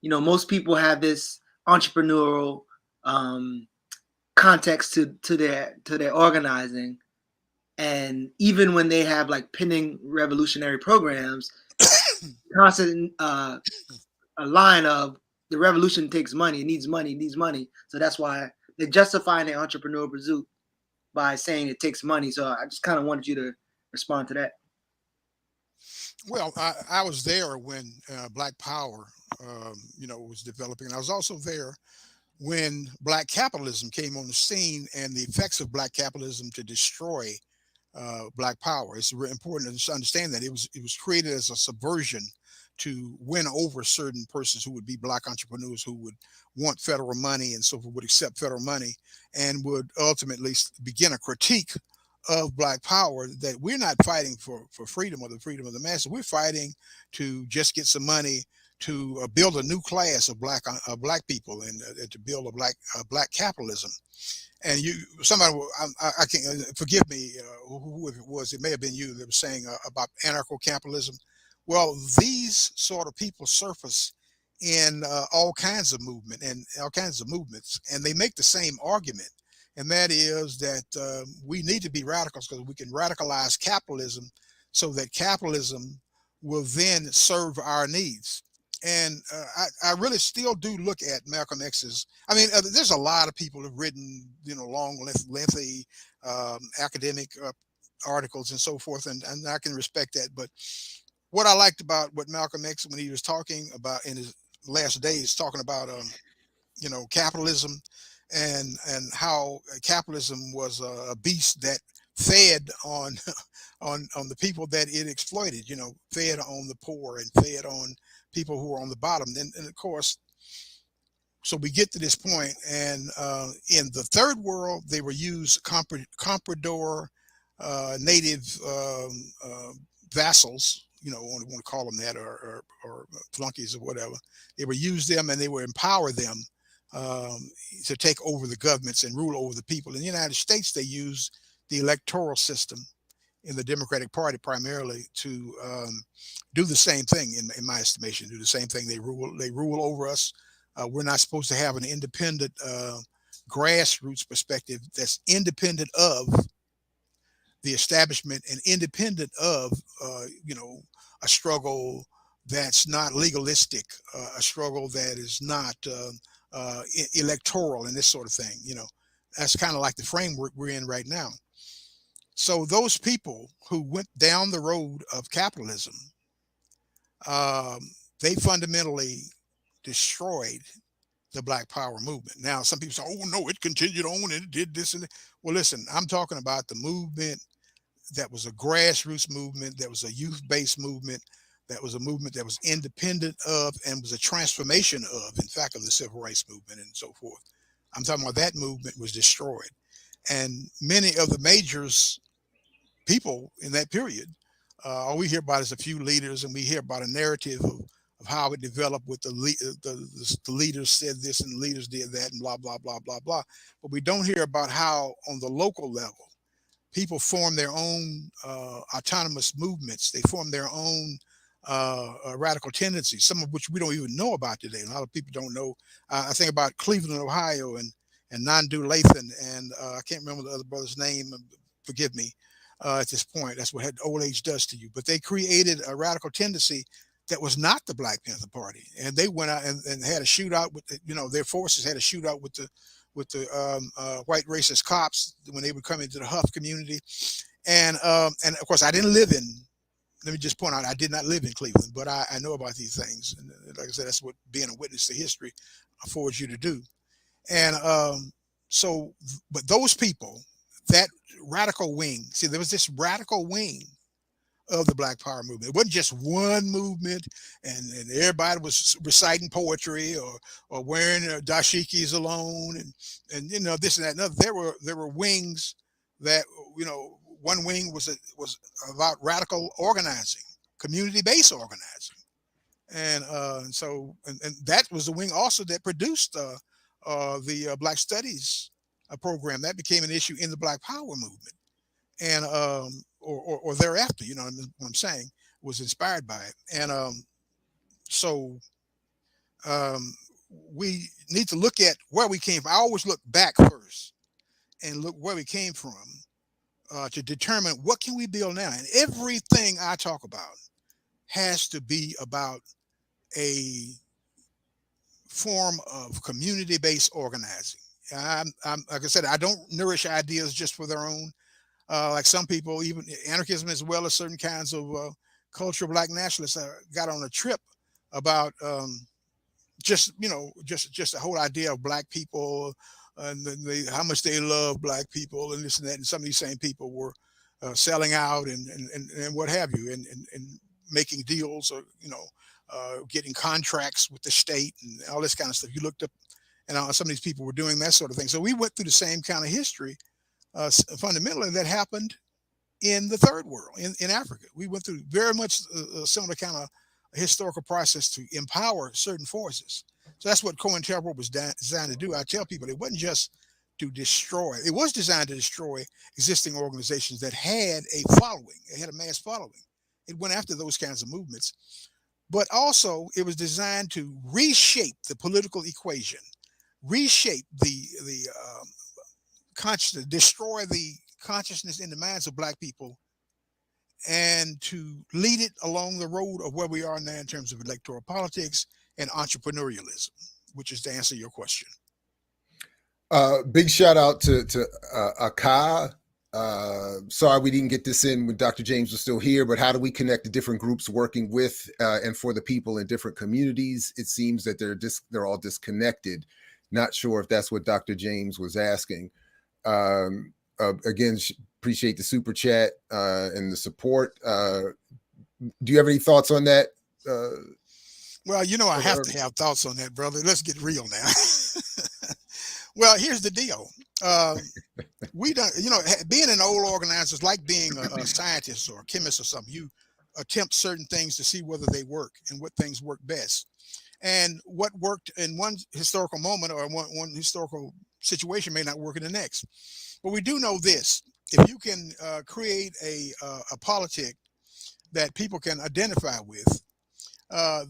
Most people have this entrepreneurial context to their organizing, and even when they have like pending revolutionary programs, constant a line of the revolution takes money, it needs money, it needs money. So that's why they're justifying their entrepreneurial pursuit by saying it takes money. So I just kind of wanted you to respond to that. Well, I was there when Black Power, was developing, and I was also there when Black capitalism came on the scene and the effects of Black capitalism to destroy Black Power. It's very important to understand that it was created as a subversion to win over certain persons who would be Black entrepreneurs who would want federal money and so forth, would accept federal money, and would ultimately begin a critique of Black Power, that we're not fighting for freedom or the freedom of the masses. We're fighting to just get some money to build a new class of black people, and to build a black capitalism. And somebody, I can't, forgive me, who it was, it may have been you that was saying about anarcho-capitalism. Well, these sort of people surface in all kinds of movement and all kinds of movements, and they make the same argument. And that is that we need to be radicals because we can radicalize capitalism so that capitalism will then serve our needs. And I really still do look at Malcolm X's. I mean, there's a lot of people who've written, long, lengthy academic articles and so forth, and I can respect that. But what I liked about what Malcolm X, when he was talking about in his last days, talking about capitalism and how capitalism was a beast that fed on on the people that it exploited, fed on the poor and fed on people who were on the bottom. And of course, so we get to this point, and in the third world, they were used comprador native vassals, want to call them that, or flunkies or whatever. They would use them and they would empower them to take over the governments and rule over the people. In the United States, they use the electoral system in the Democratic Party primarily to do the same thing, in my estimation, do the same thing. They rule over us. We're not supposed to have an independent grassroots perspective that's independent of the establishment and independent of, a struggle that's not legalistic, a struggle that is not electoral and this sort of thing. That's kind of like the framework we're in right now. So those people who went down the road of capitalism, um, they fundamentally destroyed the Black Power movement. Now, some people say, "Oh no, it continued on and it did this and that." Well, listen, I'm talking about the movement that was a grassroots movement, that was a youth-based movement, that was a movement that was independent of and was a transformation of, in fact, of the civil rights movement and so forth. I'm talking about that movement was destroyed, and many of the majors people in that period. All we hear about is a few leaders, and we hear about a narrative of how it developed with the leaders said this and the leaders did that and blah blah blah blah blah. But we don't hear about how on the local level people form their own autonomous movements. They form their own radical tendencies, some of which we don't even know about today. A lot of people don't know. I think about Cleveland, Ohio, and Nandu Lathan, and I can't remember the other brother's name. Forgive me. At this point, that's what old age does to you. But they created a radical tendency that was not the Black Panther Party, and they went out and had a shootout with their forces had a shootout with the white racist cops when they would come into the Huff community, and of course I didn't live in. Let me just point out I did not live in Cleveland, but I know about these things, and like I said, that's what being a witness to history affords you to do. And so, but those people, that radical wing, see, there was this radical wing of the Black Power movement. It wasn't just one movement, and everybody was reciting poetry or wearing dashikis alone, and this and that. And other. There were wings that one wing was about radical organizing, community-based organizing, and so that was the wing also that produced the Black Studies program that became an issue in the Black Power movement, and or thereafter, what I'm saying, was inspired by it, and so um, we need to look at where we came from. I always look back first and look where we came from to determine what can we build now. And everything I talk about has to be about a form of community-based organizing. I'm like I said, I don't nourish ideas just for their own. Like some people, even anarchism as well as certain kinds of cultural Black nationalists got on a trip about just the whole idea of Black people and how much they love Black people and this and that. And some of these same people were selling out and what have you, and making deals or getting contracts with the state and all this kind of stuff. You looked up, and some of these people were doing that sort of thing. So we went through the same kind of history. Fundamentally, that happened in the third world, in Africa. We went through very much a similar kind of historical process to empower certain forces. So that's what COINTELPRO was designed to do. I tell people it wasn't just to destroy. It was designed to destroy existing organizations that had a following. It had a mass following. It went after those kinds of movements. But also, it was designed to reshape the political equation, reshape the consciousness, destroy the consciousness in the minds of Black people, and to lead it along the road of where we are now in terms of electoral politics and entrepreneurialism, which is to answer your question. Big shout out to Aka. Sorry we didn't get this in when Dr. James was still here, but how do we connect the different groups working with and for the people in different communities? It seems that they're all disconnected. Not sure if that's what Dr. James was asking. Again, appreciate the super chat and the support. Do you have any thoughts on that? Well, I have to have thoughts on that, brother. Let's get real now. Well, here's the deal. We don't, being an old organizer is like being a scientist or a chemist or something. You attempt certain things to see whether they work and what things work best. And what worked in one historical moment or one historical situation may not work in the next. But we do know this: if you can create a politic that people can identify with,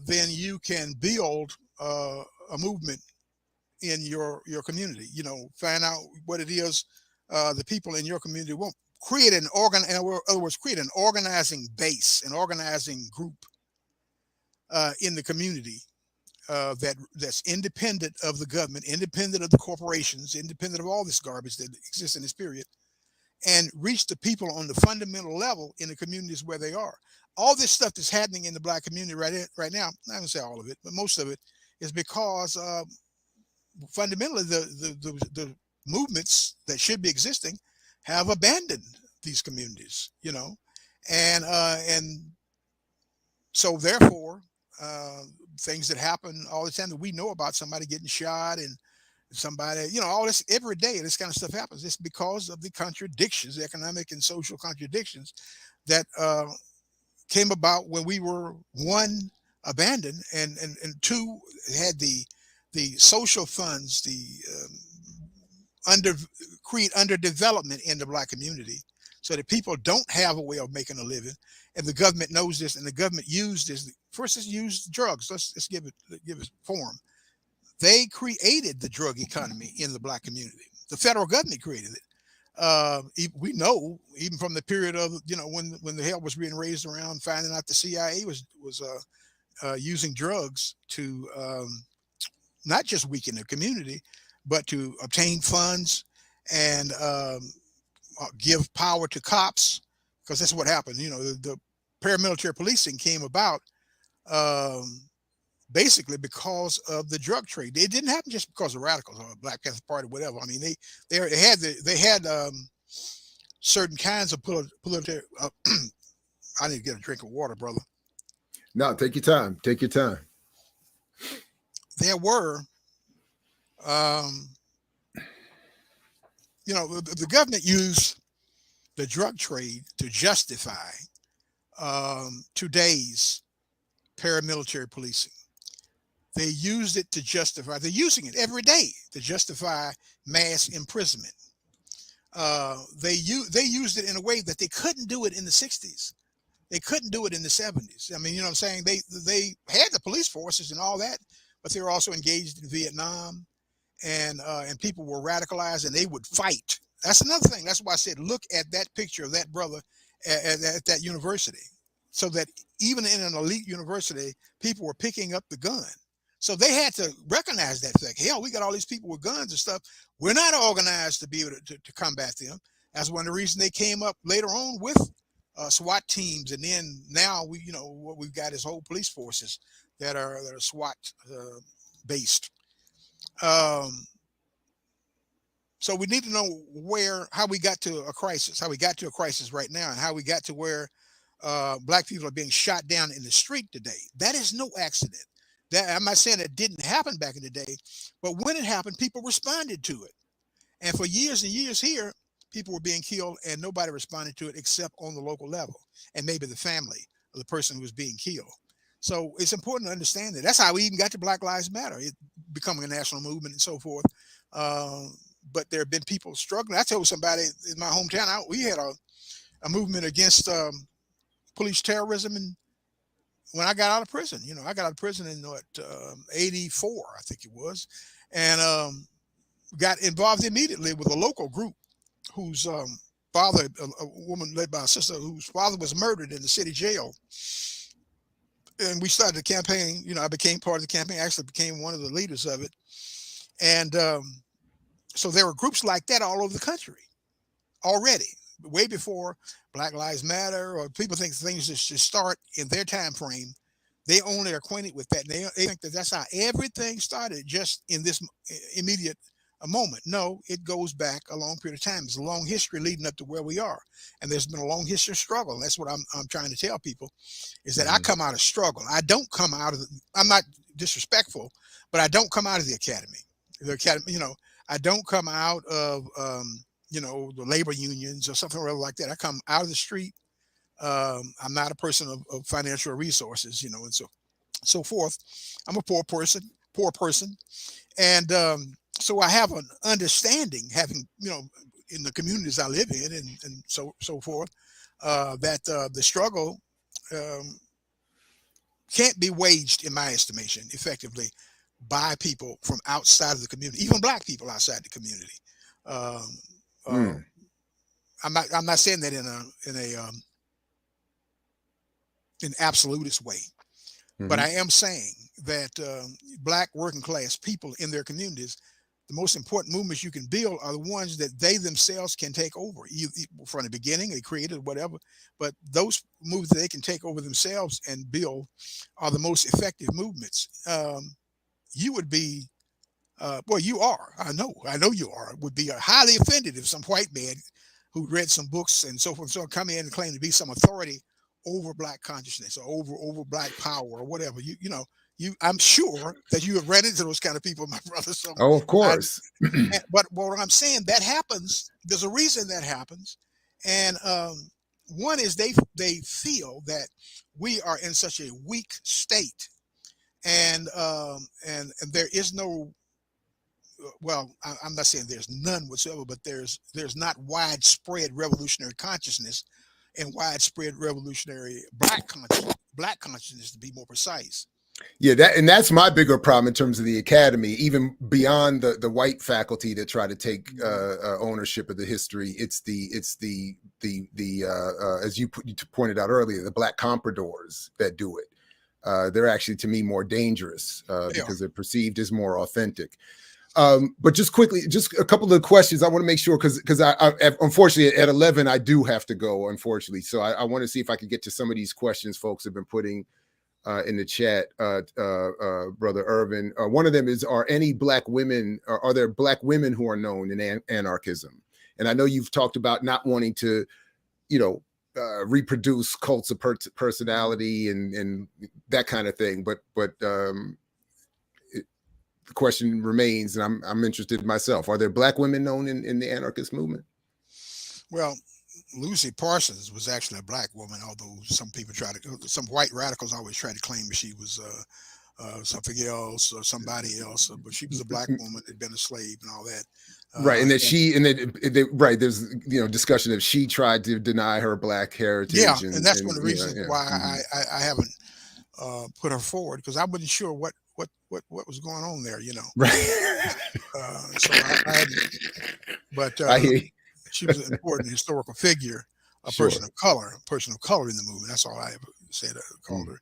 then you can build a movement in your community. Find out what it is the people in your community want. Create in other words, create an organizing base, an organizing group in the community that's independent of the government, independent of the corporations, independent of all this garbage that exists in this period, and reach the people on the fundamental level in the communities where they are. All this stuff that's happening in the Black community right now, I'm not gonna say all of it, but most of it is because fundamentally the movements that should be existing have abandoned these communities, and so therefore things that happen all the time that we know about, somebody getting shot and somebody, all this every day, this kind of stuff happens. It's because of the contradictions, economic and social contradictions that came about when we were, one, abandoned, and two, had the social funds, the underdevelopment in the Black community, so that people don't have a way of making a living, and the government knows this, and the government used this. First, it's used drugs. Let's give it form. They created the drug economy in the Black community. The federal government created it. We know even from the period of when the hell was being raised around finding out the CIA was using drugs to not just weaken the community, but to obtain funds and give power to cops, because that's what happened. The paramilitary policing came about basically because of the drug trade. It didn't happen just because of radicals or Black Panther Party, whatever. I mean, they had certain kinds of political. I need to get a drink of water, brother. No, take your time. Take your time. There were, the government used the drug trade to justify today's paramilitary policing. They used it to justify. They're using it every day to justify mass imprisonment. They used it in a way that they couldn't do it in the 60s. They couldn't do it in the 70s. I mean, you know what I'm saying? They had the police forces and all that, but they were also engaged in Vietnam, and people were radicalized and they would fight. That's another thing. That's why I said, look at that picture of that brother at that university, so that even in an elite university, people were picking up the gun. So they had to recognize that fact. Hell, we got all these people with guns and stuff. We're not organized to be able to combat them. That's one of the reasons they came up later on with SWAT teams, and then now what we've got is whole police forces that are SWAT based. So we need to know how we got to a crisis, right now, and how we got to where Black people are being shot down in the street today. That is no accident. I'm not saying it didn't happen back in the day, but when it happened, people responded to it. And for years and years here, people were being killed and nobody responded to it except on the local level, and maybe the family of the person who was being killed. So it's important to understand that. That's how we even got to Black Lives Matter, it becoming a national movement and so forth. But there have been people struggling. I told somebody in my hometown, we had a movement against police terrorism, and when I got out of prison, I got out of prison in 84, I think it was, and got involved immediately with a local group whose father, a woman led by a sister, whose father was murdered in the city jail. And we started the campaign. I became part of the campaign, actually became one of the leaders of it. And so there were groups like that all over the country already, way before Black Lives Matter, or people think things just start in their time frame. They only are acquainted with that. And they think that that's how everything started, just in this immediate moment. No, it goes back a long period of time. There's a long history leading up to where we are. And there's been a long history of struggle. And that's what I'm trying to tell people, is that I come out of struggle. I don't come out of I'm not disrespectful, but I don't come out of the academy. I don't come out of, the labor unions or something like that. I come out of the street. I'm not a person of financial resources, and so forth. I'm a poor person. And so I have an understanding, having, in the communities I live in, and so forth, that the struggle can't be waged, in my estimation, effectively by people from outside of the community, even Black people outside the community. I'm not saying that in an absolutist way, but I am saying that Black working class people in their communities the most important movements you can build are the ones that they themselves can take over. From the beginning, they created whatever, but those moves that they can take over themselves and build are the most effective movements. You would be, well, you are. I know you are. Would be highly offended if some white man who read some books and so forth and so on come in and claim to be some authority over black consciousness or over black power or whatever. I'm sure that you have ran into those kind of people, my brother. So Oh, of course. but what I'm saying, that happens. There's a reason that happens, and one is they feel that we are in such a weak state, and there is no. Well, I'm not saying there's none whatsoever, but there's not widespread revolutionary consciousness and widespread revolutionary black consciousness, to be more precise. Yeah, that's my bigger problem in terms of the academy, even beyond the white faculty that try to take ownership of the history. It's the as you pointed out earlier, the black compradors that do it. They're actually, to me, more dangerous because they're perceived as more authentic. But just quickly, just a couple of questions I want to make sure, because I unfortunately at 11 I do have to go, unfortunately. So I want to see if I can get to some of these questions folks have been putting in the chat, Brother Ervin. One of them is, are there black women who are known in anarchism? And I know you've talked about not wanting to, reproduce cults of personality and that kind of thing. But the question remains, and I'm interested myself. Are there black women known in the anarchist movement? Well, Lucy Parsons was actually a black woman, although some white radicals always try to claim that she was something else or somebody else, but she was a black woman that had been a slave and all that. Right, and that right. There's discussion of she tried to deny her black heritage. Yeah, and that's one of the reasons why I haven't put her forward, because I wasn't sure what was going on there, Right. So but she was an important historical figure, a person of color in the movement. That's all I ever said. Called her.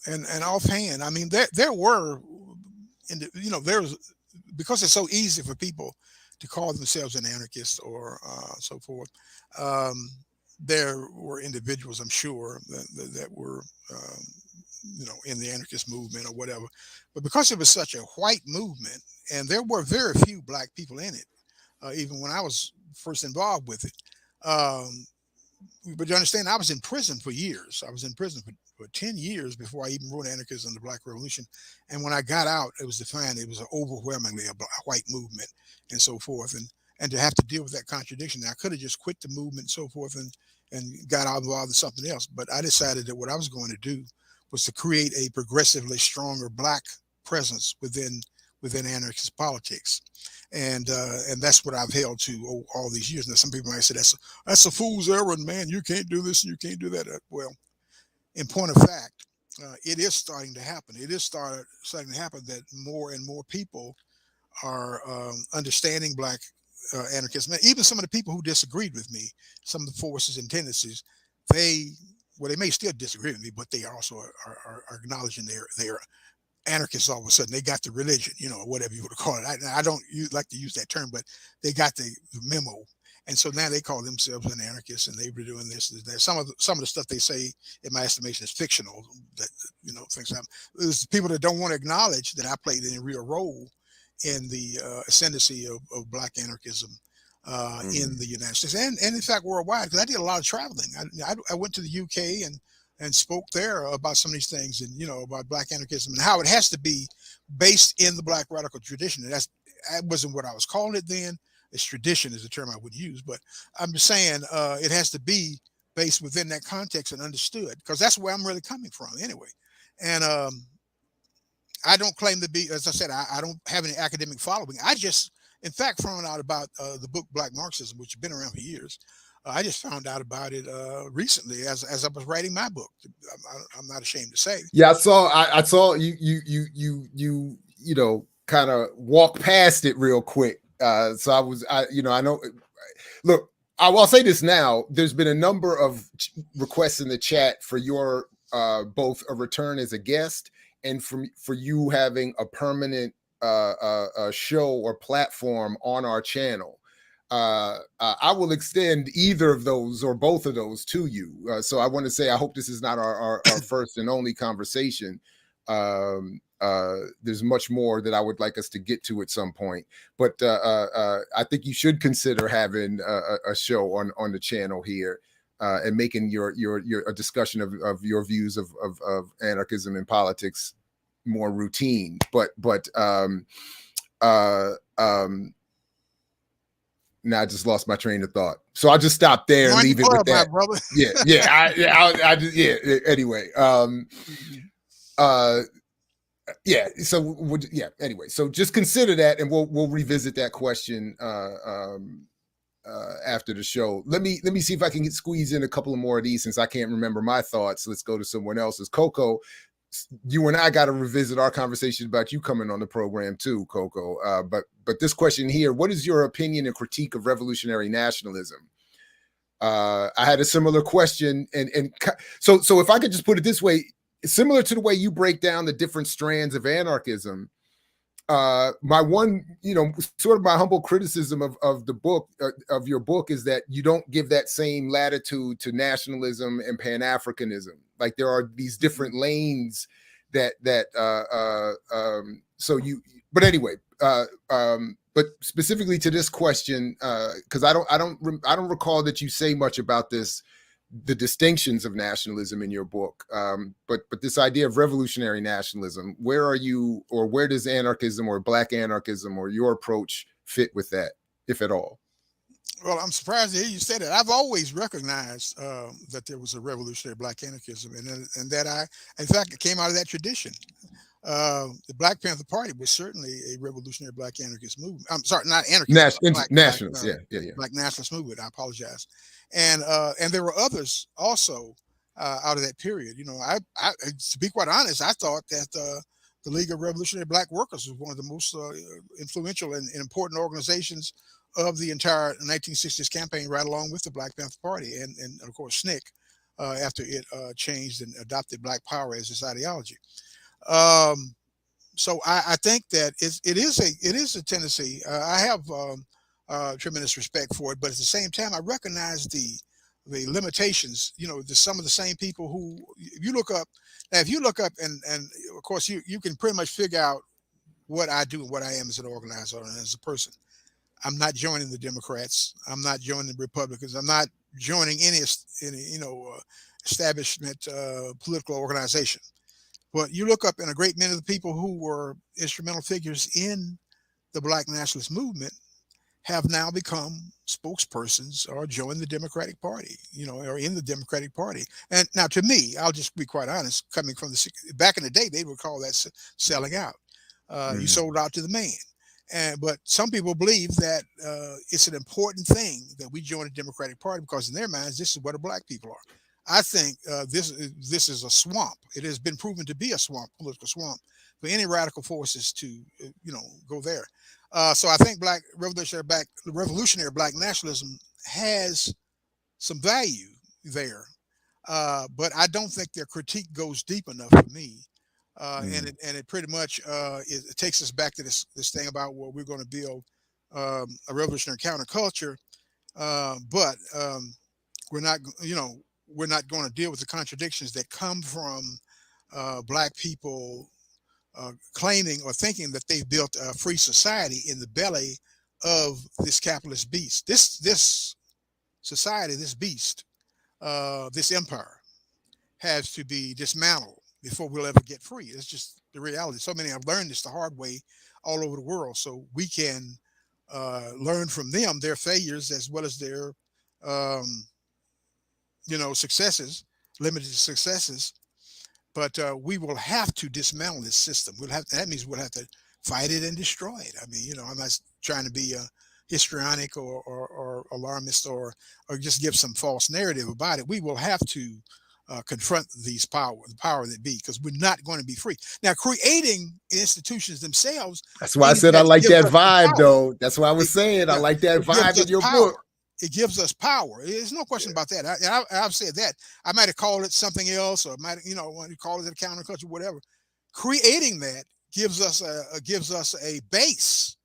And offhand, I mean, there were, there's, because it's so easy for people to call themselves an anarchist or so forth. There were individuals, I'm sure, that were, in the anarchist movement or whatever. But because it was such a white movement, and there were very few black people in it, even when I was first involved with it. But you understand, I was in prison for years. I was in prison for 10 years before I even wrote Anarchism and the Black Revolution. And when I got out, it was defined, it was overwhelmingly a white movement and so forth. And to have to deal with that contradiction, I could have just quit the movement and so forth and got involved in something else. But I decided that what I was going to do was to create a progressively stronger black presence within anarchist politics. And that's what I've held to all these years. Now, some people might say that's a fool's errand, man. You can't do this and you can't do that. Well, in point of fact, it is starting to happen. It is starting to happen that more and more people are understanding black anarchism. Even some of the people who disagreed with me, some of the forces and tendencies, they may still disagree with me, but they also are acknowledging their anarchists. All of a sudden they got the religion, whatever you would call it. I don't like to use that term, but they got the memo, and so now they call themselves an anarchist, and they were doing this and that. Some of the stuff they say, in my estimation, is fictional. That things happen. There's people that don't want to acknowledge that I played a real role in the ascendancy of black anarchism in the United States and in fact worldwide, because I did a lot of traveling. I went to the UK and spoke there about some of these things, and about black anarchism and how it has to be based in the black radical tradition. And that wasn't what I was calling it then. It's tradition is the term I would use, but I'm just saying it has to be based within that context and understood, because that's where I'm really coming from anyway. And I don't claim to be, as I said, I don't have any academic following. I just, in fact, found out about the book Black Marxism, which has been around for years. I just found out about it recently as I was writing my book. I'm not ashamed to say. Yeah, I saw you kind of walk past it real quick. So I know. Look, I'll say this now. There's been a number of requests in the chat for your both a return as a guest and for you having a permanent show or platform on our channel, I will extend either of those or both of those to you. So I want to say, I hope this is not our first and only conversation. There's much more that I would like us to get to at some point, but I think you should consider having a show on the channel here, and making your a discussion of your views of anarchism and politics more routine. But now I just lost my train of thought, so I'll just stop there and leave it with that. Anyway, anyway, so just consider that, and we'll revisit that question after the show. Let me see if I can squeeze in a couple of more of these, since I can't remember my thoughts. Let's go to someone else's. Coco, you and I got to revisit our conversation about you coming on the program too, Coco. But this question here: what is your opinion and critique of revolutionary nationalism? I had a similar question, and so if I could just put it this way, similar to the way you break down the different strands of anarchism. My one, sort of my humble criticism of the book, of your book, is that you don't give that same latitude to nationalism and Pan-Africanism. Like, there are these different lanes but anyway, but specifically to this question, because I don't recall that you say much about the distinctions of nationalism in your book, but this idea of revolutionary nationalism, where are you, or where does anarchism or Black anarchism or your approach fit with that, if at all? Well, I'm surprised to hear you say that. I've always recognized that there was a revolutionary Black anarchism, and that in fact, it came out of that tradition. The Black Panther Party was certainly a revolutionary Black anarchist movement. I'm sorry, not anarchist, nationalists, Black nationalist movement. I apologize. And there were others also out of that period. I to be quite honest, I thought that the League of Revolutionary Black Workers was one of the most influential and important organizations of the entire 1960s campaign, right along with the Black Panther Party and of course SNCC, after it changed and adopted Black Power as its ideology. So I think that it is a tendency. I have tremendous respect for it, but at the same time, I recognize the limitations. Some of the same people who if you look up, and of course you can pretty much figure out what I do and what I am as an organizer and as a person. I'm not joining the Democrats. I'm not joining the Republicans. I'm not joining any establishment political organization. But you look up, and a great many of the people who were instrumental figures in the Black nationalist movement have now become spokespersons or joined the Democratic Party, or in the Democratic Party. And now, to me, I'll just be quite honest, coming from back in the day, they would call that selling out. You sold out to the man. But some people believe that it's an important thing that we join the Democratic Party, because in their minds, this is where the Black people are. I think this is a swamp. It has been proven to be a swamp, political swamp, for any radical forces to go there. So I think revolutionary Black nationalism has some value there, but I don't think their critique goes deep enough for me. And it pretty much it takes us back to this thing about, well, we're going to build a revolutionary counterculture, but we're not going to deal with the contradictions that come from Black people claiming or thinking that they've built a free society in the belly of this capitalist beast. This society, this beast, this empire has to be dismantled before we'll ever get free. It's just the reality. So many have learned this the hard way all over the world, so we can learn from them, their failures, as well as their successes, limited successes. But we will have to dismantle this system. That means we'll have to fight it and destroy it. I mean, I'm not trying to be histrionic or alarmist or just give some false narrative about it. We will have to confront the power that be, because we're not going to be free. Now, creating institutions themselves. That's why I said I like that vibe, though. That's why I was saying I like that vibe in your book. It gives us power. There's no question about that. I've said that. I might have called it something else, or might, want to call it a counterculture, whatever. Creating that gives us a base,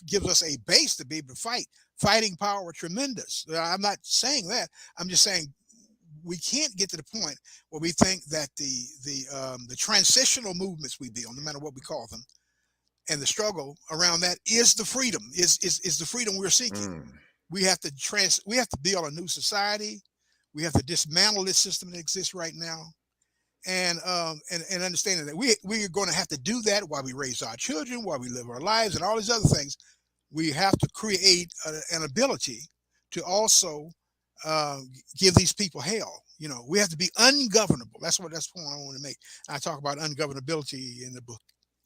to be able to fight. Fighting power tremendous. I'm not saying that. I'm just saying we can't get to the point where we think that the transitional movements we build, no matter what we call them, and the struggle around that is the freedom, is the freedom we're seeking. We have to build a new society. We have to dismantle this system that exists right now, and understanding that we are going to have to do that while we raise our children, while we live our lives, and all these other things. We have to create an ability to also give these people hell. You know, we have to be ungovernable. That's the point I want to make. I talk about ungovernability in the book.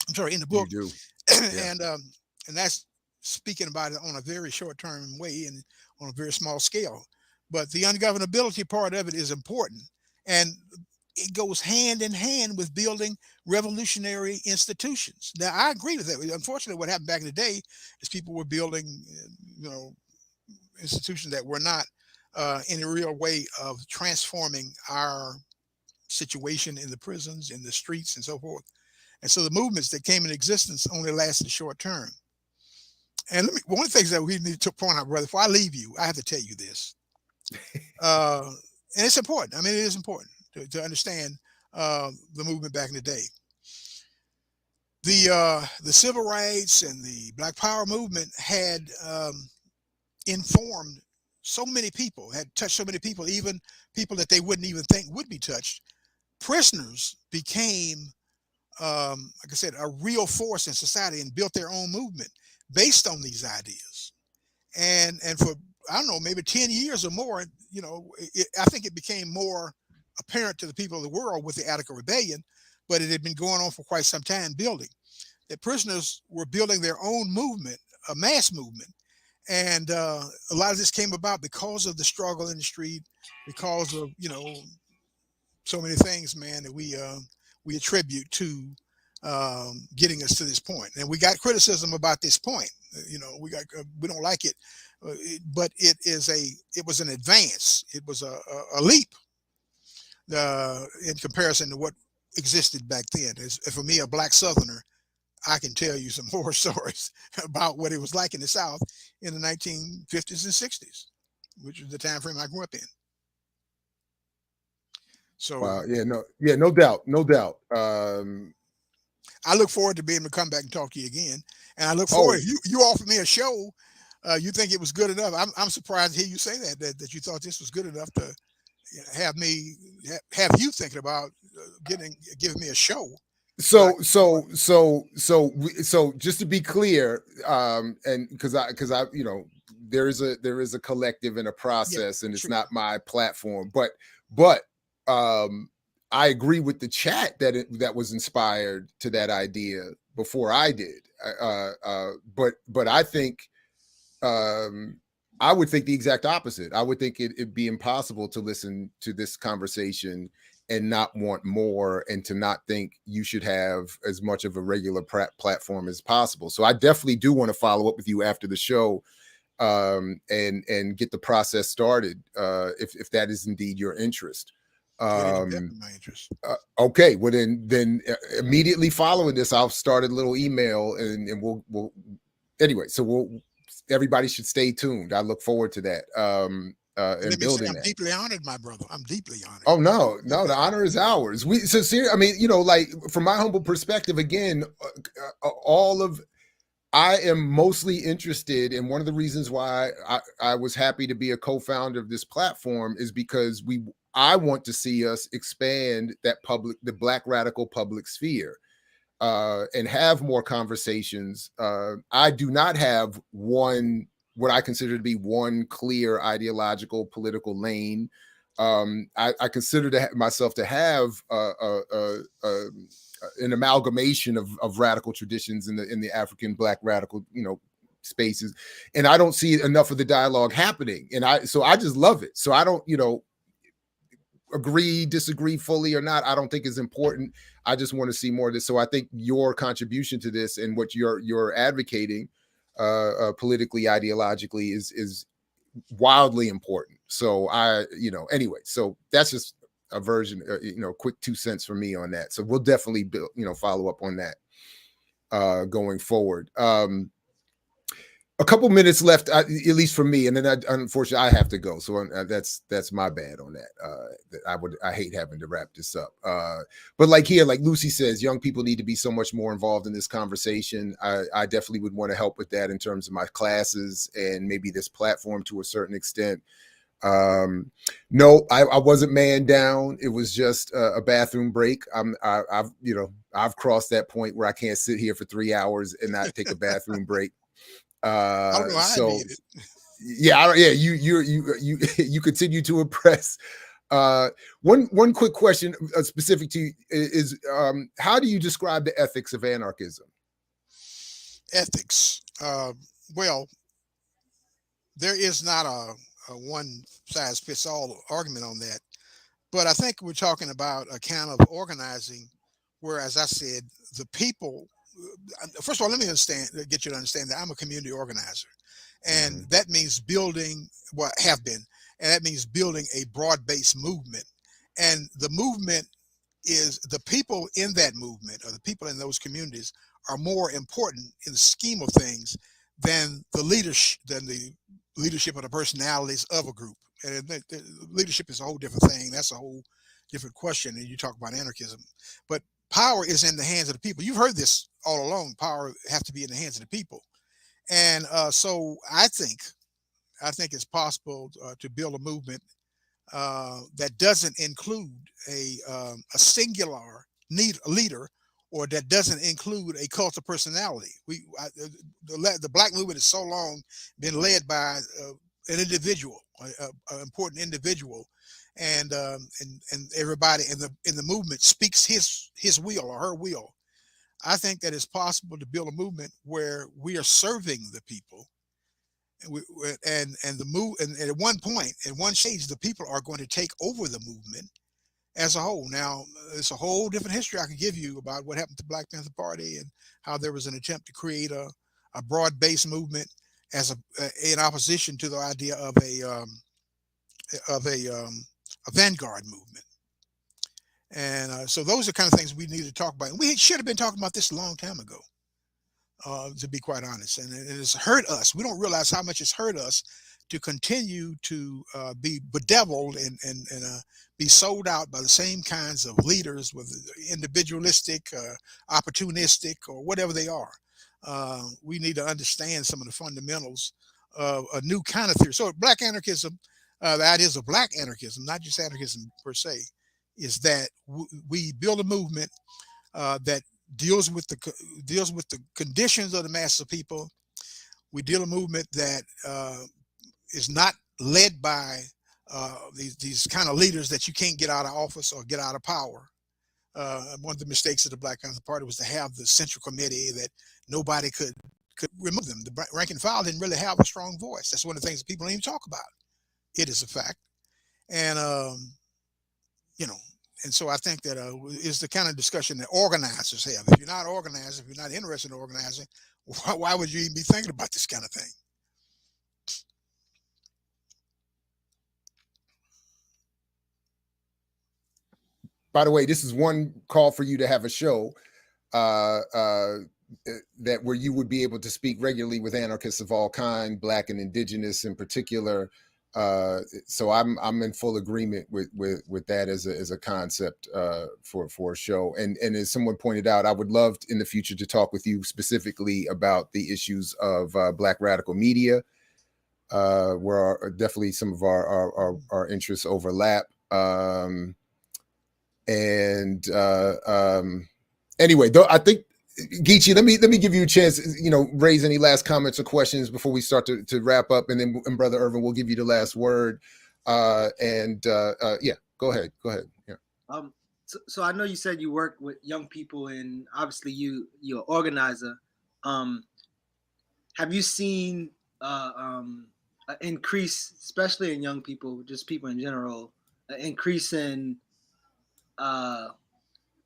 I'm sorry, in the book. You do. Yeah. And that's speaking about it on a very short-term way and on a very small scale. But the ungovernability part of it is important, and it goes hand in hand with building revolutionary institutions. Now, I agree with that. Unfortunately, what happened back in the day is people were building, institutions that were not in a real way of transforming our situation in the prisons, in the streets, and so forth. And so the movements that came into existence only lasted short term. And one of the things that we need to point out, brother, before I leave you, I have to tell you this. And it's important. I mean, it is important to understand the movement back in the day. The civil rights and the Black Power movement had informed so many people, had touched so many people, even people that they wouldn't even think would be touched. Prisoners became, like I said, a real force in society and built their own movement based on these ideas. And for, I don't know, maybe 10 years or more, I think it became more apparent to the people of the world with the Attica Rebellion, but it had been going on for quite some time building. That prisoners were building their own movement, a mass movement. And a lot of this came about because of the struggle in the street, because of, so many things, man, that we attribute to getting us to this point. And we got criticism about this point. We don't like it, but it was an advance. It was a leap in comparison to what existed back then. For me, a Black Southerner, I can tell you some horror stories about what it was like in the South in the 1950s and 60s, which is the time frame I grew up in. So, no doubt. I look forward to being able to come back and talk to you again. And I look forward. You offered me a show. You think it was good enough? I'm surprised to hear you say that you thought this was good enough to have you thinking about giving me a show. So just to be clear, and because I there is a collective and a process, and it's not my platform, but I agree with the chat that was inspired to that idea before I did. But I think I would think the exact opposite. I would think it'd be impossible to listen to this conversation and not want more, and to not think you should have as much of a regular platform as possible. So I definitely do want to follow up with you after the show, and get the process started, if that is indeed your interest. Definitely my interest. Okay, well then immediately following this, I'll start a little email, and we'll anyway. So everybody should stay tuned. I look forward to that. And building I'm deeply honored, my brother. I'm deeply honored. Oh no, the honor is ours. I mean, like from my humble perspective, again, I am mostly interested, and one of the reasons why I was happy to be a co-founder of this platform is because I want to see us expand the Black radical public sphere, and have more conversations. I do not have what I consider to be one clear ideological political lane. I consider myself to have an amalgamation of radical traditions in the African Black radical spaces, and I don't see enough of the dialogue happening, and I just love it. So I don't agree, disagree fully or not, I don't think is important. I just want to see more of this. So I think your contribution to this and what you're advocating politically, ideologically is wildly important. So anyway, so that's just a version, quick 2 cents from me on that. So we'll definitely follow up on that. going forward. A couple minutes left, at least for me, and then unfortunately I have to go. So that's my bad on that. I hate having to wrap this up. But like here, like Lucy says, young people need to be so much more involved in this conversation. I definitely would want to help with that in terms of my classes and maybe this platform to a certain extent. No, I wasn't man down. It was just a bathroom break. I've crossed that point where I can't sit here for 3 hours and not take a bathroom break. I don't know how I did it. Yeah, you continue to impress. One quick question specific to you is how do you describe the ethics of anarchism? Ethics. Well, there is not a one size fits all argument on that, but I think we're talking about a kind of organizing where, as I said, the people. First of all, let me get you to understand that I'm a community organizer, and that means building what have been, and that means building a broad-based movement. And the movement is the people in that movement, or the people in those communities, are more important in the scheme of things than the leadership of the personalities of a group. And leadership is a whole different thing. That's a whole different question. And you talk about anarchism, but power is in the hands of the people. You've heard this all along. Power has to be in the hands of the people. And so I think it's possible to build a movement that doesn't include a singular leader, or that doesn't include a cult of personality. The black movement has so long been led by an individual, an important individual, and everybody in the movement speaks his will or her will. I think that it's possible to build a movement where we are serving the people, and at one point, at one stage, the people are going to take over the movement as a whole. Now, it's a whole different history I could give you about what happened to Black Panther Party and how there was an attempt to create a broad-based movement as in opposition to the idea of a vanguard movement. And so those are kind of things we need to talk about. And we should have been talking about this a long time ago, to be quite honest. And it has hurt us. We don't realize how much it's hurt us to continue to be bedeviled and be sold out by the same kinds of leaders, with individualistic, opportunistic, or whatever they are. We need to understand some of the fundamentals of a new kind of theory. So black anarchism, the ideas of black anarchism, not just anarchism per se, is that we build a movement that deals with the conditions of the masses of people. We deal a movement that is not led by these kind of leaders that you can't get out of office or get out of power. One of the mistakes of the Black Panther Party was to have the central committee that nobody could remove them. The rank and file didn't really have a strong voice. That's one of the things that people don't even talk about. It is a fact. And and so I think that is the kind of discussion that organizers have. If you're not organized, if you're not interested in organizing, why would you even be thinking about this kind of thing? By the way, this is one call for you to have a show that where you would be able to speak regularly with anarchists of all kind, Black and Indigenous in particular. So I'm in full agreement with that as a concept for a show. And as someone pointed out, I would love in the future to talk with you specifically about the issues of Black radical media, where definitely some of our interests overlap. Anyway, though, I think, Geechee, let me give you a chance, raise any last comments or questions before we start to wrap up, and then Brother Ervin will give you the last word. Yeah, go ahead. Yeah. So I know you said you work with young people, and obviously you're an organizer. Have you seen an increase, especially in young people, just people in general, an increase in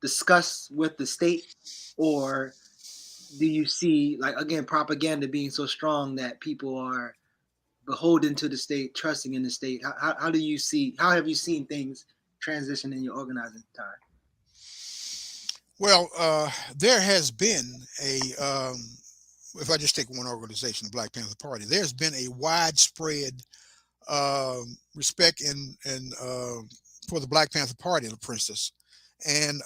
discuss with the state, or do you see, like, again, propaganda being so strong that people are beholden to the state, trusting in the state? How have you seen things transition in your organizing time? Well, there has been if I just take one organization, the Black Panther Party, there's been a widespread respect and for the Black Panther Party, for instance, and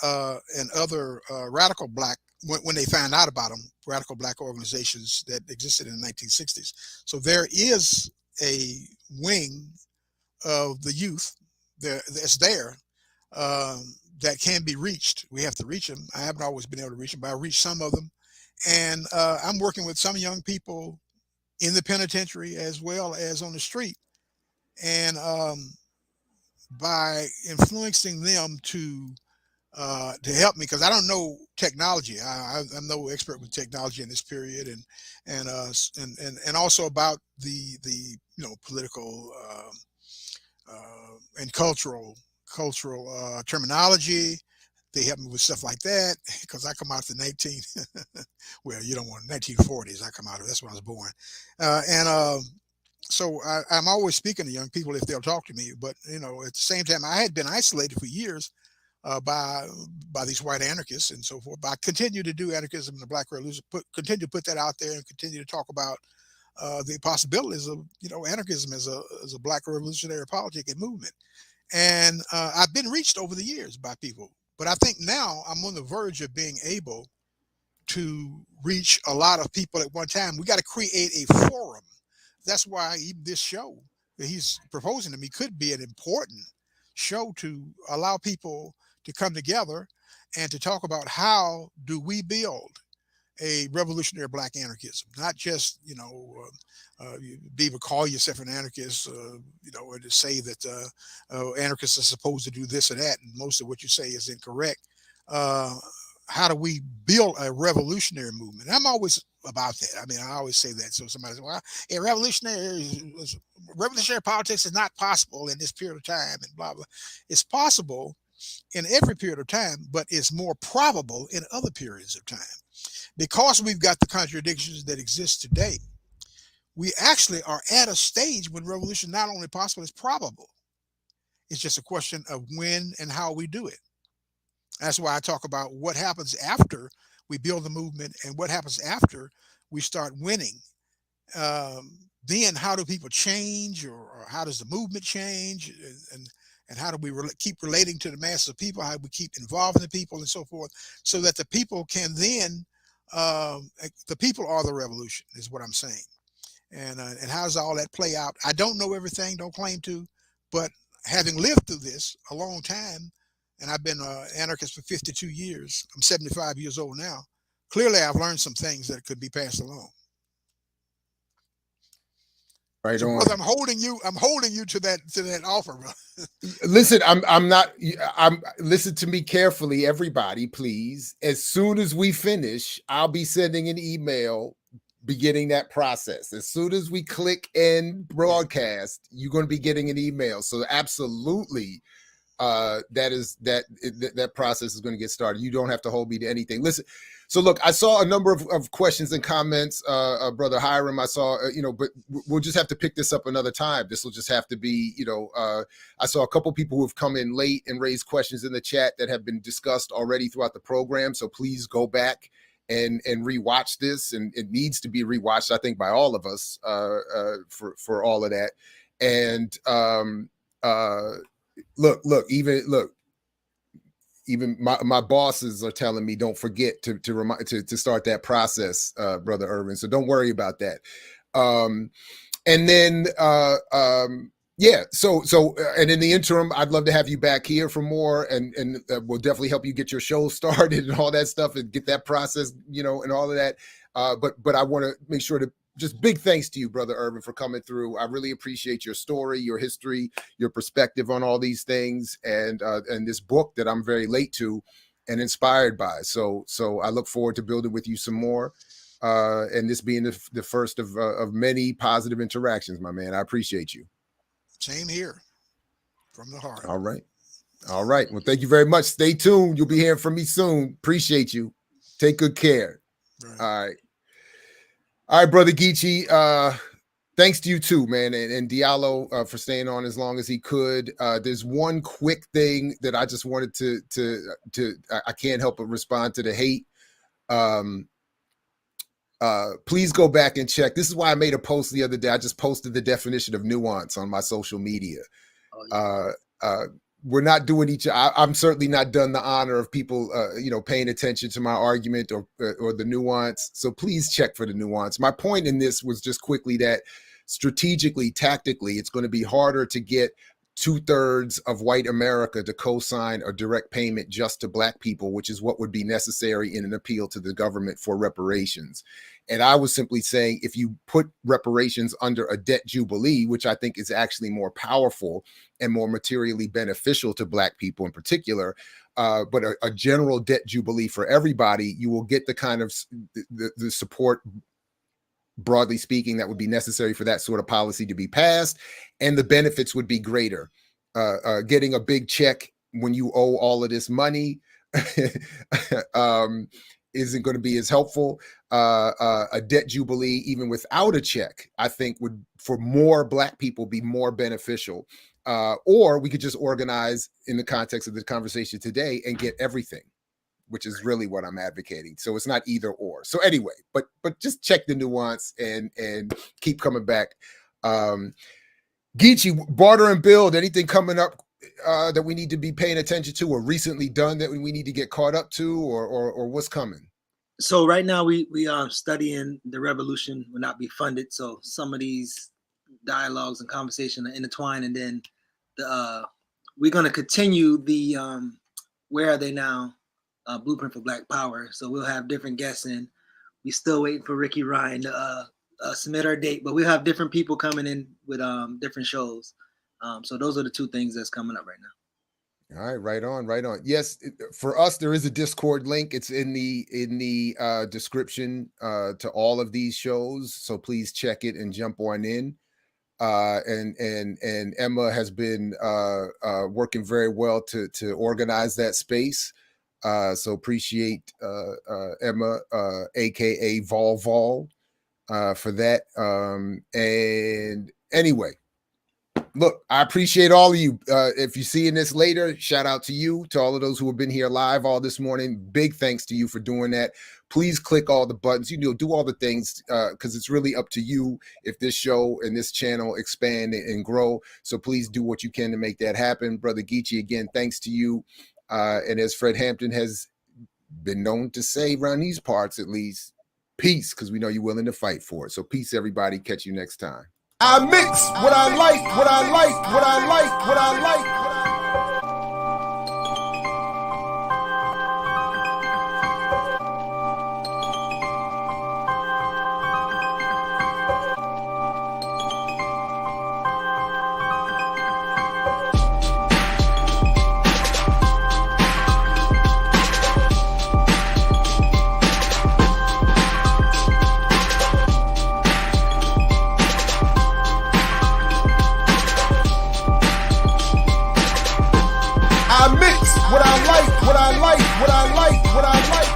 other radical black when they found out about them, radical black organizations that existed in the 1960s. So there is a wing of the youth that's there that can be reached. We have to reach them. I haven't always been able to reach them, but I reach some of them, and I'm working with some young people in the penitentiary as well as on the street, and by influencing them to help me, because I don't know technology. I'm no expert with technology in this period, and also about the political and cultural terminology. They help me with stuff like that because I come out of the well, you don't want 1940s. I come out of that's when I was born, and so I'm always speaking to young people if they'll talk to me. But at the same time, I had been isolated for years by these white anarchists and so forth. But I continue to do anarchism and the Black Revolution, continue to put that out there, and continue to talk about the possibilities of anarchism as a Black revolutionary politic and movement. And I've been reached over the years by people, but I think now I'm on the verge of being able to reach a lot of people at one time. We got to create a forum. That's why even this show that he's proposing to me could be an important show to allow people to come together and to talk about how do we build a revolutionary Black anarchism, not just be able to call yourself an anarchist, or to say that anarchists are supposed to do this or that, and most of what you say is incorrect. How do we build a revolutionary movement? And I'm always about that. I mean, I always say that. So somebody says, "Well, revolutionary politics is not possible in this period of time," and blah blah. It's possible in every period of time, but it's more probable in other periods of time. Because we've got the contradictions that exist today, we actually are at a stage when revolution not only possible, it's probable. It's just a question of when and how we do it. That's why I talk about what happens after we build the movement and what happens after we start winning. Then how do people change, or how does the movement change, and how do we keep relating to the masses of people? How do we keep involving the people and so forth, so that the people can then the people are the revolution, is what I'm saying. And how does all that play out? I don't know everything, don't claim to, but having lived through this a long time, and I've been an anarchist for 52 years. I'm 75 years old now. Clearly, I've learned some things that could be passed along. Right So, on. brother, I'm holding you to that offer, bro. Listen, I'm not. Listen to me carefully, everybody, please. As soon as we finish, I'll be sending an email beginning that process. As soon as we click end broadcast, you're going to be getting an email. So absolutely, that process is going to get started. You don't have to hold me to anything. Listen, so look, I saw a number of questions and comments, Brother Hiram. I saw, but we'll just have to pick this up another time. This will just have to be, I saw a couple people who have come in late and raised questions in the chat that have been discussed already throughout the program. So please go back and rewatch this, and it needs to be rewatched, I think, by all of us for all of that. And look, even my bosses are telling me don't forget to remind to start that process, Brother Ervin. So don't worry about that. And then yeah, so and in the interim, I'd love to have you back here for more, and we'll definitely help you get your show started and all that stuff, and get that process, and all of that. But I want to make sure to just big thanks to you, Brother Ervin, for coming through. I really appreciate your story, your history, your perspective on all these things, and this book that I'm very late to and inspired by. So I look forward to building with you some more, and this being the first of many positive interactions, my man. I appreciate you. Same here, from the heart. All right. Well, thank you very much. Stay tuned. You'll be hearing from me soon. Appreciate you. Take good care. Right. All right, Brother Geechee. Thanks to you too, man, and Diallo for staying on as long as he could. There's one quick thing that I just wanted to I can't help but respond to the hate. Please go back and check. This is why I made a post the other day. I just posted the definition of nuance on my social media. Oh, yeah. We're not doing I'm certainly not done the honor of people, paying attention to my argument or the nuance. So please check for the nuance. My point in this was just quickly that strategically, tactically, it's going to be harder to get 2/3 of white America to co-sign a direct payment just to Black people, which is what would be necessary in an appeal to the government for reparations. And I was simply saying, if you put reparations under a debt jubilee, which I think is actually more powerful and more materially beneficial to Black people in particular, but a general debt jubilee for everybody, you will get the kind of the support, broadly speaking, that would be necessary for that sort of policy to be passed, and the benefits would be greater. Getting a big check when you owe all of this money isn't going to be as helpful. A debt jubilee, even without a check, I think would, for more Black people, be more beneficial. Or we could just organize in the context of the conversation today and get everything, which is really what I'm advocating. So it's not either or. So anyway, but just check the nuance and keep coming back. Geechee, barter and build, anything coming up that we need to be paying attention to, or recently done that we need to get caught up to, or what's coming? So right now we are studying The Revolution Will Not Be Funded. So some of these dialogues and conversation are intertwined, and then we're going to continue the Where Are They Now? Blueprint for Black Power. So we'll have different guests in. We still waiting for Ricky Ryan to submit our date, but we'll have different people coming in with different shows. So those are the two things that's coming up right now. All right, right on. Yes, for us, there is a Discord link. It's in the description to all of these shows. So please check it and jump on in. And Emma has been working very well to organize that space. So appreciate Emma, aka Vol, for that. And anyway, look, I appreciate all of you. If you're seeing this later, shout out to you, to all of those who have been here live all this morning. Big thanks to you for doing that. Please click all the buttons, do all the things, because it's really up to you if this show and this channel expand and grow. So please do what you can to make that happen. Brother Geechee, again, thanks to you. And as Fred Hampton has been known to say around these parts, at least, peace, because we know you're willing to fight for it. So peace, everybody. Catch you next time. I mix what I like, what I like, what I like, what I like. I mix what I like, what I like, what I like, what I like.